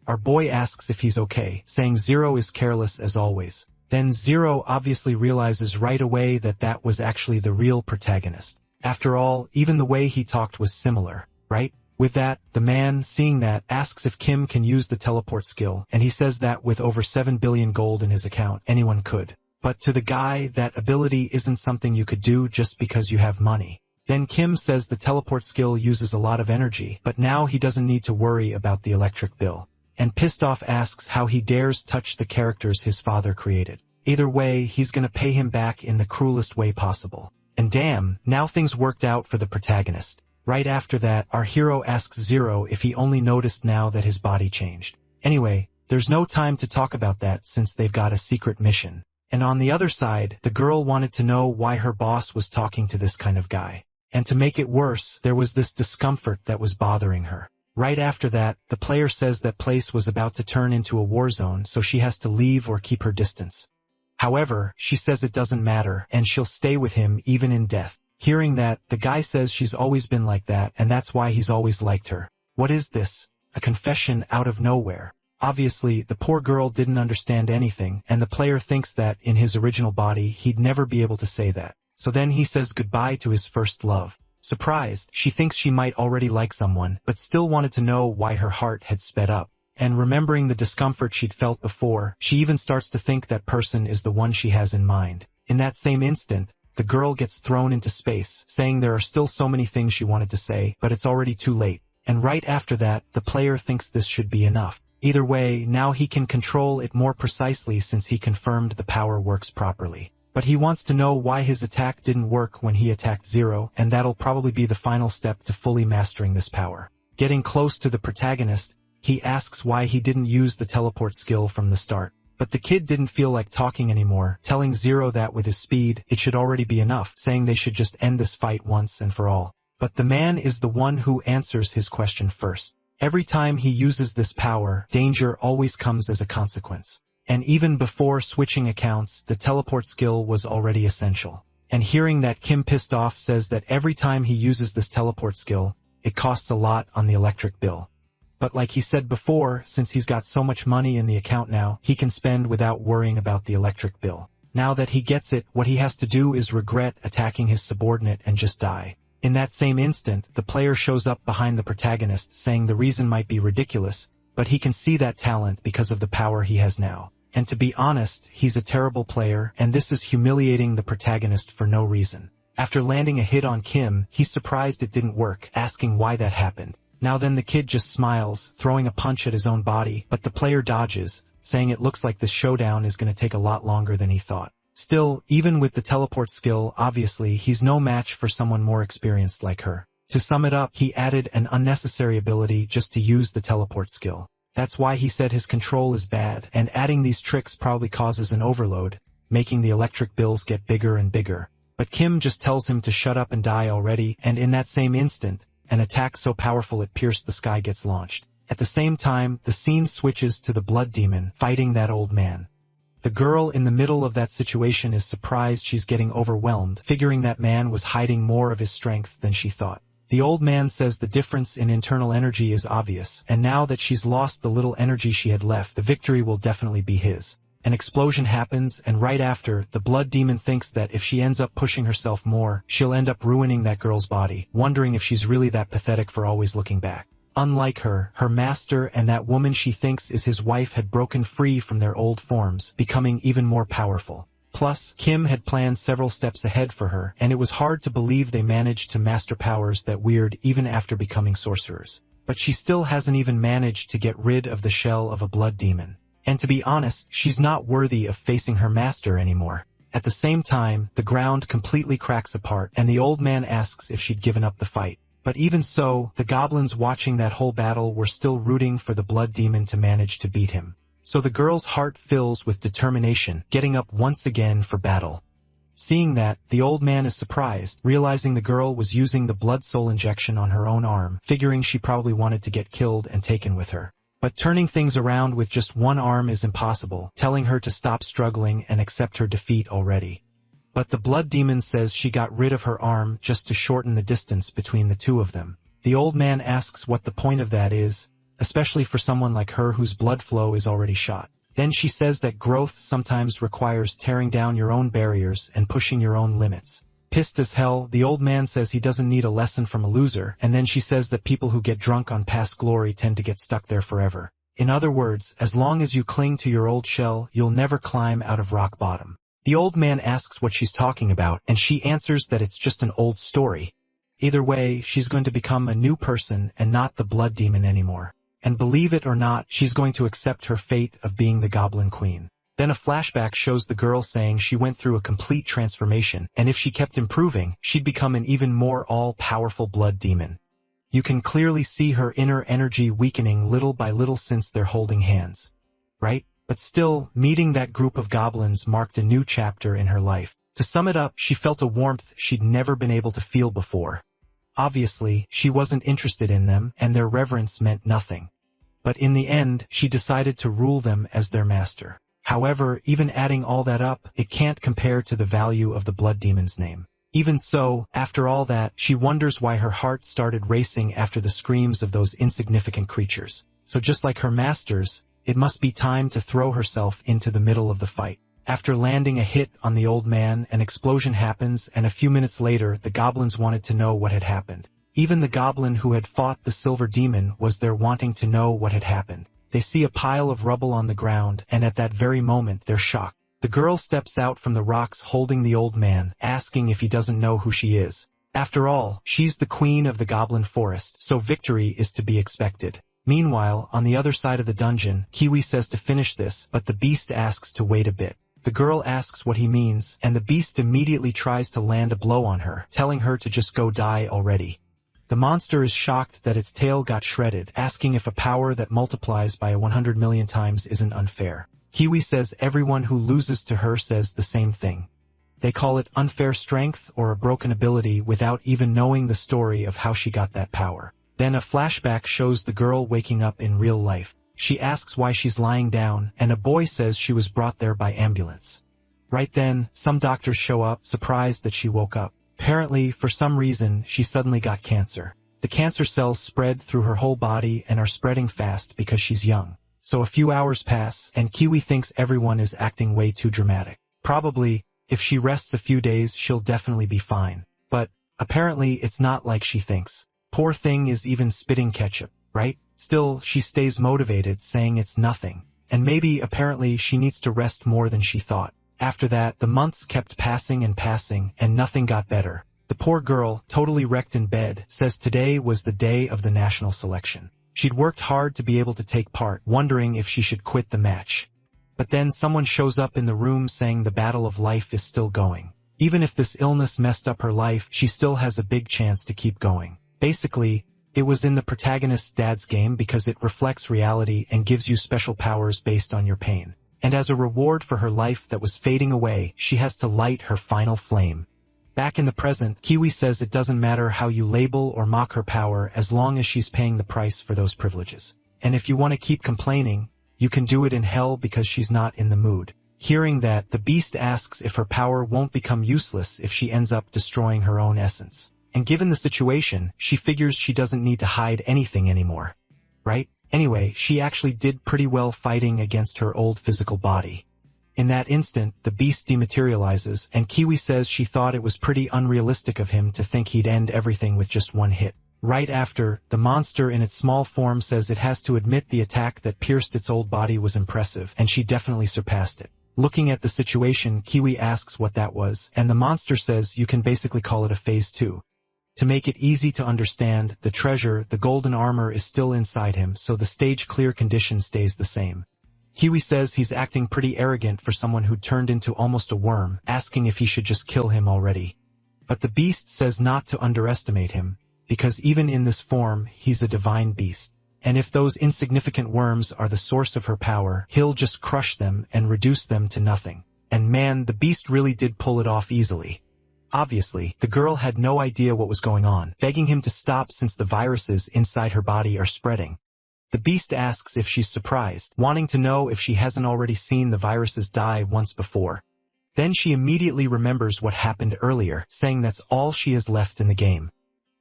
Our boy asks if he's okay, saying Zero is careless as always. Then Zero obviously realizes right away that that was actually the real protagonist. After all, even the way he talked was similar, right? With that, the man, seeing that, asks if Kim can use the teleport skill, and he says that with over 7 billion gold in his account, anyone could. But to the guy, that ability isn't something you could do just because you have money. Then Kim says the teleport skill uses a lot of energy, but now he doesn't need to worry about the electric bill. And pissed off asks how he dares touch the characters his father created. Either way, he's gonna pay him back in the cruelest way possible. And damn, now things worked out for the protagonist. Right after that, our hero asks Zero if he only noticed now that his body changed. Anyway, there's no time to talk about that since they've got a secret mission. And on the other side, the girl wanted to know why her boss was talking to this kind of guy. And to make it worse, there was this discomfort that was bothering her. Right after that, the player says that place was about to turn into a war zone, so she has to leave or keep her distance. However, she says it doesn't matter, and she'll stay with him even in death. Hearing that, the guy says she's always been like that, and that's why he's always liked her. What is this? A confession out of nowhere. Obviously, the poor girl didn't understand anything, and the player thinks that, in his original body, he'd never be able to say that. So then he says goodbye to his first love. Surprised, she thinks she might already like someone, but still wanted to know why her heart had sped up. And remembering the discomfort she'd felt before, she even starts to think that person is the one she has in mind. In that same instant, the girl gets thrown into space, saying there are still so many things she wanted to say, but it's already too late. And right after that, the player thinks this should be enough. Either way, now he can control it more precisely since he confirmed the power works properly. But he wants to know why his attack didn't work when he attacked Zero, and that'll probably be the final step to fully mastering this power. Getting close to the protagonist, he asks why he didn't use the teleport skill from the start. But the kid didn't feel like talking anymore, telling Zero that with his speed, it should already be enough, saying they should just end this fight once and for all. But the man is the one who answers his question first. Every time he uses this power, danger always comes as a consequence. And even before switching accounts, the teleport skill was already essential. And hearing that, Kim pissed off says that every time he uses this teleport skill, it costs a lot on the electric bill. But like he said before, since he's got so much money in the account now, he can spend without worrying about the electric bill. Now that he gets it, what he has to do is regret attacking his subordinate and just die. In that same instant, the player shows up behind the protagonist, saying the reason might be ridiculous, but he can see that talent because of the power he has now. And to be honest, he's a terrible player, and this is humiliating the protagonist for no reason. After landing a hit on Kim, he's surprised it didn't work, asking why that happened. Now then the kid just smiles, throwing a punch at his own body, but the player dodges, saying it looks like this showdown is going to take a lot longer than he thought. Still, even with the teleport skill, obviously, he's no match for someone more experienced like her. To sum it up, he added an unnecessary ability just to use the teleport skill. That's why he said his control is bad, and adding these tricks probably causes an overload, making the electric bills get bigger and bigger. But Kim just tells him to shut up and die already, and in that same instant, an attack so powerful it pierced the sky gets launched. At the same time, the scene switches to the blood demon fighting that old man. The girl in the middle of that situation is surprised she's getting overwhelmed, figuring that man was hiding more of his strength than she thought. The old man says the difference in internal energy is obvious, and now that she's lost the little energy she had left, the victory will definitely be his. An explosion happens, and right after, the blood demon thinks that if she ends up pushing herself more, she'll end up ruining that girl's body, wondering if she's really that pathetic for always looking back. Unlike her, her master and that woman she thinks is his wife had broken free from their old forms, becoming even more powerful. Plus, Kim had planned several steps ahead for her, and it was hard to believe they managed to master powers that weird even after becoming sorcerers. But she still hasn't even managed to get rid of the shell of a blood demon. And to be honest, she's not worthy of facing her master anymore. At the same time, the ground completely cracks apart, and the old man asks if she'd given up the fight. But even so, the goblins watching that whole battle were still rooting for the blood demon to manage to beat him. So the girl's heart fills with determination, getting up once again for battle. Seeing that, the old man is surprised, realizing the girl was using the blood soul injection on her own arm, figuring she probably wanted to get killed and taken with her. But turning things around with just one arm is impossible, telling her to stop struggling and accept her defeat already. But the blood demon says she got rid of her arm just to shorten the distance between the two of them. The old man asks what the point of that is, especially for someone like her whose blood flow is already shot. Then she says that growth sometimes requires tearing down your own barriers and pushing your own limits. Pissed as hell, the old man says he doesn't need a lesson from a loser, and then she says that people who get drunk on past glory tend to get stuck there forever. In other words, as long as you cling to your old shell, you'll never climb out of rock bottom. The old man asks what she's talking about, and she answers that it's just an old story. Either way, she's going to become a new person and not the blood demon anymore. And believe it or not, she's going to accept her fate of being the Goblin Queen. Then a flashback shows the girl saying she went through a complete transformation, and if she kept improving, she'd become an even more all-powerful blood demon. You can clearly see her inner energy weakening little by little since they're holding hands. Right? But still, meeting that group of goblins marked a new chapter in her life. To sum it up, she felt a warmth she'd never been able to feel before. Obviously, she wasn't interested in them, and their reverence meant nothing. But in the end, she decided to rule them as their master. However, even adding all that up, it can't compare to the value of the blood demon's name. Even so, after all that, she wonders why her heart started racing after the screams of those insignificant creatures. So just like her masters, it must be time to throw herself into the middle of the fight. After landing a hit on the old man, an explosion happens, and a few minutes later, the goblins wanted to know what had happened. Even the goblin who had fought the silver demon was there wanting to know what had happened. They see a pile of rubble on the ground, and at that very moment, they're shocked. The girl steps out from the rocks holding the old man, asking if he doesn't know who she is. After all, she's the queen of the goblin forest, so victory is to be expected. Meanwhile, on the other side of the dungeon, Kiwi says to finish this, but the beast asks to wait a bit. The girl asks what he means, and the beast immediately tries to land a blow on her, telling her to just go die already. The monster is shocked that its tail got shredded, asking if a power that multiplies by 100 million times isn't unfair. Kiwi says everyone who loses to her says the same thing. They call it unfair strength or a broken ability without even knowing the story of how she got that power. Then a flashback shows the girl waking up in real life. She asks why she's lying down, and a boy says she was brought there by ambulance. Right then, some doctors show up, surprised that she woke up. Apparently, for some reason, she suddenly got cancer. The cancer cells spread through her whole body and are spreading fast because she's young. So a few hours pass, and Kiwi thinks everyone is acting way too dramatic. Probably, if she rests a few days, she'll definitely be fine. But, apparently, it's not like she thinks. Poor thing is even spitting ketchup, right? Still, she stays motivated, saying it's nothing. And maybe, apparently, she needs to rest more than she thought. After that, the months kept passing, and nothing got better. The poor girl, totally wrecked in bed, says today was the day of the national selection. She'd worked hard to be able to take part, wondering if she should quit the match. But then someone shows up in the room saying the battle of life is still going. Even if this illness messed up her life, she still has a big chance to keep going. Basically, it was in the protagonist's dad's game because it reflects reality and gives you special powers based on your pain. And as a reward for her life that was fading away, she has to light her final flame. Back in the present, Kiwi says it doesn't matter how you label or mock her power as long as she's paying the price for those privileges. And if you want to keep complaining, you can do it in hell because she's not in the mood. Hearing that, the beast asks if her power won't become useless if she ends up destroying her own essence. And given the situation, she figures she doesn't need to hide anything anymore. Right? Anyway, she actually did pretty well fighting against her old physical body. In that instant, the beast dematerializes, and Kiwi says she thought it was pretty unrealistic of him to think he'd end everything with just one hit. Right after, the monster in its small form says it has to admit the attack that pierced its old body was impressive, and she definitely surpassed it. Looking at the situation, Kiwi asks what that was, and the monster says you can basically call it a phase 2. To make it easy to understand, the treasure, the golden armor, is still inside him, so the stage clear condition stays the same. Kiwi says he's acting pretty arrogant for someone who turned into almost a worm, asking if he should just kill him already. But the beast says not to underestimate him, because even in this form, he's a divine beast. And if those insignificant worms are the source of her power, he'll just crush them and reduce them to nothing. And man, the beast really did pull it off easily. Obviously, the girl had no idea what was going on, begging him to stop since the viruses inside her body are spreading. The beast asks if she's surprised, wanting to know if she hasn't already seen the viruses die once before. Then she immediately remembers what happened earlier, saying that's all she has left in the game.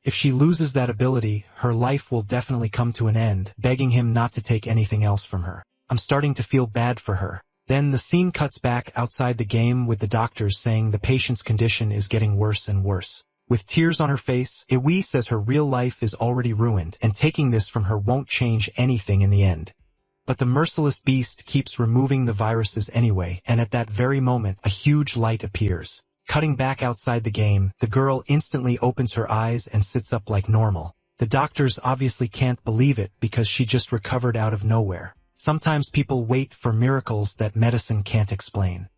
If she loses that ability, her life will definitely come to an end, begging him not to take anything else from her. I'm starting to feel bad for her. Then the scene cuts back outside the game with the doctors saying the patient's condition is getting worse and worse. With tears on her face, Iwi says her real life is already ruined, and taking this from her won't change anything in the end. But the merciless beast keeps removing the viruses anyway, and at that very moment, a huge light appears. Cutting back outside the game, the girl instantly opens her eyes and sits up like normal. The doctors obviously can't believe it because she just recovered out of nowhere. Sometimes people wait for miracles that medicine can't explain.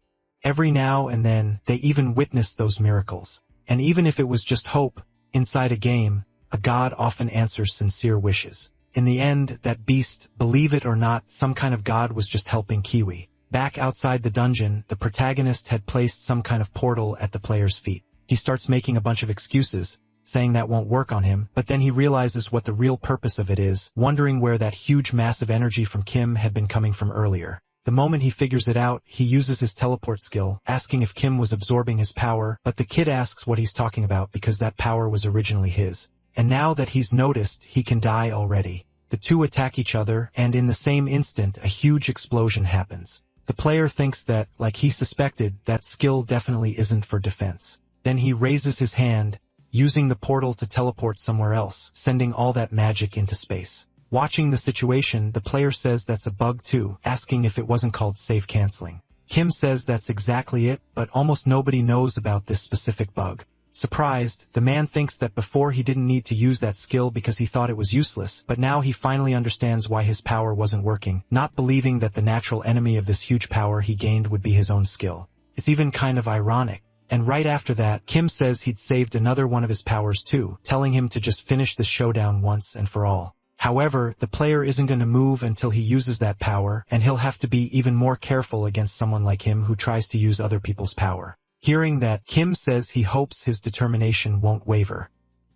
Every now and then, they even witness those miracles. And even if it was just hope, inside a game, a god often answers sincere wishes. In the end, that beast, believe it or not, some kind of god was just helping Kiwi. Back outside the dungeon, the protagonist had placed some kind of portal at the player's feet. He starts making a bunch of excuses, saying that won't work on him, but then he realizes what the real purpose of it is, wondering where that huge massive energy from Kim had been coming from earlier. The moment he figures it out, he uses his teleport skill, asking if Kim was absorbing his power, but the kid asks what he's talking about because that power was originally his. And now that he's noticed, he can die already. The two attack each other, and in the same instant, a huge explosion happens. The player thinks that, like he suspected, that skill definitely isn't for defense. Then he raises his hand, using the portal to teleport somewhere else, sending all that magic into space. Watching the situation, the player says that's a bug too, asking if it wasn't called save canceling. Kim says that's exactly it, but almost nobody knows about this specific bug. Surprised, the man thinks that before he didn't need to use that skill because he thought it was useless, but now he finally understands why his power wasn't working, not believing that the natural enemy of this huge power he gained would be his own skill. It's even kind of ironic. And right after that, Kim says he'd saved another one of his powers too, telling him to just finish this showdown once and for all. However, the player isn't going to move until he uses that power, and he'll have to be even more careful against someone like him who tries to use other people's power. Hearing that, Kim says he hopes his determination won't waver.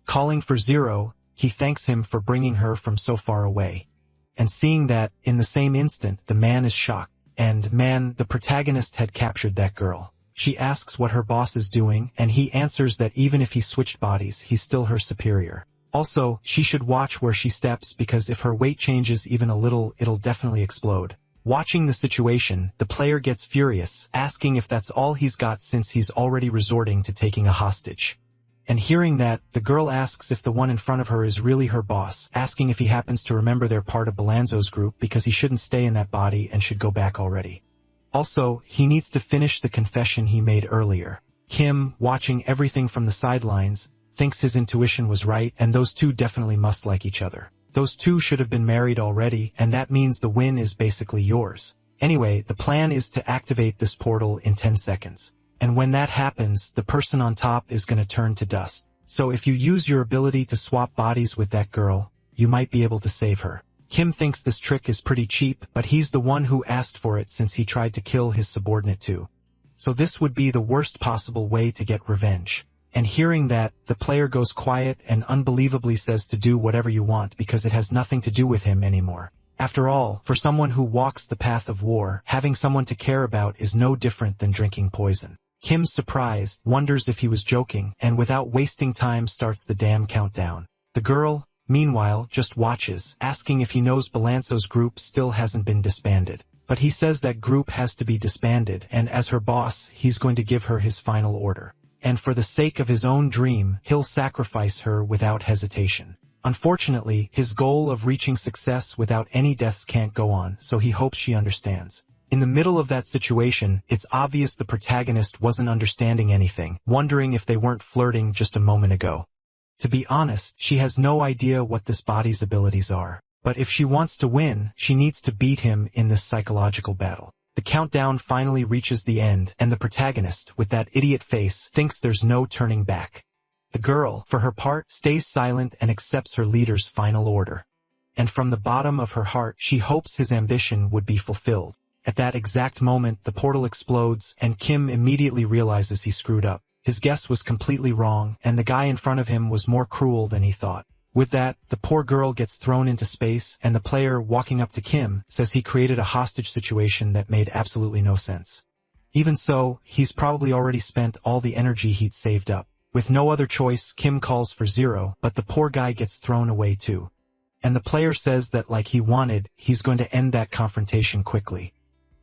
Calling for Zero, he thanks him for bringing her from so far away. And seeing that, in the same instant, the man is shocked. And man, the protagonist had captured that girl. She asks what her boss is doing, and he answers that even if he switched bodies, he's still her superior. Also, she should watch where she steps because if her weight changes even a little, it'll definitely explode. Watching the situation, the player gets furious, asking if that's all he's got since he's already resorting to taking a hostage. And hearing that, the girl asks if the one in front of her is really her boss, asking if he happens to remember they're part of Balanzo's group because he shouldn't stay in that body and should go back already. Also, he needs to finish the confession he made earlier. Kim, watching everything from the sidelines, thinks his intuition was right, and those two definitely must like each other. Those two should have been married already, and that means the win is basically yours. Anyway, the plan is to activate this portal in 10 seconds. And when that happens, the person on top is gonna turn to dust. So if you use your ability to swap bodies with that girl, you might be able to save her. Kim thinks this trick is pretty cheap, but he's the one who asked for it since he tried to kill his subordinate too. So this would be the worst possible way to get revenge. And hearing that, the player goes quiet and unbelievably says to do whatever you want because it has nothing to do with him anymore. After all, for someone who walks the path of war, having someone to care about is no different than drinking poison. Kim's surprised, wonders if he was joking, and without wasting time starts the damn countdown. The girl, meanwhile, just watches, asking if he knows Balanzo's group still hasn't been disbanded. But he says that group has to be disbanded, and as her boss, he's going to give her his final order. And for the sake of his own dream, he'll sacrifice her without hesitation. Unfortunately, his goal of reaching success without any deaths can't go on, so he hopes she understands. In the middle of that situation, it's obvious the protagonist wasn't understanding anything, wondering if they weren't flirting just a moment ago. To be honest, she has no idea what this body's abilities are. But if she wants to win, she needs to beat him in this psychological battle. The countdown finally reaches the end, and the protagonist, with that idiot face, thinks there's no turning back. The girl, for her part, stays silent and accepts her leader's final order. And from the bottom of her heart, she hopes his ambition would be fulfilled. At that exact moment, the portal explodes, and Kim immediately realizes he screwed up. His guess was completely wrong, and the guy in front of him was more cruel than he thought. With that, the poor girl gets thrown into space, and the player, walking up to Kim, says he created a hostage situation that made absolutely no sense. Even so, he's probably already spent all the energy he'd saved up. With no other choice, Kim calls for Zero, but the poor guy gets thrown away too. And the player says that like he wanted, he's going to end that confrontation quickly.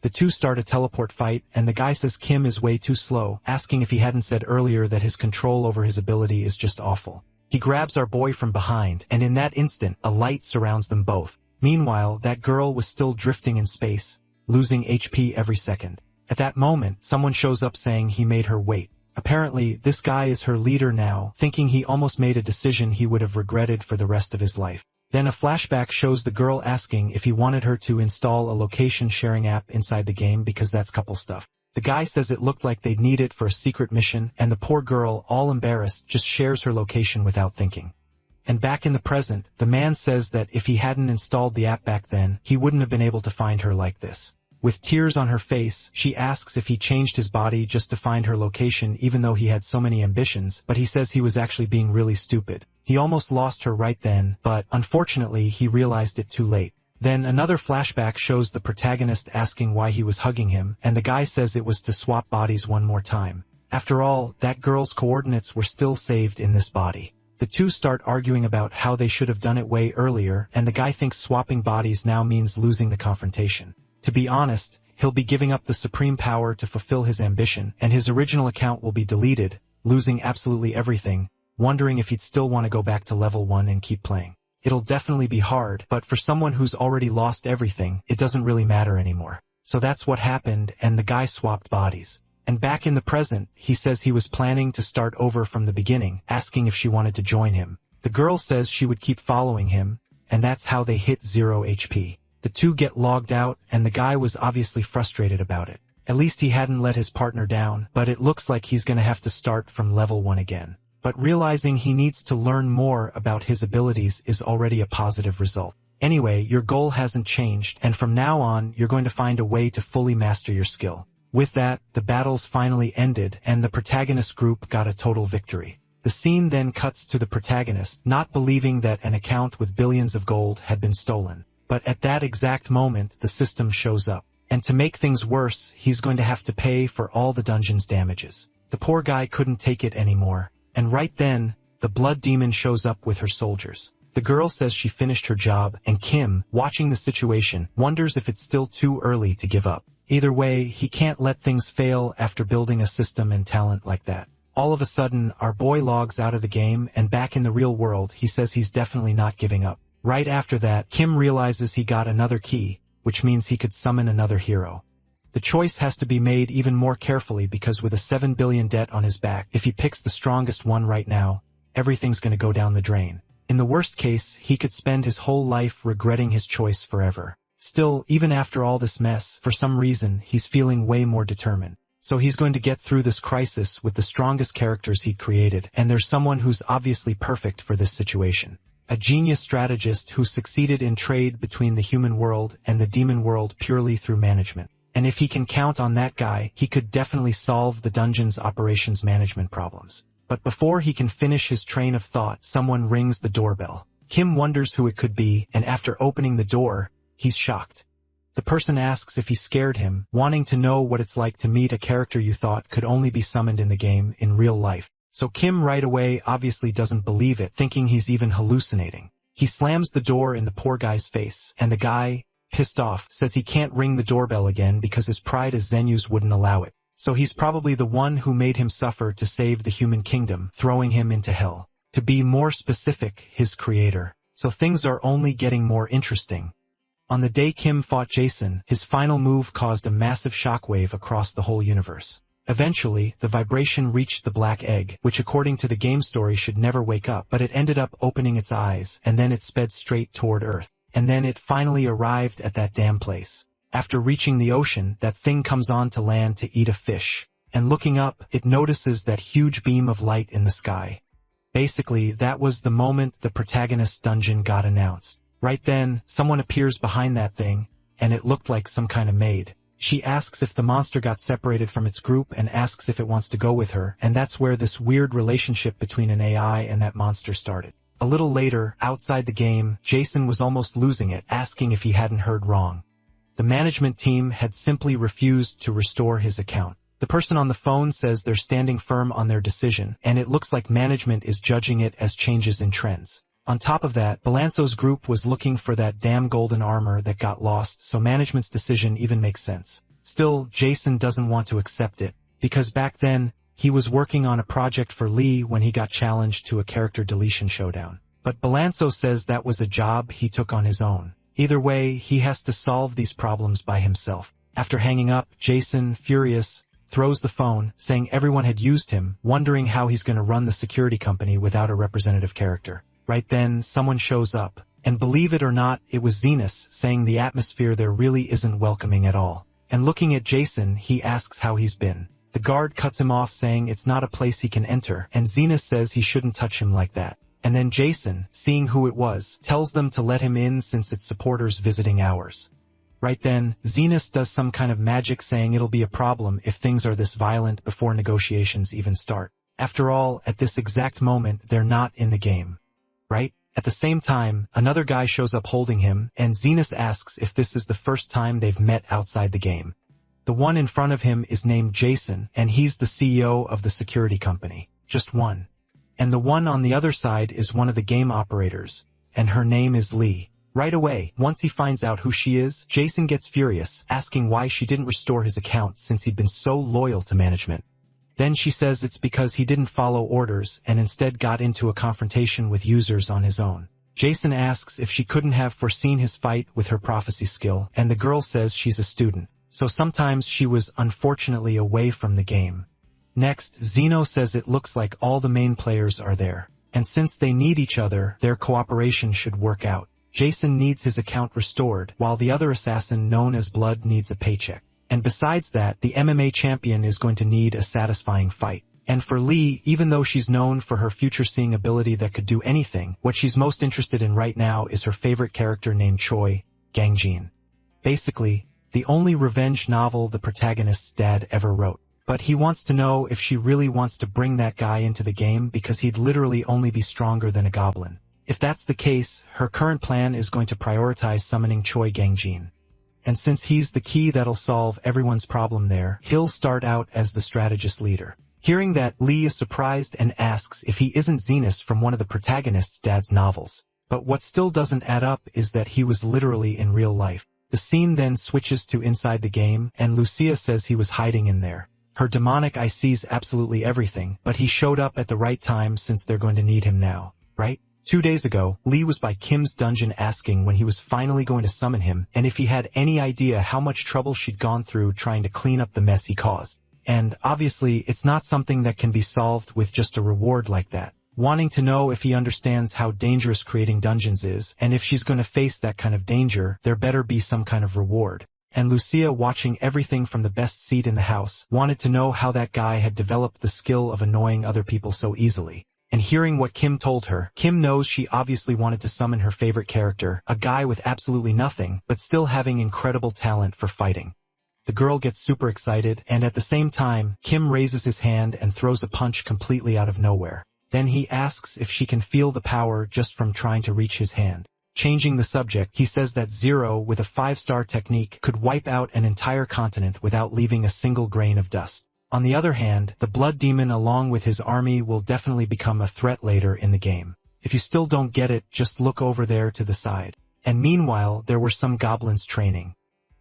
The two start a teleport fight, and the guy says Kim is way too slow, asking if he hadn't said earlier that his control over his ability is just awful. He grabs our boy from behind, and in that instant, a light surrounds them both. Meanwhile, that girl was still drifting in space, losing HP every second. At that moment, someone shows up saying he made her wait. Apparently, this guy is her leader now, thinking he almost made a decision he would have regretted for the rest of his life. Then a flashback shows the girl asking if he wanted her to install a location-sharing app inside the game because that's couple stuff. The guy says it looked like they'd need it for a secret mission, and the poor girl, all embarrassed, just shares her location without thinking. And back in the present, the man says that if he hadn't installed the app back then, he wouldn't have been able to find her like this. With tears on her face, she asks if he changed his body just to find her location even though he had so many ambitions, but he says he was actually being really stupid. He almost lost her right then, but unfortunately he realized it too late. Then another flashback shows the protagonist asking why he was hugging him, and the guy says it was to swap bodies one more time. After all, that girl's coordinates were still saved in this body. The two start arguing about how they should have done it way earlier, and the guy thinks swapping bodies now means losing the confrontation. To be honest, he'll be giving up the supreme power to fulfill his ambition, and his original account will be deleted, losing absolutely everything, wondering if he'd still want to go back to level 1 and keep playing. It'll definitely be hard, but for someone who's already lost everything, it doesn't really matter anymore. So that's what happened, and the guy swapped bodies. And back in the present, he says he was planning to start over from the beginning, asking if she wanted to join him. The girl says she would keep following him, and that's how they hit 0 HP. The two get logged out, and the guy was obviously frustrated about it. At least he hadn't let his partner down, but it looks like he's gonna have to start from level 1 again. But realizing he needs to learn more about his abilities is already a positive result. Anyway, your goal hasn't changed, and from now on, you're going to find a way to fully master your skill. With that, the battles finally ended, and the protagonist group got a total victory. The scene then cuts to the protagonist, not believing that an account with billions of gold had been stolen. But at that exact moment, the system shows up. And to make things worse, he's going to have to pay for all the dungeon's damages. The poor guy couldn't take it anymore. And right then, the blood demon shows up with her soldiers. The girl says she finished her job, and Kim, watching the situation, wonders if it's still too early to give up. Either way, he can't let things fail after building a system and talent like that. All of a sudden, our boy logs out of the game, and back in the real world, he says he's definitely not giving up. Right after that, Kim realizes he got another key, which means he could summon another hero. The choice has to be made even more carefully because with a 7 billion debt on his back, if he picks the strongest one right now, everything's gonna go down the drain. In the worst case, he could spend his whole life regretting his choice forever. Still, even after all this mess, for some reason, he's feeling way more determined. So he's going to get through this crisis with the strongest characters he'd created, and there's someone who's obviously perfect for this situation. A genius strategist who succeeded in trade between the human world and the demon world purely through management. And if he can count on that guy, he could definitely solve the dungeon's operations management problems. But before he can finish his train of thought, someone rings the doorbell. Kim wonders who it could be, and after opening the door, he's shocked. The person asks if he scared him, wanting to know what it's like to meet a character you thought could only be summoned in the game in real life. So Kim right away obviously doesn't believe it, thinking he's even hallucinating. He slams the door in the poor guy's face, and the guy, pissed off, says he can't ring the doorbell again because his pride as Zenu's wouldn't allow it. So he's probably the one who made him suffer to save the human kingdom, throwing him into hell. To be more specific, his creator. So things are only getting more interesting. On the day Kim fought Jason, his final move caused a massive shockwave across the whole universe. Eventually, the vibration reached the black egg, which according to the game story should never wake up, but it ended up opening its eyes, and then it sped straight toward Earth. And then it finally arrived at that damn place. After reaching the ocean, that thing comes on to land to eat a fish. And looking up, it notices that huge beam of light in the sky. Basically, that was the moment the protagonist's dungeon got announced. Right then, someone appears behind that thing, and it looked like some kind of maid. She asks if the monster got separated from its group and asks if it wants to go with her, and that's where this weird relationship between an AI and that monster started. A little later, outside the game, Jason was almost losing it, asking if he hadn't heard wrong. The management team had simply refused to restore his account. The person on the phone says they're standing firm on their decision, and it looks like management is judging it as changes in trends. On top of that, Balanzo's group was looking for that damn golden armor that got lost, so management's decision even makes sense. Still, Jason doesn't want to accept it, because back then, he was working on a project for Lee when he got challenged to a character deletion showdown. But Balanzo says that was a job he took on his own. Either way, he has to solve these problems by himself. After hanging up, Jason, furious, throws the phone, saying everyone had used him, wondering how he's going to run the security company without a representative character. Right then, someone shows up, and believe it or not, it was Zenus, saying the atmosphere there really isn't welcoming at all. And looking at Jason, he asks how he's been. The guard cuts him off, saying it's not a place he can enter, and Zenus says he shouldn't touch him like that. And then Jason, seeing who it was, tells them to let him in since it's supporters visiting hours. Right then, Zenus does some kind of magic, saying it'll be a problem if things are this violent before negotiations even start. After all, at this exact moment, they're not in the game. Right? At the same time, another guy shows up holding him, and Zenus asks if this is the first time they've met outside the game. The one in front of him is named Jason, and he's the CEO of the security company. Just one. And the one on the other side is one of the game operators, and her name is Lee. Right away, once he finds out who she is, Jason gets furious, asking why she didn't restore his account since he'd been so loyal to management. Then she says it's because he didn't follow orders and instead got into a confrontation with users on his own. Jason asks if she couldn't have foreseen his fight with her prophecy skill, and the girl says she's a student, so sometimes she was unfortunately away from the game. Next, Zeno says it looks like all the main players are there, and since they need each other, their cooperation should work out. Jason needs his account restored, while the other assassin known as Blood needs a paycheck. And besides that, the MMA champion is going to need a satisfying fight. And for Lee, even though she's known for her future-seeing ability that could do anything, what she's most interested in right now is her favorite character named Choi, Gangjin. Basically, the only revenge novel the protagonist's dad ever wrote. But he wants to know if she really wants to bring that guy into the game because he'd literally only be stronger than a goblin. If that's the case, her current plan is going to prioritize summoning Choi Gangjin. And since he's the key that'll solve everyone's problem there, he'll start out as the strategist leader. Hearing that, Lee is surprised and asks if he isn't Zenus from one of the protagonist's dad's novels. But what still doesn't add up is that he was literally in real life. The scene then switches to inside the game, and Lucia says he was hiding in there. Her demonic eye sees absolutely everything, but he showed up at the right time since they're going to need him now, right? 2 days ago, Lee was by Kim's dungeon asking when he was finally going to summon him and if he had any idea how much trouble she'd gone through trying to clean up the mess he caused. And obviously, it's not something that can be solved with just a reward like that. Wanting to know if he understands how dangerous creating dungeons is, and if she's going to face that kind of danger, there better be some kind of reward. And Lucia, watching everything from the best seat in the house, wanted to know how that guy had developed the skill of annoying other people so easily. And hearing what Kim told her, Kim knows she obviously wanted to summon her favorite character, a guy with absolutely nothing, but still having incredible talent for fighting. The girl gets super excited, and at the same time, Kim raises his hand and throws a punch completely out of nowhere. Then he asks if she can feel the power just from trying to reach his hand. Changing the subject, he says that Zero, with a 5-star technique, could wipe out an entire continent without leaving a single grain of dust. On the other hand, the Blood Demon along with his army will definitely become a threat later in the game. If you still don't get it, just look over there to the side. And meanwhile, there were some goblins training.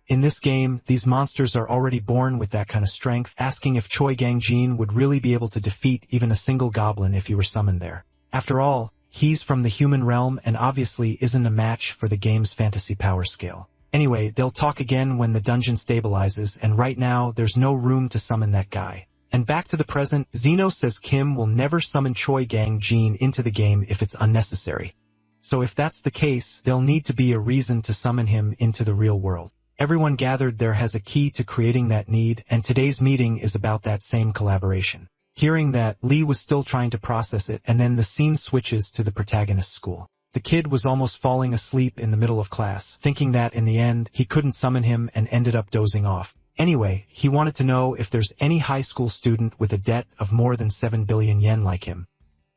In this game, these monsters are already born with that kind of strength, asking if Choi Gang-jin would really be able to defeat even a single goblin if he were summoned there. After all, he's from the human realm and obviously isn't a match for the game's fantasy power scale. Anyway, they'll talk again when the dungeon stabilizes, and right now, there's no room to summon that guy. And back to the present, Zeno says Kim will never summon Choi Gang-jin into the game if it's unnecessary. So if that's the case, there'll need to be a reason to summon him into the real world. Everyone gathered there has a key to creating that need, and today's meeting is about that same collaboration. Hearing that, Lee was still trying to process it, and then the scene switches to the protagonist's school. The kid was almost falling asleep in the middle of class, thinking that in the end, he couldn't summon him and ended up dozing off. Anyway, he wanted to know if there's any high school student with a debt of more than 7 billion yen like him.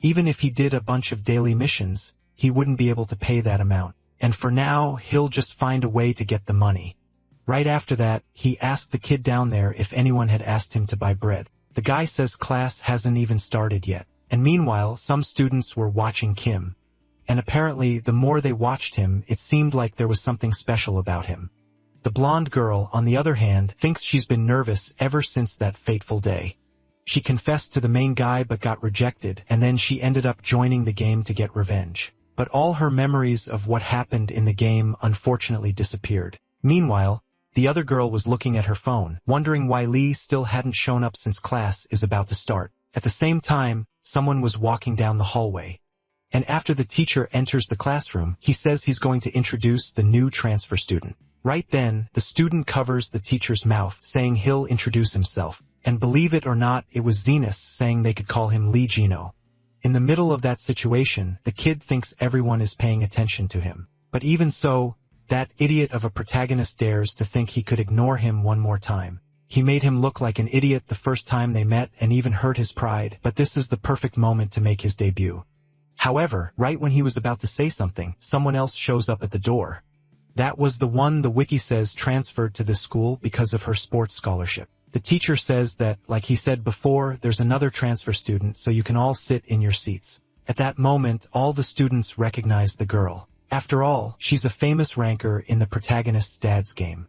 Even if he did a bunch of daily missions, he wouldn't be able to pay that amount. And for now, he'll just find a way to get the money. Right after that, he asked the kid down there if anyone had asked him to buy bread. The guy says class hasn't even started yet. And meanwhile, some students were watching Kim. And apparently, the more they watched him, it seemed like there was something special about him. The blonde girl, on the other hand, thinks she's been nervous ever since that fateful day. She confessed to the main guy but got rejected, and then she ended up joining the game to get revenge. But all her memories of what happened in the game unfortunately disappeared. Meanwhile, the other girl was looking at her phone, wondering why Lee still hadn't shown up since class is about to start. At the same time, someone was walking down the hallway. And after the teacher enters the classroom, he says he's going to introduce the new transfer student. Right then, the student covers the teacher's mouth, saying he'll introduce himself. And believe it or not, it was Zenas saying they could call him Lee Gino. In the middle of that situation, the kid thinks everyone is paying attention to him. But even so, that idiot of a protagonist dares to think he could ignore him one more time. He made him look like an idiot the first time they met and even hurt his pride, but this is the perfect moment to make his debut. However, right when he was about to say something, someone else shows up at the door. That was the one the wiki says transferred to this school because of her sports scholarship. The teacher says that, like he said before, there's another transfer student so you can all sit in your seats. At that moment, all the students recognize the girl. After all, she's a famous ranker in the protagonist's dad's game.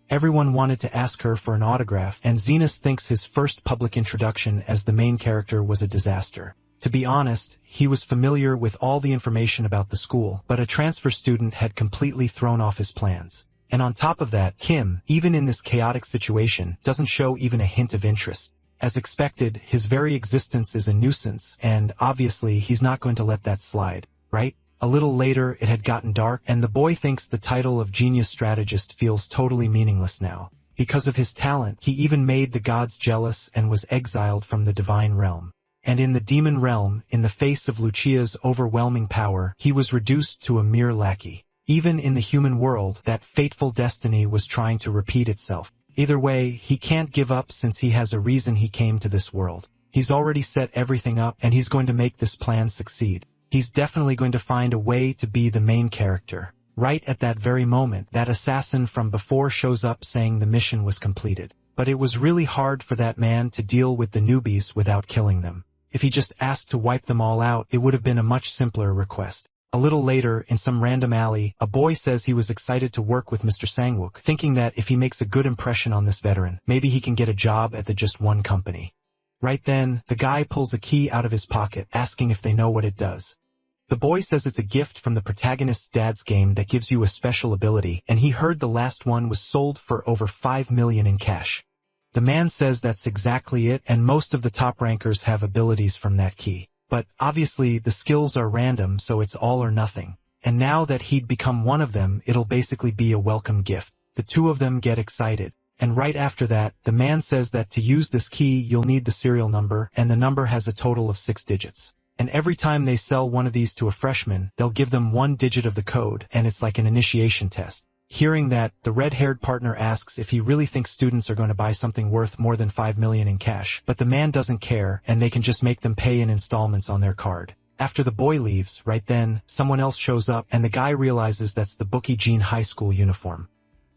Everyone wanted to ask her for an autograph, and Zenas thinks his first public introduction as the main character was a disaster. To be honest, he was familiar with all the information about the school, but a transfer student had completely thrown off his plans. And on top of that, Kim, even in this chaotic situation, doesn't show even a hint of interest. As expected, his very existence is a nuisance, and obviously he's not going to let that slide, right? A little later, it had gotten dark, and the boy thinks the title of genius strategist feels totally meaningless now. Because of his talent, he even made the gods jealous and was exiled from the divine realm. And in the demon realm, in the face of Lucia's overwhelming power, he was reduced to a mere lackey. Even in the human world, that fateful destiny was trying to repeat itself. Either way, he can't give up since he has a reason he came to this world. He's already set everything up, and he's going to make this plan succeed. He's definitely going to find a way to be the main character. Right at that very moment, that assassin from before shows up saying the mission was completed. But it was really hard for that man to deal with the newbies without killing them. If he just asked to wipe them all out, it would have been a much simpler request. A little later, in some random alley, a boy says he was excited to work with Mr. Sangwook, thinking that if he makes a good impression on this veteran, maybe he can get a job at the just one company. Right then, the guy pulls a key out of his pocket, asking if they know what it does. The boy says it's a gift from the protagonist's dad's game that gives you a special ability, and he heard the last one was sold for over 5 million in cash. The man says that's exactly it, and most of the top rankers have abilities from that key. But obviously the skills are random, so it's all or nothing. And now that he'd become one of them, it'll basically be a welcome gift. the two of them get excited. And right after that, the man says that to use this key you'll need the serial number, and the number has a total of 6 digits. And every time they sell one of these to a freshman, they'll give them 1 digit of the code, and it's like an initiation test. Hearing that, the red-haired partner asks if he really thinks students are going to buy something worth more than 5 million in cash, but the man doesn't care, and they can just make them pay in installments on their card. After the boy leaves, right then, someone else shows up, and the guy realizes that's the Bookie Jean high school uniform.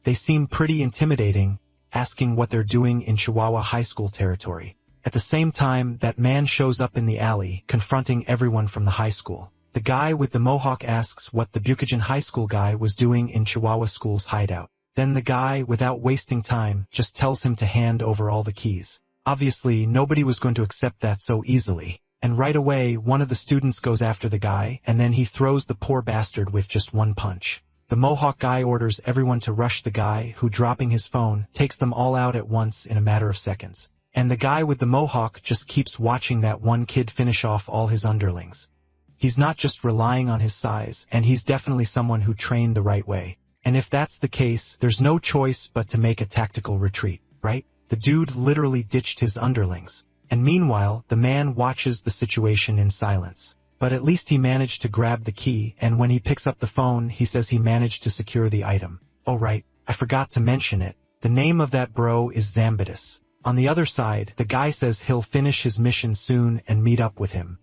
They seem pretty intimidating, asking what they're doing in Chihuahua high school territory. At the same time, that man shows up in the alley, confronting everyone from the high school. The guy with the mohawk asks what the Bukijin high school guy was doing in Chihuahua school's hideout. Then the guy, without wasting time, just tells him to hand over all the keys. Obviously, nobody was going to accept that so easily. And right away, one of the students goes after the guy, and then he throws the poor bastard with just 1 punch. The mohawk guy orders everyone to rush the guy, who, dropping his phone, takes them all out at once in a matter of seconds. And the guy with the mohawk just keeps watching that one kid finish off all his underlings. He's not just relying on his size, and he's definitely someone who trained the right way. And if that's the case, there's no choice but to make a tactical retreat, right? The dude literally ditched his underlings. And meanwhile, the man watches the situation in silence. But at least he managed to grab the key, and when he picks up the phone, he says he managed to secure the item. Oh right, I forgot to mention it. The name of that bro is Zambitus. On the other side, the guy says he'll finish his mission soon and meet up with him.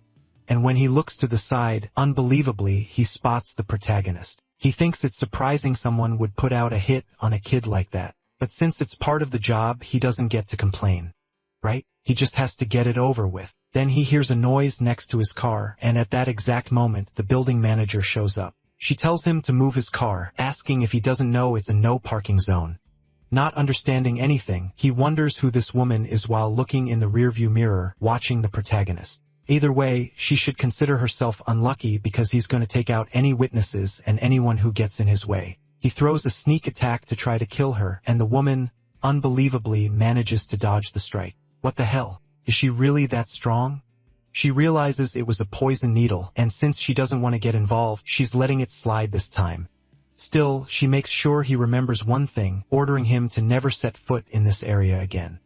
And when he looks to the side, unbelievably, he spots the protagonist. He thinks it's surprising someone would put out a hit on a kid like that. But since it's part of the job, he doesn't get to complain. Right? He just has to get it over with. Then he hears a noise next to his car, and at that exact moment, the building manager shows up. She tells him to move his car, asking if he doesn't know it's a no parking zone. Not understanding anything, he wonders who this woman is while looking in the rearview mirror, watching the protagonist. Either way, she should consider herself unlucky because he's going to take out any witnesses and anyone who gets in his way. He throws a sneak attack to try to kill her, and the woman, unbelievably, manages to dodge the strike. What the hell? Is she really that strong? She realizes it was a poison needle, and since she doesn't want to get involved, she's letting it slide this time. Still, she makes sure he remembers one thing, ordering him to never set foot in this area again.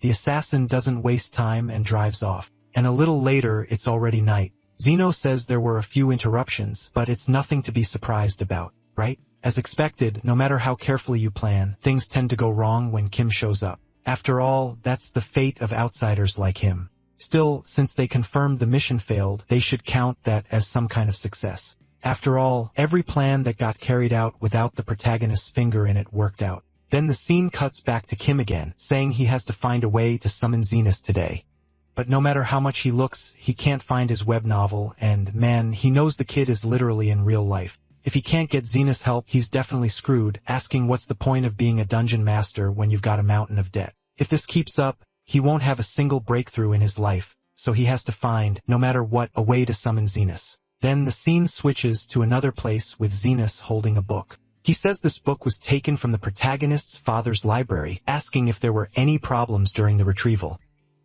The assassin doesn't waste time and drives off. And a little later, it's already night. Zeno says there were a few interruptions, but it's nothing to be surprised about, right? As expected, no matter how carefully you plan, things tend to go wrong when Kim shows up. After all, that's the fate of outsiders like him. Still, since they confirmed the mission failed, they should count that as some kind of success. After all, every plan that got carried out without the protagonist's finger in it worked out. Then the scene cuts back to Kim again, saying he has to find a way to summon Zenith today. But no matter how much he looks, he can't find his web novel, and man, he knows the kid is literally in real life. If he can't get Zenith's help, he's definitely screwed, asking what's the point of being a dungeon master when you've got a mountain of debt. If this keeps up, he won't have a single breakthrough in his life, so he has to find, no matter what, a way to summon Zenith. Then the scene switches to another place with Zenith holding a book. He says this book was taken from the protagonist's father's library, asking if there were any problems during the retrieval.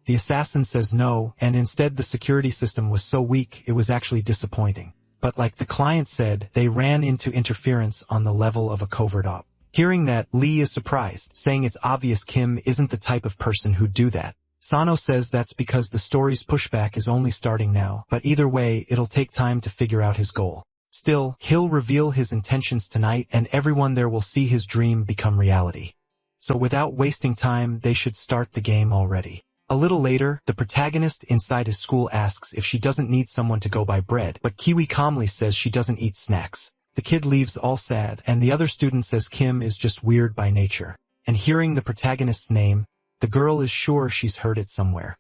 The assassin says no, and instead the security system was so weak it was actually disappointing. But like the client said, they ran into interference on the level of a covert op. Hearing that, Lee is surprised, saying it's obvious Kim isn't the type of person who'd do that. Sano says that's because the story's pushback is only starting now, but either way, it'll take time to figure out his goal. Still, he'll reveal his intentions tonight, and everyone there will see his dream become reality. So without wasting time, they should start the game already. A little later, the protagonist inside his school asks if she doesn't need someone to go buy bread, but Kiwi calmly says she doesn't eat snacks. The kid leaves all sad, and the other student says Kim is just weird by nature. And hearing the protagonist's name, the girl is sure she's heard it somewhere.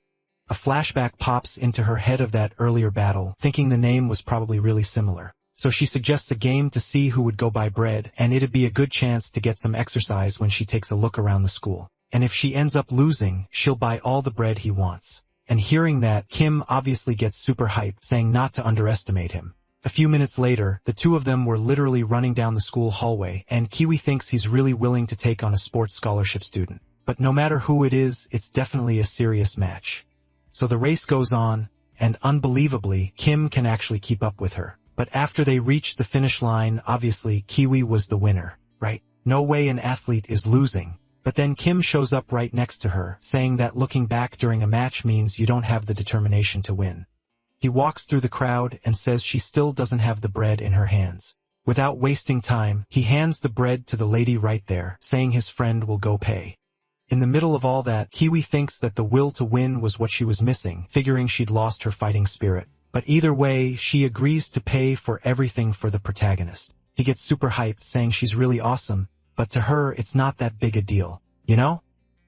A flashback pops into her head of that earlier battle, thinking the name was probably really similar. So she suggests a game to see who would go buy bread, and it'd be a good chance to get some exercise when she takes a look around the school. And if she ends up losing, she'll buy all the bread he wants. And hearing that, Kim obviously gets super hyped, saying not to underestimate him. A few minutes later, the two of them were literally running down the school hallway, and Kiwi thinks he's really willing to take on a sports scholarship student. But no matter who it is, it's definitely a serious match. So the race goes on, and unbelievably, Kim can actually keep up with her. But after they reach the finish line, obviously Kiwi was the winner, right? No way an athlete is losing. But then Kim shows up right next to her, saying that looking back during a match means you don't have the determination to win. He walks through the crowd and says she still doesn't have the bread in her hands. Without wasting time, he hands the bread to the lady right there, saying his friend will go pay. In the middle of all that, Kiwi thinks that the will to win was what she was missing, figuring she'd lost her fighting spirit. But either way, she agrees to pay for everything for the protagonist. He gets super hyped, saying she's really awesome, but to her it's not that big a deal, you know?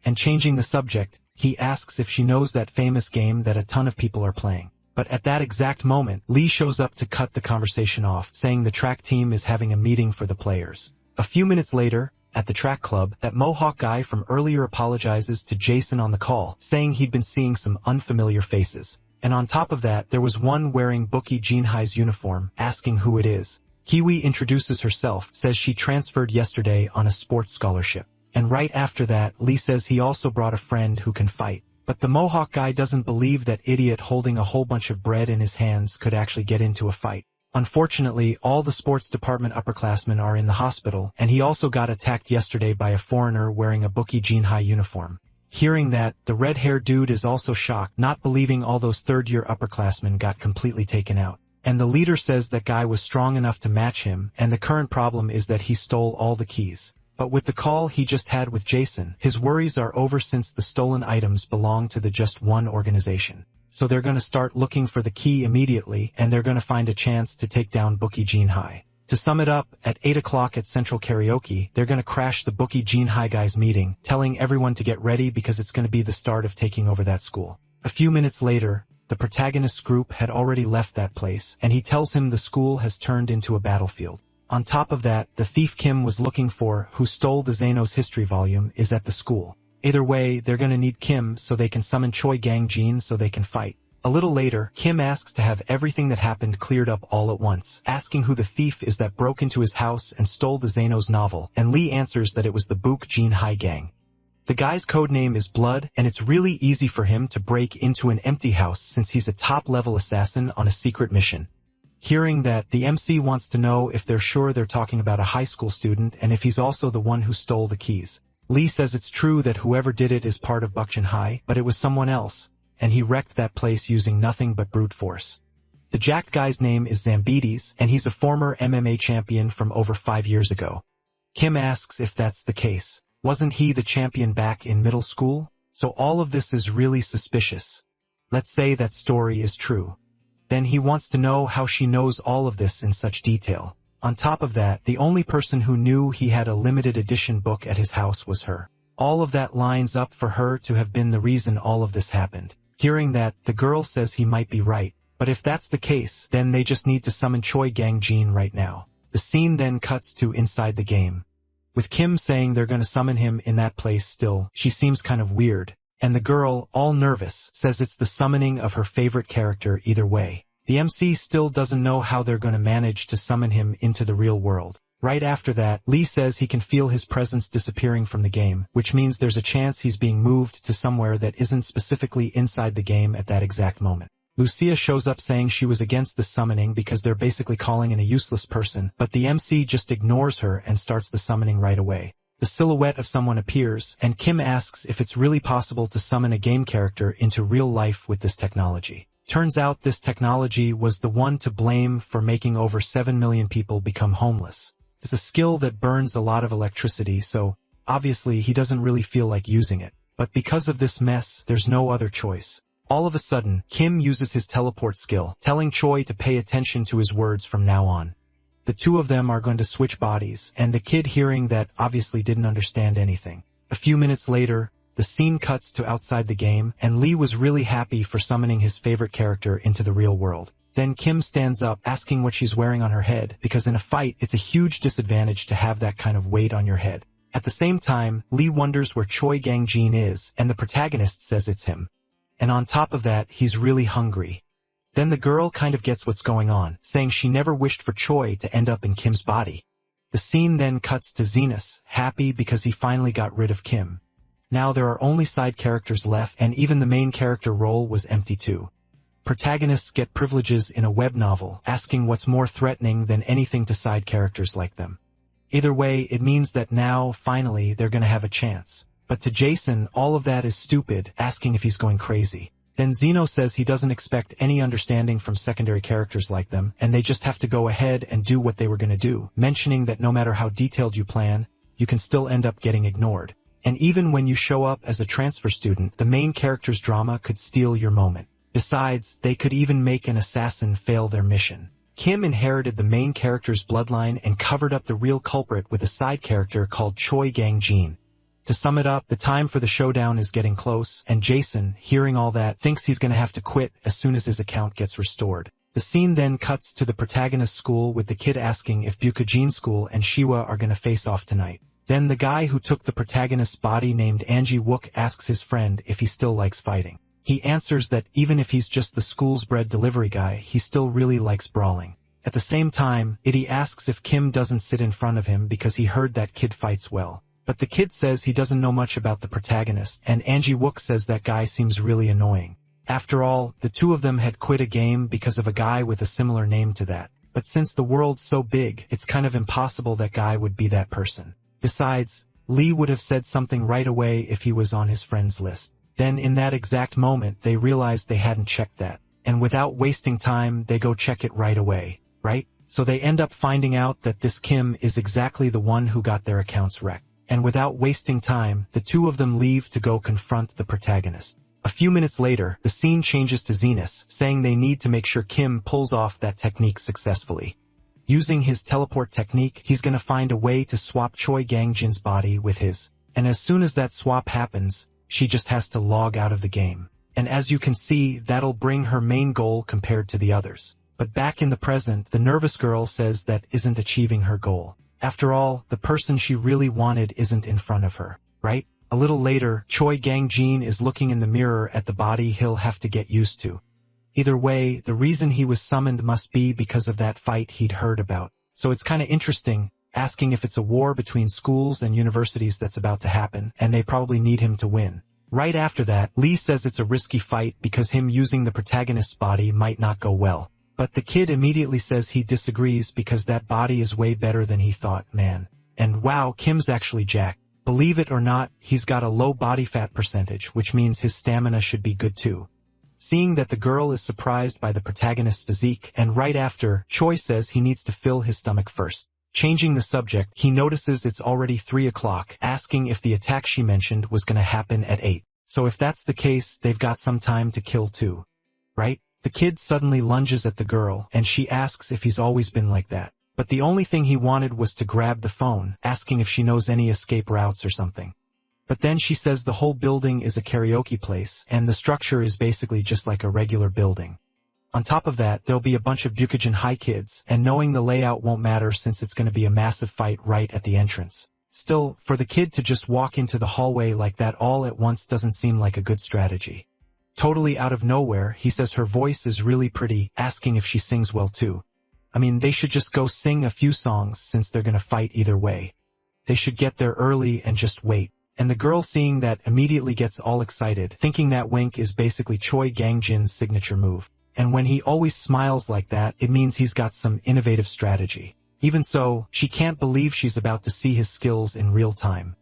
And changing the subject, he asks if she knows that famous game that a ton of people are playing. But at that exact moment, Lee shows up to cut the conversation off, saying the track team is having a meeting for the players. A few minutes later, at the track club, that Mohawk guy from earlier apologizes to Jason on the call, saying he'd been seeing some unfamiliar faces. And on top of that, there was one wearing Bookie Jinhai's uniform, asking who it is. Kiwi introduces herself, says she transferred yesterday on a sports scholarship. And right after that, Lee says he also brought a friend who can fight. But the Mohawk guy doesn't believe that idiot holding a whole bunch of bread in his hands could actually get into a fight. Unfortunately, all the sports department upperclassmen are in the hospital, and he also got attacked yesterday by a foreigner wearing a Bookie Jinhai uniform. Hearing that, the red-haired dude is also shocked, not believing all those third-year upperclassmen got completely taken out. And the leader says that guy was strong enough to match him, and the current problem is that he stole all the keys. But with the call he just had with Jason, his worries are over since the stolen items belong to the just one organization. So they're gonna start looking for the key immediately, and they're gonna find a chance to take down Bookie Jinhai. To sum it up, at 8 o'clock at Central Karaoke, they're gonna crash the Bookie Jinhai guys meeting, telling everyone to get ready because it's gonna be the start of taking over that school. A few minutes later, the protagonist's group had already left that place, and he tells him the school has turned into a battlefield. On top of that, the thief Kim was looking for, who stole the Xenos history volume, is at the school. Either way, they're gonna need Kim so they can summon Choi Gang-jin so they can fight. A little later, Kim asks to have everything that happened cleared up all at once, asking who the thief is that broke into his house and stole the Xenos novel, and Lee answers that it was the Book Jinhai gang. The guy's codename is Blood, and it's really easy for him to break into an empty house since he's a top-level assassin on a secret mission. Hearing that, the MC wants to know if they're sure they're talking about a high school student and if he's also the one who stole the keys. Lee says it's true that whoever did it is part of Bukchin, but it was someone else, and he wrecked that place using nothing but brute force. The jacked guy's name is Zambides, and he's a former MMA champion from over 5 years ago. Kim asks if that's the case. Wasn't he the champion back in middle school? So all of this is really suspicious. Let's say that story is true. Then he wants to know how she knows all of this in such detail. On top of that, the only person who knew he had a limited edition book at his house was her. All of that lines up for her to have been the reason all of this happened. Hearing that, the girl says he might be right. But if that's the case, then they just need to summon Choi Gang-jin right now. The scene then cuts to inside the game. With Kim saying they're gonna summon him in that place still, she seems kind of weird. And the girl, all nervous, says it's the summoning of her favorite character either way. The MC still doesn't know how they're gonna manage to summon him into the real world. Right after that, Lee says he can feel his presence disappearing from the game, which means there's a chance he's being moved to somewhere that isn't specifically inside the game at that exact moment. Lucia shows up saying she was against the summoning because they're basically calling in a useless person, but the MC just ignores her and starts the summoning right away. The silhouette of someone appears, and Kim asks if it's really possible to summon a game character into real life with this technology. Turns out this technology was the one to blame for making over 7 million people become homeless. It's a skill that burns a lot of electricity, so obviously he doesn't really feel like using it. But because of this mess, there's no other choice. All of a sudden, Kim uses his teleport skill, telling Choi to pay attention to his words from now on. The two of them are going to switch bodies, and the kid hearing that obviously didn't understand anything. A few minutes later, the scene cuts to outside the game, and Lee was really happy for summoning his favorite character into the real world. Then Kim stands up, asking what she's wearing on her head, because in a fight, it's a huge disadvantage to have that kind of weight on your head. At the same time, Lee wonders where Choi Gang-jin is, and the protagonist says it's him. And on top of that, he's really hungry. Then the girl kind of gets what's going on, saying she never wished for Choi to end up in Kim's body. The scene then cuts to Zenus, happy because he finally got rid of Kim. Now there are only side characters left, and even the main character role was empty too. Protagonists get privileges in a web novel, asking what's more threatening than anything to side characters like them. Either way, it means that now, finally, they're gonna have a chance. But to Jason, all of that is stupid, asking if he's going crazy. Then Zeno says he doesn't expect any understanding from secondary characters like them, and they just have to go ahead and do what they were gonna do, mentioning that no matter how detailed you plan, you can still end up getting ignored. And even when you show up as a transfer student, the main character's drama could steal your moment. Besides, they could even make an assassin fail their mission. Kim inherited the main character's bloodline and covered up the real culprit with a side character called Choi Gang-jin. To sum it up, the time for the showdown is getting close, and Jason, hearing all that, thinks he's gonna have to quit as soon as his account gets restored. The scene then cuts to the protagonist's school with the kid asking if Bukujin School and Shiwa are gonna face off tonight. Then the guy who took the protagonist's body named Anji Wook asks his friend if he still likes fighting. He answers that even if he's just the school's bread delivery guy, he still really likes brawling. At the same time, Itty asks if Kim doesn't sit in front of him because he heard that kid fights well. But the kid says he doesn't know much about the protagonist, and Anji Wook says that guy seems really annoying. After all, the two of them had quit a game because of a guy with a similar name to that. But since the world's so big, it's kind of impossible that guy would be that person. Besides, Lee would have said something right away if he was on his friend's list. Then in that exact moment, they realized they hadn't checked that. And without wasting time, they go check it right away, right? So they end up finding out that this Kim is exactly the one who got their accounts wrecked. And without wasting time, the two of them leave to go confront the protagonist. A few minutes later, the scene changes to Zenus, saying they need to make sure Kim pulls off that technique successfully. Using his teleport technique, he's gonna find a way to swap Choi Gang-jin's body with his. And as soon as that swap happens, she just has to log out of the game. And as you can see, that'll bring her main goal compared to the others. But back in the present, the nervous girl says that isn't achieving her goal. After all, the person she really wanted isn't in front of her, right? A little later, Choi Gang-jin is looking in the mirror at the body he'll have to get used to. Either way, the reason he was summoned must be because of that fight he'd heard about. So it's kinda interesting, asking if it's a war between schools and universities that's about to happen, and they probably need him to win. Right after that, Lee says it's a risky fight because him using the protagonist's body might not go well. But the kid immediately says he disagrees because that body is way better than he thought, man. And wow, Kim's actually jacked. Believe it or not, he's got a low body fat percentage, which means his stamina should be good too. Seeing that the girl is surprised by the protagonist's physique, and right after, Choi says he needs to fill his stomach first. Changing the subject, he notices it's already 3 o'clock, asking if the attack she mentioned was gonna happen at 8. So if that's the case, they've got some time to kill too. Right? The kid suddenly lunges at the girl, and she asks if he's always been like that. But the only thing he wanted was to grab the phone, asking if she knows any escape routes or something. But then she says the whole building is a karaoke place, and the structure is basically just like a regular building. On top of that, there'll be a bunch of Bukujin High kids, and knowing the layout won't matter since it's going to be a massive fight right at the entrance. Still, for the kid to just walk into the hallway like that all at once doesn't seem like a good strategy. Totally out of nowhere, he says her voice is really pretty, asking if she sings well too. I mean, they should just go sing a few songs since they're gonna fight either way. They should get there early and just wait. And the girl seeing that immediately gets all excited, thinking that wink is basically Choi Gang-jin's signature move. And when he always smiles like that, it means he's got some innovative strategy. Even so, she can't believe she's about to see his skills in real time.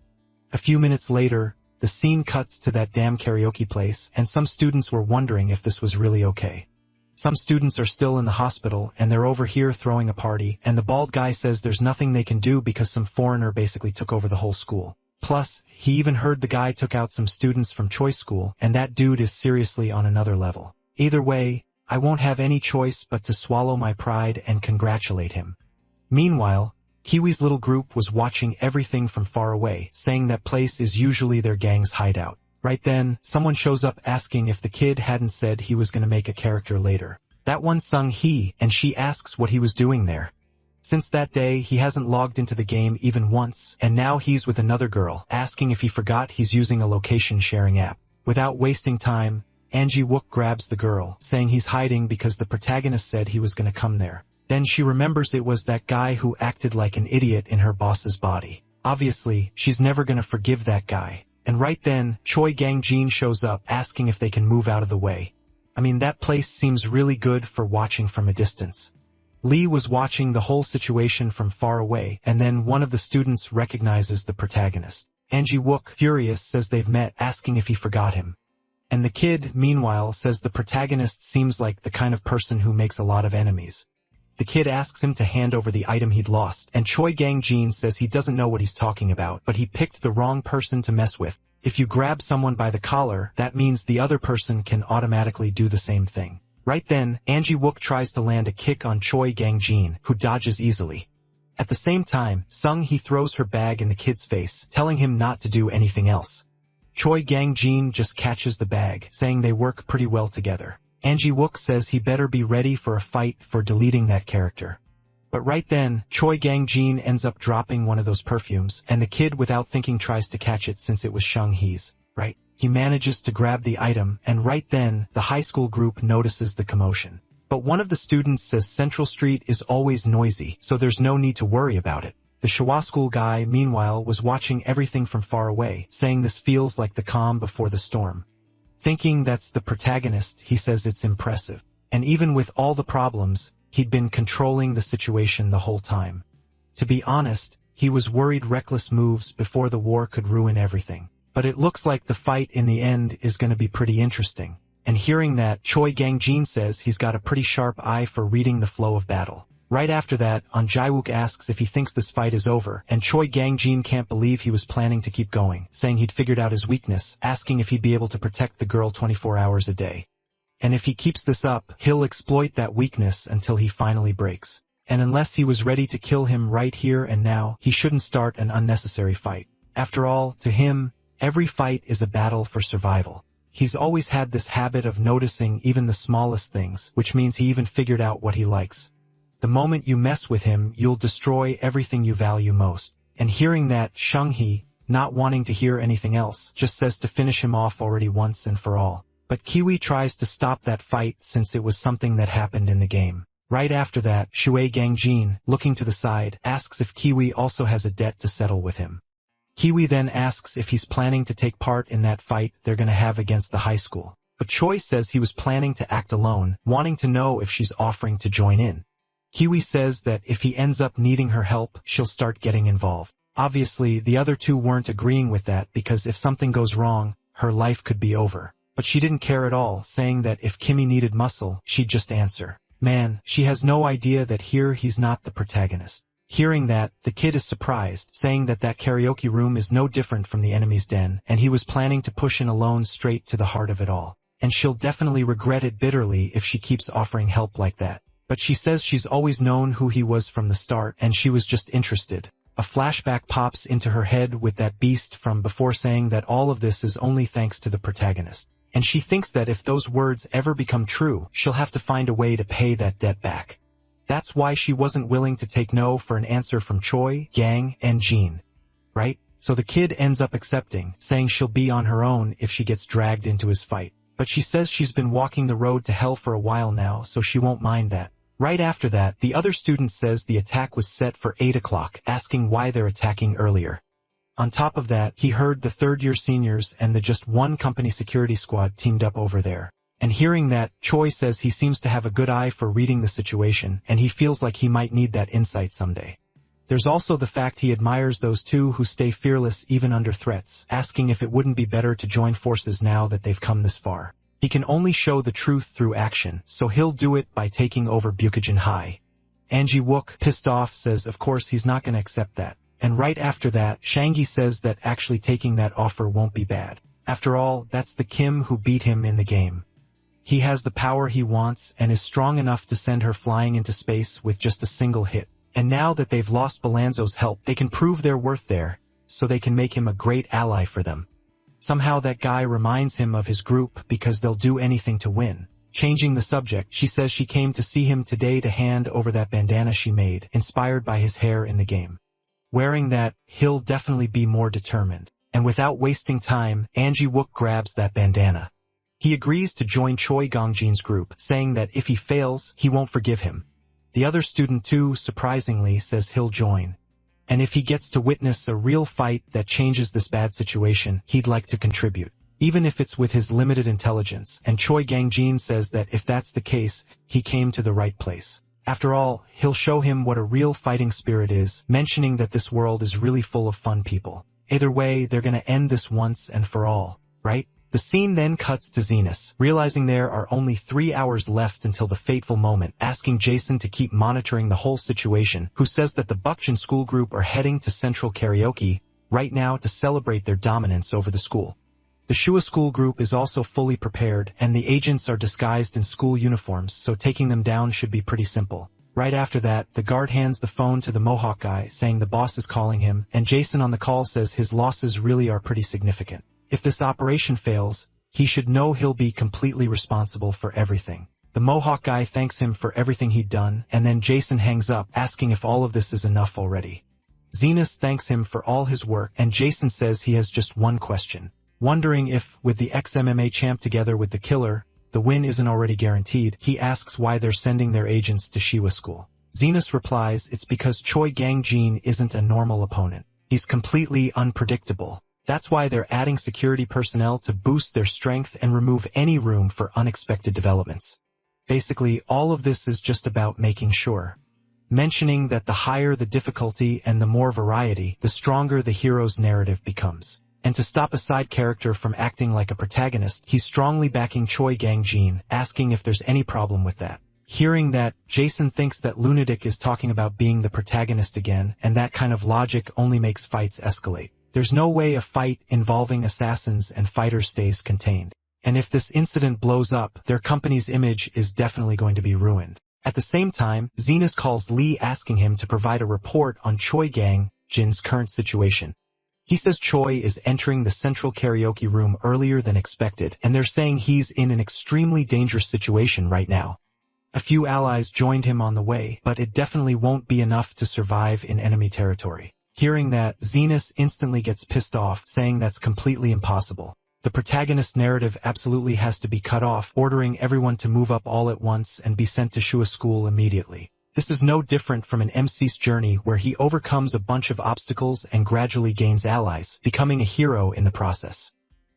A few minutes later, the scene cuts to that damn karaoke place, and some students were wondering if this was really okay. Some students are still in the hospital, and they're over here throwing a party, and the bald guy says there's nothing they can do because some foreigner basically took over the whole school. Plus, he even heard the guy took out some students from Choice School, and that dude is seriously on another level. Either way, I won't have any choice but to swallow my pride and congratulate him. Meanwhile, Kiwi's little group was watching everything from far away, saying that place is usually their gang's hideout. Right then, someone shows up asking if the kid hadn't said he was gonna make a character later. That one sung he, and she asks what he was doing there. Since that day, he hasn't logged into the game even once, and now he's with another girl, asking if he forgot he's using a location-sharing app. Without wasting time, Anji Wook grabs the girl, saying he's hiding because the protagonist said he was gonna come there. Then she remembers it was that guy who acted like an idiot in her boss's body. Obviously, she's never gonna forgive that guy. And right then, Choi Gang-jin shows up, asking if they can move out of the way. I mean, that place seems really good for watching from a distance. Lee was watching the whole situation from far away, and then one of the students recognizes the protagonist. Angie Wook, furious, says they've met, asking if he forgot him. And the kid, meanwhile, says the protagonist seems like the kind of person who makes a lot of enemies. The kid asks him to hand over the item he'd lost, and Choi Gang-jin says he doesn't know what he's talking about, but he picked the wrong person to mess with. If you grab someone by the collar, that means the other person can automatically do the same thing. Right then, Angie Wook tries to land a kick on Choi Gang-jin, who dodges easily. At the same time, Sung-hee throws her bag in the kid's face, telling him not to do anything else. Choi Gang-jin just catches the bag, saying they work pretty well together. Angie Wook says he better be ready for a fight for deleting that character. But right then, Choi Gang-jin ends up dropping one of those perfumes, and the kid without thinking tries to catch it since it was Sung-hee's, right? He manages to grab the item, and right then, the high school group notices the commotion. But one of the students says Central Street is always noisy, so there's no need to worry about it. The Shwa school guy, meanwhile, was watching everything from far away, saying this feels like the calm before the storm. Thinking that's the protagonist, he says it's impressive. And even with all the problems, he'd been controlling the situation the whole time. To be honest, he was worried reckless moves before the war could ruin everything. But it looks like the fight in the end is going to be pretty interesting. And hearing that, Choi Gang-jin says he's got a pretty sharp eye for reading the flow of battle. Right after that, An Jae-wook asks if he thinks this fight is over, and Choi Gang-jin can't believe he was planning to keep going, saying he'd figured out his weakness, asking if he'd be able to protect the girl 24 hours a day. And if he keeps this up, he'll exploit that weakness until he finally breaks. And unless he was ready to kill him right here and now, he shouldn't start an unnecessary fight. After all, to him, every fight is a battle for survival. He's always had this habit of noticing even the smallest things, which means he even figured out what he likes. The moment you mess with him, you'll destroy everything you value most. And hearing that, Sung-hee, not wanting to hear anything else, just says to finish him off already once and for all. But Kiwi tries to stop that fight since it was something that happened in the game. Right after that, Choi Gang-jin, looking to the side, asks if Kiwi also has a debt to settle with him. Kiwi then asks if he's planning to take part in that fight they're gonna have against the high school. But Choi says he was planning to act alone, wanting to know if she's offering to join in. Kiwi says that if he ends up needing her help, she'll start getting involved. Obviously, the other two weren't agreeing with that because if something goes wrong, her life could be over. But she didn't care at all, saying that if Kimmy needed muscle, she'd just answer. Man, she has no idea that here he's not the protagonist. Hearing that, the kid is surprised, saying that karaoke room is no different from the enemy's den, and he was planning to push in alone straight to the heart of it all. And she'll definitely regret it bitterly if she keeps offering help like that. But she says she's always known who he was from the start, and she was just interested. A flashback pops into her head with that beast from before saying that all of this is only thanks to the protagonist. And she thinks that if those words ever become true, she'll have to find a way to pay that debt back. That's why she wasn't willing to take no for an answer from Choi, Gang, and Jean. Right? So the kid ends up accepting, saying she'll be on her own if she gets dragged into his fight. But she says she's been walking the road to hell for a while now, so she won't mind that. Right after that, the other student says the attack was set for 8 o'clock, asking why they're attacking earlier. On top of that, he heard the third-year seniors and the just one company security squad teamed up over there. And hearing that, Choi says he seems to have a good eye for reading the situation, and he feels like he might need that insight someday. There's also the fact he admires those two who stay fearless even under threats, asking if it wouldn't be better to join forces now that they've come this far. He can only show the truth through action, so he'll do it by taking over Bukijin High. Angie Wook, pissed off, says of course he's not going to accept that. And right after that, Shangi says that actually taking that offer won't be bad. After all, that's the Kim who beat him in the game. He has the power he wants and is strong enough to send her flying into space with just a single hit. And now that they've lost Balanzo's help, they can prove their worth there, so they can make him a great ally for them. Somehow that guy reminds him of his group because they'll do anything to win. Changing the subject, she says she came to see him today to hand over that bandana she made, inspired by his hair in the game. Wearing that, he'll definitely be more determined. And without wasting time, Angie Wook grabs that bandana. He agrees to join Choi Gangjin's group, saying that if he fails, he won't forgive him. The other student too, surprisingly, says he'll join. And if he gets to witness a real fight that changes this bad situation, he'd like to contribute, even if it's with his limited intelligence. And Choi Gangjin says that if that's the case, he came to the right place. After all, he'll show him what a real fighting spirit is, mentioning that this world is really full of fun people. Either way, they're gonna end this once and for all, right? The scene then cuts to Zenas, realizing there are only 3 hours left until the fateful moment, asking Jason to keep monitoring the whole situation, who says that the Bukchin school group are heading to Central Karaoke right now to celebrate their dominance over the school. The Shua school group is also fully prepared, and the agents are disguised in school uniforms, so taking them down should be pretty simple. Right after that, the guard hands the phone to the Mohawk guy, saying the boss is calling him, and Jason on the call says his losses really are pretty significant. If this operation fails, he should know he'll be completely responsible for everything. The Mohawk guy thanks him for everything he'd done, and then Jason hangs up, asking if all of this is enough already. Zenas thanks him for all his work, and Jason says he has just one question. Wondering if, with the ex-MMA champ together with the killer, the win isn't already guaranteed, he asks why they're sending their agents to Shiwa school. Zenas replies it's because Choi Gang-jin isn't a normal opponent. He's completely unpredictable. That's why they're adding security personnel to boost their strength and remove any room for unexpected developments. Basically, all of this is just about making sure. Mentioning that the higher the difficulty and the more variety, the stronger the hero's narrative becomes. And to stop a side character from acting like a protagonist, he's strongly backing Choi Gang-jin, asking if there's any problem with that. Hearing that, Jason thinks that Lunatic is talking about being the protagonist again, and that kind of logic only makes fights escalate. There's no way a fight involving assassins and fighters stays contained. And if this incident blows up, their company's image is definitely going to be ruined. At the same time, Zenas calls Lee asking him to provide a report on Choi Gang-jin's current situation. He says Choi is entering the central karaoke room earlier than expected, and they're saying he's in an extremely dangerous situation right now. A few allies joined him on the way, but it definitely won't be enough to survive in enemy territory. Hearing that, Zenas instantly gets pissed off, saying that's completely impossible. The protagonist's narrative absolutely has to be cut off, ordering everyone to move up all at once and be sent to Shua school immediately. This is no different from an MC's journey where he overcomes a bunch of obstacles and gradually gains allies, becoming a hero in the process.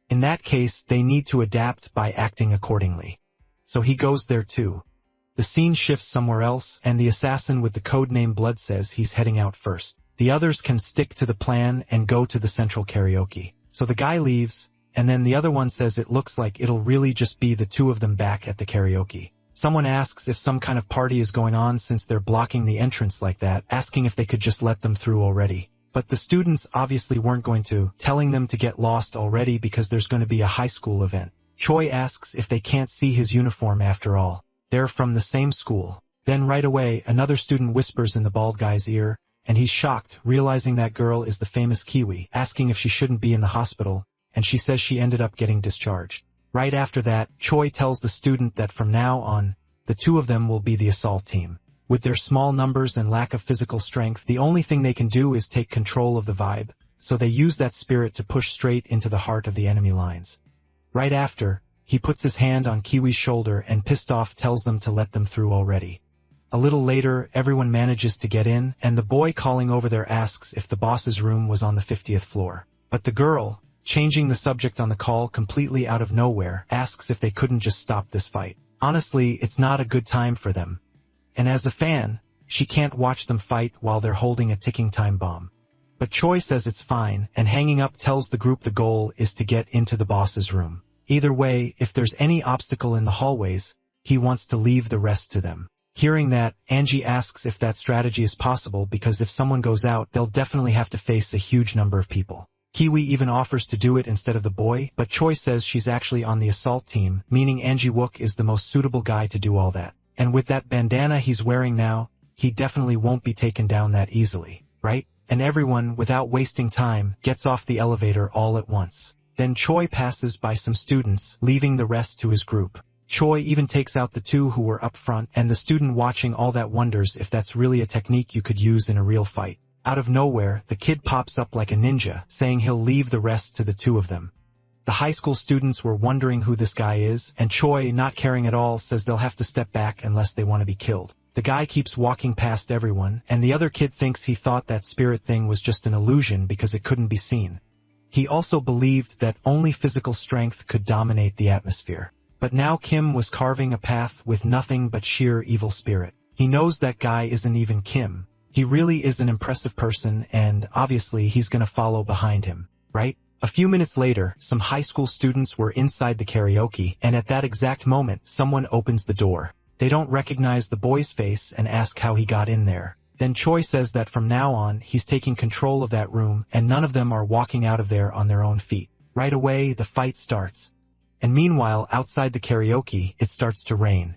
In that case, they need to adapt by acting accordingly. So he goes there too. The scene shifts somewhere else, and the assassin with the codename Blood says he's heading out first. The others can stick to the plan and go to the central karaoke. So the guy leaves, and then the other one says it looks like it'll really just be the two of them back at the karaoke. Someone asks if some kind of party is going on since they're blocking the entrance like that, asking if they could just let them through already. But the students obviously weren't going to, telling them to get lost already because there's going to be a high school event. Choi asks if they can't see his uniform after all. They're from the same school. Then right away, another student whispers in the bald guy's ear, and he's shocked, realizing that girl is the famous Kiwi, asking if she shouldn't be in the hospital, and she says she ended up getting discharged. Right after that, Choi tells the student that from now on, the two of them will be the assault team. With their small numbers and lack of physical strength, the only thing they can do is take control of the vibe, so they use that spirit to push straight into the heart of the enemy lines. Right after, he puts his hand on Kiwi's shoulder and pissed off tells them to let them through already. A little later, everyone manages to get in, and the boy calling over there asks if the boss's room was on the 50th floor. But the girl, changing the subject on the call completely out of nowhere, asks if they couldn't just stop this fight. Honestly, it's not a good time for them. And as a fan, she can't watch them fight while they're holding a ticking time bomb. But Choi says it's fine, and hanging up tells the group the goal is to get into the boss's room. Either way, if there's any obstacle in the hallways, he wants to leave the rest to them. Hearing that, Angie asks if that strategy is possible because if someone goes out, they'll definitely have to face a huge number of people. Kiwi even offers to do it instead of the boy, but Choi says she's actually on the assault team, meaning Angie Wook is the most suitable guy to do all that. And with that bandana he's wearing now, he definitely won't be taken down that easily, right? And everyone, without wasting time, gets off the elevator all at once. Then Choi passes by some students, leaving the rest to his group. Choi even takes out the two who were up front, and the student watching all that wonders if that's really a technique you could use in a real fight. Out of nowhere, the kid pops up like a ninja, saying he'll leave the rest to the two of them. The high school students were wondering who this guy is, and Choi, not caring at all, says they'll have to step back unless they want to be killed. The guy keeps walking past everyone, and the other kid thinks he thought that spirit thing was just an illusion because it couldn't be seen. He also believed that only physical strength could dominate the atmosphere. But now Kim was carving a path with nothing but sheer evil spirit. He knows that guy isn't even Kim. He really is an impressive person, and obviously he's gonna follow behind him, right? A few minutes later, some high school students were inside the karaoke, and at that exact moment, someone opens the door. They don't recognize the boy's face and ask how he got in there. Then Choi says that from now on, he's taking control of that room, and none of them are walking out of there on their own feet. Right away, the fight starts. And meanwhile, outside the karaoke, it starts to rain.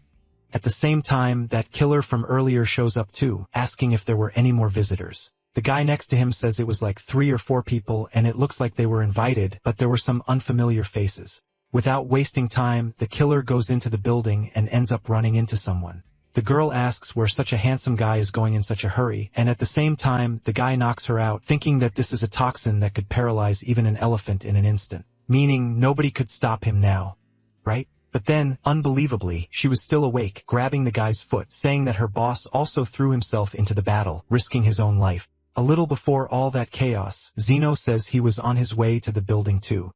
At the same time, that killer from earlier shows up too, asking if there were any more visitors. The guy next to him says it was like 3 or 4 people, and it looks like they were invited, but there were some unfamiliar faces. Without wasting time, the killer goes into the building and ends up running into someone. The girl asks where such a handsome guy is going in such a hurry, and at the same time, the guy knocks her out, thinking that this is a toxin that could paralyze even an elephant in an instant. Meaning, nobody could stop him now. Right? But then, unbelievably, she was still awake, grabbing the guy's foot, saying that her boss also threw himself into the battle, risking his own life. A little before all that chaos, Zeno says he was on his way to the building too.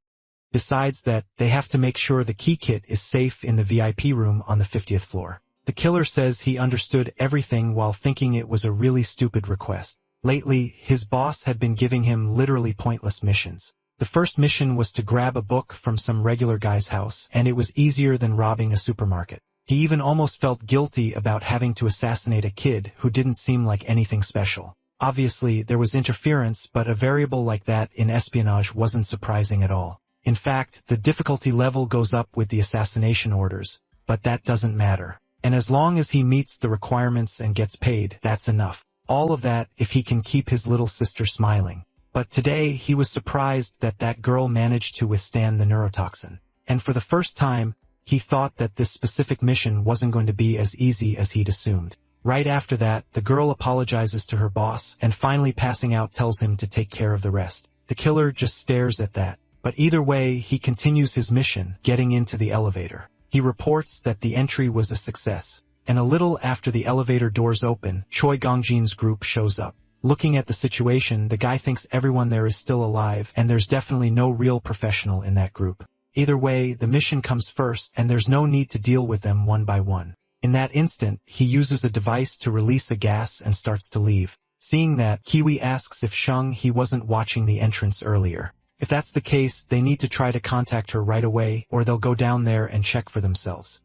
Besides that, they have to make sure the key kit is safe in the VIP room on the 50th floor. The killer says he understood everything while thinking it was a really stupid request. Lately, his boss had been giving him literally pointless missions. The first mission was to grab a book from some regular guy's house, and it was easier than robbing a supermarket. He even almost felt guilty about having to assassinate a kid who didn't seem like anything special. Obviously, there was interference, but a variable like that in espionage wasn't surprising at all. In fact, the difficulty level goes up with the assassination orders, but that doesn't matter. And as long as he meets the requirements and gets paid, that's enough. All of that if he can keep his little sister smiling. But today, he was surprised that that girl managed to withstand the neurotoxin. And for the first time, he thought that this specific mission wasn't going to be as easy as he'd assumed. Right after that, the girl apologizes to her boss, and finally passing out tells him to take care of the rest. The killer just stares at that. But either way, he continues his mission, getting into the elevator. He reports that the entry was a success. And a little after the elevator doors open, Choi Gongjin's group shows up. Looking at the situation, the guy thinks everyone there is still alive, and there's definitely no real professional in that group. Either way, the mission comes first, and there's no need to deal with them one by one. In that instant, he uses a device to release a gas and starts to leave. Seeing that, Kiwi asks if he wasn't watching the entrance earlier. If that's the case, they need to try to contact her right away, or they'll go down there and check for themselves.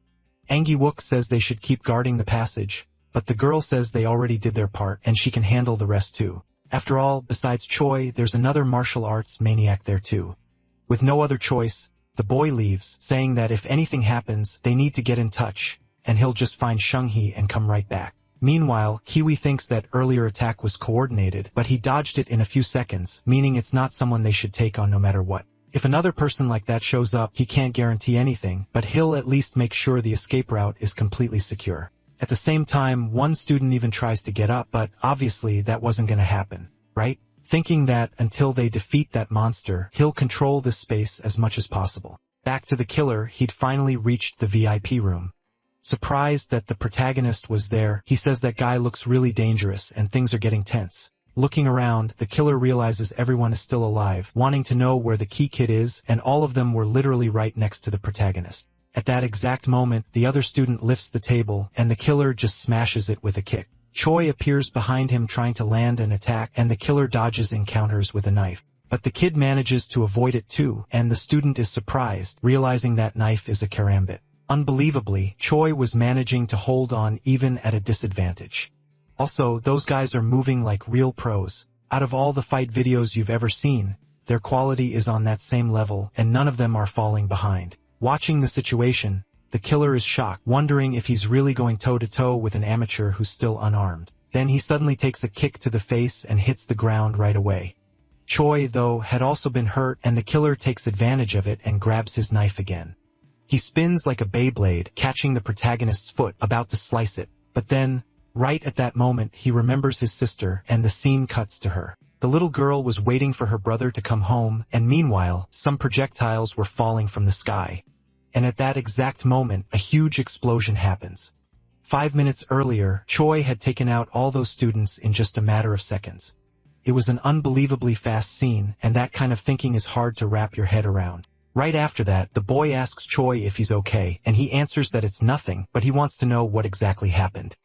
Wook says they should keep guarding the passage, but the girl says they already did their part, and she can handle the rest too. After all, besides Choi, there's another martial arts maniac there too. With no other choice, the boy leaves, saying that if anything happens, they need to get in touch, and he'll just find Shunghee and come right back. Meanwhile, Kiwi thinks that earlier attack was coordinated, but he dodged it in a few seconds, meaning it's not someone they should take on no matter what. If another person like that shows up, he can't guarantee anything, but he'll at least make sure the escape route is completely secure. At the same time, one student even tries to get up, but obviously that wasn't gonna happen, right? Thinking that until they defeat that monster, he'll control this space as much as possible. Back to the killer, he'd finally reached the VIP room. Surprised that the protagonist was there, he says that guy looks really dangerous and things are getting tense. Looking around, the killer realizes everyone is still alive, wanting to know where the key kit is, and all of them were literally right next to the protagonist. At that exact moment, the other student lifts the table, and the killer just smashes it with a kick. Choi appears behind him trying to land an attack, and the killer dodges and counters with a knife. But the kid manages to avoid it too, and the student is surprised, realizing that knife is a karambit. Unbelievably, Choi was managing to hold on even at a disadvantage. Also, those guys are moving like real pros. Out of all the fight videos you've ever seen, their quality is on that same level, and none of them are falling behind. Watching the situation, the killer is shocked, wondering if he's really going toe-to-toe with an amateur who's still unarmed. Then he suddenly takes a kick to the face and hits the ground right away. Choi, though, had also been hurt, and the killer takes advantage of it and grabs his knife again. He spins like a Beyblade, catching the protagonist's foot, about to slice it. But then, right at that moment, he remembers his sister, and the scene cuts to her. The little girl was waiting for her brother to come home, and meanwhile, some projectiles were falling from the sky. And at that exact moment, a huge explosion happens. 5 minutes earlier, Choi had taken out all those students in just a matter of seconds. It was an unbelievably fast scene, and that kind of thinking is hard to wrap your head around. Right after that, the boy asks Choi if he's okay, and he answers that it's nothing, but he wants to know what exactly happened.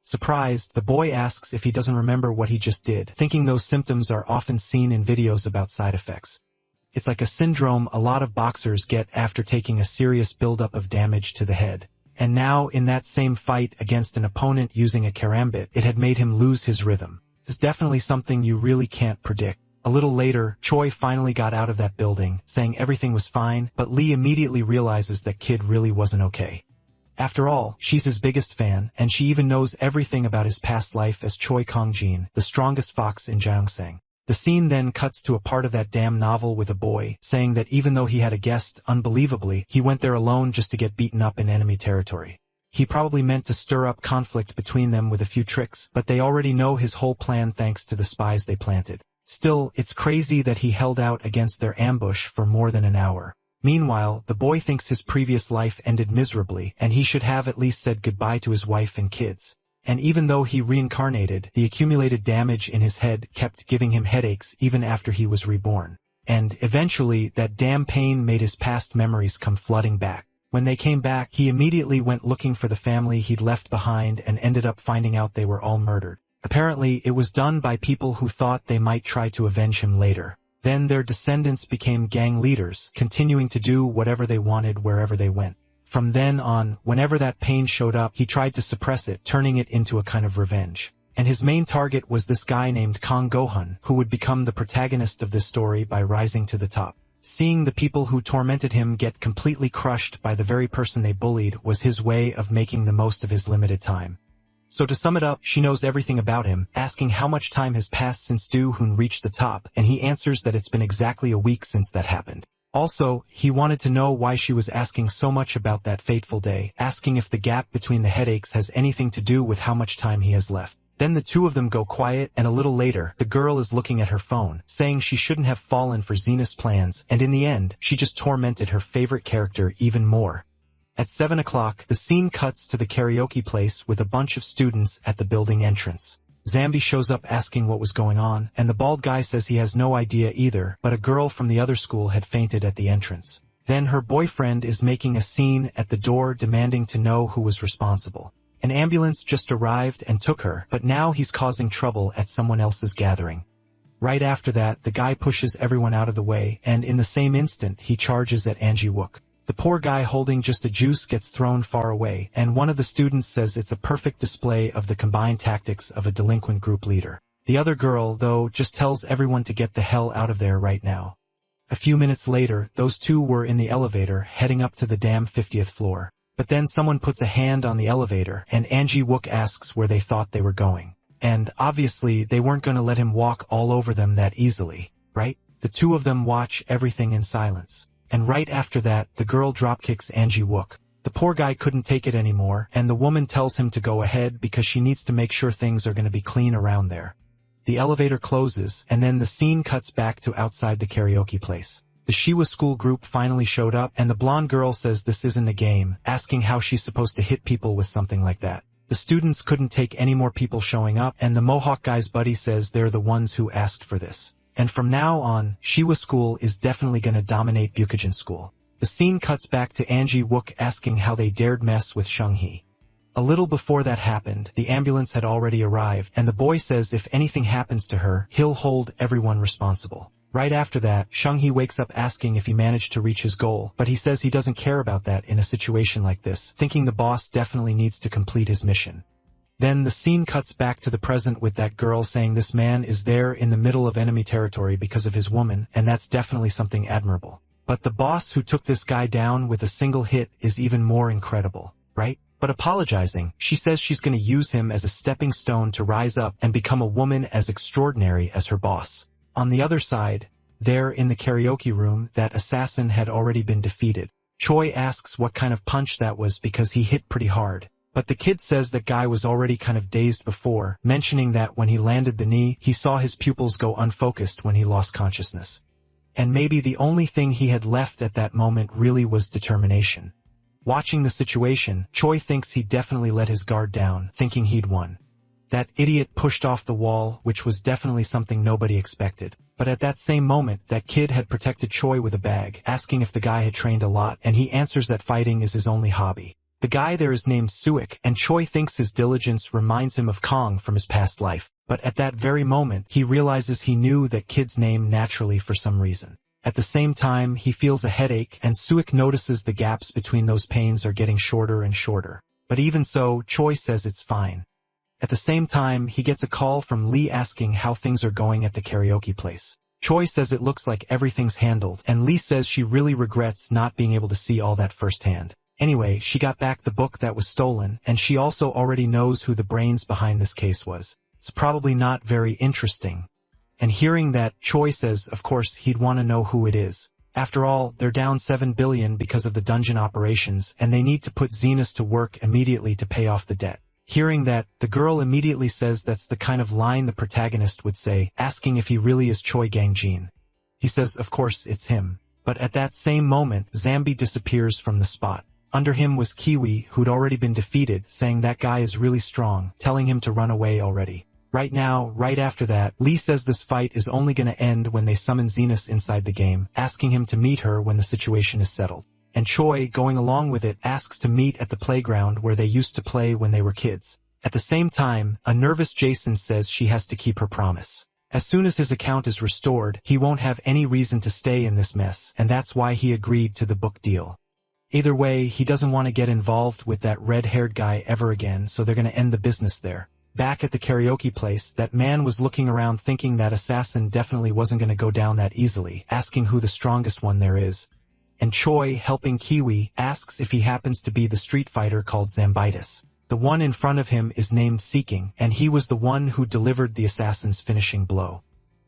Surprised, the boy asks if he doesn't remember what he just did, thinking those symptoms are often seen in videos about side effects. It's like a syndrome a lot of boxers get after taking a serious buildup of damage to the head. And now, in that same fight against an opponent using a karambit, it had made him lose his rhythm. It's definitely something you really can't predict. A little later, Choi finally got out of that building, saying everything was fine, but Lee immediately realizes that Kid really wasn't okay. After all, she's his biggest fan, and she even knows everything about his past life as Choi Kong-jin, the strongest fox in Gyeongsang. The scene then cuts to a part of that damn novel with a boy, saying that even though he had a guest, unbelievably, he went there alone just to get beaten up in enemy territory. He probably meant to stir up conflict between them with a few tricks, but they already know his whole plan thanks to the spies they planted. Still, it's crazy that he held out against their ambush for more than an hour. Meanwhile, the boy thinks his previous life ended miserably, and he should have at least said goodbye to his wife and kids. And even though he reincarnated, the accumulated damage in his head kept giving him headaches even after he was reborn. And, eventually, that damn pain made his past memories come flooding back. When they came back, he immediately went looking for the family he'd left behind and ended up finding out they were all murdered. Apparently, it was done by people who thought they might try to avenge him later. Then their descendants became gang leaders, continuing to do whatever they wanted wherever they went. From then on, whenever that pain showed up, he tried to suppress it, turning it into a kind of revenge. And his main target was this guy named Kang Go-hun, who would become the protagonist of this story by rising to the top. Seeing the people who tormented him get completely crushed by the very person they bullied was his way of making the most of his limited time. So to sum it up, she knows everything about him, asking how much time has passed since Do-hun reached the top, and he answers that it's been exactly a week since that happened. Also, he wanted to know why she was asking so much about that fateful day, asking if the gap between the headaches has anything to do with how much time he has left. Then the two of them go quiet, and a little later, the girl is looking at her phone, saying she shouldn't have fallen for Xena's plans, and in the end, she just tormented her favorite character even more. At 7 o'clock, the scene cuts to the karaoke place with a bunch of students at the building entrance. Zambi shows up asking what was going on, and the bald guy says he has no idea either, but a girl from the other school had fainted at the entrance. Then her boyfriend is making a scene at the door demanding to know who was responsible. An ambulance just arrived and took her, but now he's causing trouble at someone else's gathering. Right after that, the guy pushes everyone out of the way, and in the same instant, he charges at Angie Wook. The poor guy holding just a juice gets thrown far away, and one of the students says it's a perfect display of the combined tactics of a delinquent group leader. The other girl, though, just tells everyone to get the hell out of there right now. A few minutes later, those two were in the elevator, heading up to the damn 50th floor. But then someone puts a hand on the elevator, and Angie Wook asks where they thought they were going. And, obviously, they weren't going to let him walk all over them that easily, right? The two of them watch everything in silence. And right after that, the girl dropkicks Angie Wook. The poor guy couldn't take it anymore, and the woman tells him to go ahead because she needs to make sure things are going to be clean around there. The elevator closes, and then the scene cuts back to outside the karaoke place. The Shiwa school group finally showed up, and the blonde girl says this isn't a game, asking how she's supposed to hit people with something like that. The students couldn't take any more people showing up, and the Mohawk guy's buddy says they're the ones who asked for this. And from now on, Shiwa School is definitely gonna dominate Bukijin School. The scene cuts back to Angie Wook asking how they dared mess with Shung-hee. A little before that happened, the ambulance had already arrived, and the boy says if anything happens to her, he'll hold everyone responsible. Right after that, Shung-hee wakes up asking if he managed to reach his goal, but he says he doesn't care about that in a situation like this, thinking the boss definitely needs to complete his mission. Then the scene cuts back to the present with that girl saying this man is there in the middle of enemy territory because of his woman, and that's definitely something admirable. But the boss who took this guy down with a single hit is even more incredible, right? But apologizing, she says she's going to use him as a stepping stone to rise up and become a woman as extraordinary as her boss. On the other side, there in the karaoke room, that assassin had already been defeated. Choi asks what kind of punch that was because he hit pretty hard. But the kid says that guy was already kind of dazed before, mentioning that when he landed the knee, he saw his pupils go unfocused when he lost consciousness. And maybe the only thing he had left at that moment really was determination. Watching the situation, Choi thinks he definitely let his guard down, thinking he'd won. That idiot pushed off the wall, which was definitely something nobody expected. But at that same moment, that kid had protected Choi with a bag, asking if the guy had trained a lot, and he answers that fighting is his only hobby. The guy there is named Suik, and Choi thinks his diligence reminds him of Kong from his past life, but at that very moment he realizes he knew that kid's name naturally for some reason. At the same time, he feels a headache, and Suik notices the gaps between those pains are getting shorter and shorter. But even so, Choi says it's fine. At the same time, he gets a call from Lee asking how things are going at the karaoke place. Choi says it looks like everything's handled, and Lee says she really regrets not being able to see all that firsthand. Anyway, she got back the book that was stolen, and she also already knows who the brains behind this case was. It's probably not very interesting. And hearing that, Choi says of course he'd want to know who it is. After all, they're down 7 billion because of the dungeon operations, and they need to put Zenus to work immediately to pay off the debt. Hearing that, the girl immediately says that's the kind of line the protagonist would say, asking if he really is Choi Gang-jin. He says of course it's him. But at that same moment, Zambi disappears from the spot. Under him was Kiwi, who'd already been defeated, saying that guy is really strong, telling him to run away already. Right now, right after that, Lee says this fight is only gonna end when they summon Zenus inside the game, asking him to meet her when the situation is settled. And Choi, going along with it, asks to meet at the playground where they used to play when they were kids. At the same time, a nervous Jason says she has to keep her promise. As soon as his account is restored, he won't have any reason to stay in this mess, and that's why he agreed to the book deal. Either way, he doesn't want to get involved with that red-haired guy ever again, so they're gonna end the business there. Back at the karaoke place, that man was looking around thinking that assassin definitely wasn't gonna go down that easily, asking who the strongest one there is. And Choi, helping Kiwi, asks if he happens to be the street fighter called Zambitis. The one in front of him is named Seeking, and he was the one who delivered the assassin's finishing blow.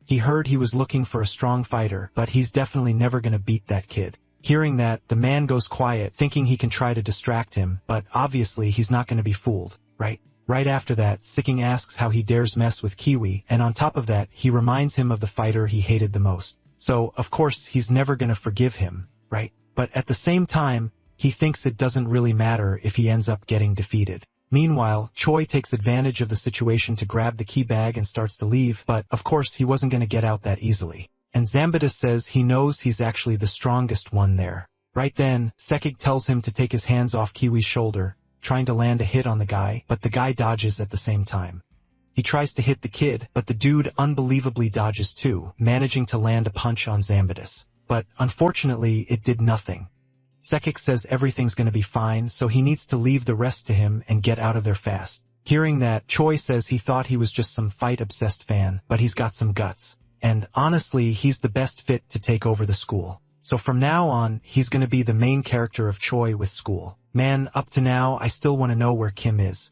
He heard he was looking for a strong fighter, but he's definitely never gonna beat that kid. Hearing that, the man goes quiet, thinking he can try to distract him, but obviously he's not gonna be fooled, right? Right after that, Seeking asks how he dares mess with Kiwi, and on top of that, he reminds him of the fighter he hated the most. So, of course, he's never gonna forgive him, right? But at the same time, he thinks it doesn't really matter if he ends up getting defeated. Meanwhile, Choi takes advantage of the situation to grab the key bag and starts to leave, but of course he wasn't gonna get out that easily. And Zambitis says he knows he's actually the strongest one there. Right then, Sekig tells him to take his hands off Kiwi's shoulder, trying to land a hit on the guy, but the guy dodges at the same time. He tries to hit the kid, but the dude unbelievably dodges too, managing to land a punch on Zambitis. But unfortunately, it did nothing. Sekig says everything's gonna be fine, so he needs to leave the rest to him and get out of there fast. Hearing that, Choi says he thought he was just some fight-obsessed fan, but he's got some guts. And honestly, he's the best fit to take over the school. So from now on, he's gonna be the main character of Choi with school. Man, up to now, I still wanna know where Kim is.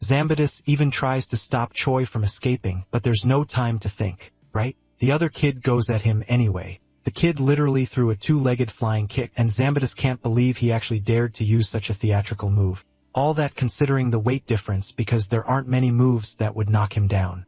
Zambitis even tries to stop Choi from escaping, but there's no time to think, right? The other kid goes at him anyway. The kid literally threw a two-legged flying kick, and Zambitis can't believe he actually dared to use such a theatrical move. All that considering the weight difference, because there aren't many moves that would knock him down.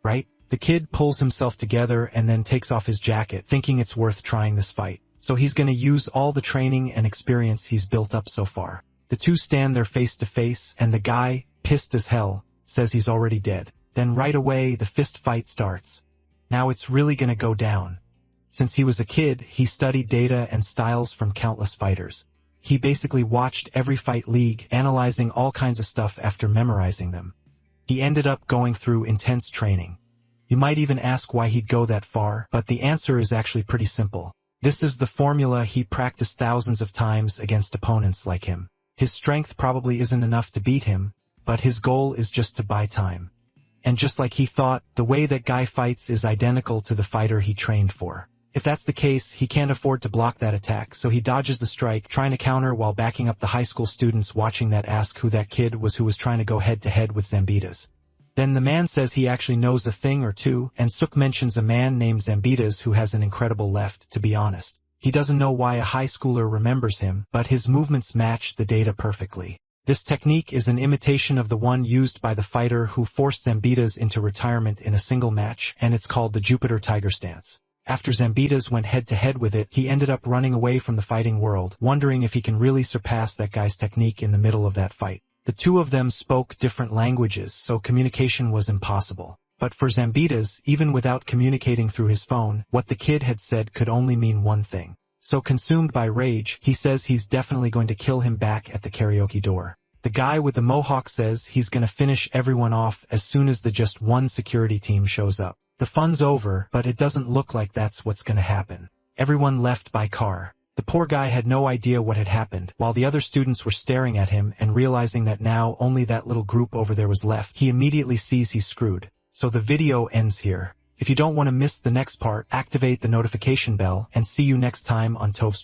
Right? The kid pulls himself together and then takes off his jacket, thinking it's worth trying this fight. So he's gonna use all the training and experience he's built up so far. The two stand there face to face, and the guy, pissed as hell, says he's already dead. Then right away, the fist fight starts. Now it's really gonna go down. Since he was a kid, he studied data and styles from countless fighters. He basically watched every fight league, analyzing all kinds of stuff after memorizing them. He ended up going through intense training. You might even ask why he'd go that far, but the answer is actually pretty simple. This is the formula he practiced thousands of times against opponents like him. His strength probably isn't enough to beat him, but his goal is just to buy time. And just like he thought, the way that guy fights is identical to the fighter he trained for. If that's the case, he can't afford to block that attack, so he dodges the strike, trying to counter while backing up the high school students watching that ask who that kid was who was trying to go head-to-head with Zambitas. Then the man says he actually knows a thing or two, and Suk mentions a man named Zambitas who has an incredible left, to be honest. He doesn't know why a high schooler remembers him, but his movements match the data perfectly. This technique is an imitation of the one used by the fighter who forced Zambitas into retirement in a single match, and it's called the Jupiter Tiger Stance. After Zambitas went head-to-head with it, he ended up running away from the fighting world, wondering if he can really surpass that guy's technique in the middle of that fight. The two of them spoke different languages, so communication was impossible. But for Zambitas, even without communicating through his phone, what the kid had said could only mean one thing. So consumed by rage, he says he's definitely going to kill him back at the karaoke door. The guy with the mohawk says he's gonna finish everyone off as soon as the just one security team shows up. The fun's over, but it doesn't look like that's what's gonna happen. Everyone left by car. The poor guy had no idea what had happened, while the other students were staring at him and realizing that now only that little group over there was left. He immediately sees he's screwed. So the video ends here. If you don't want to miss the next part, activate the notification bell and see you next time on Tove's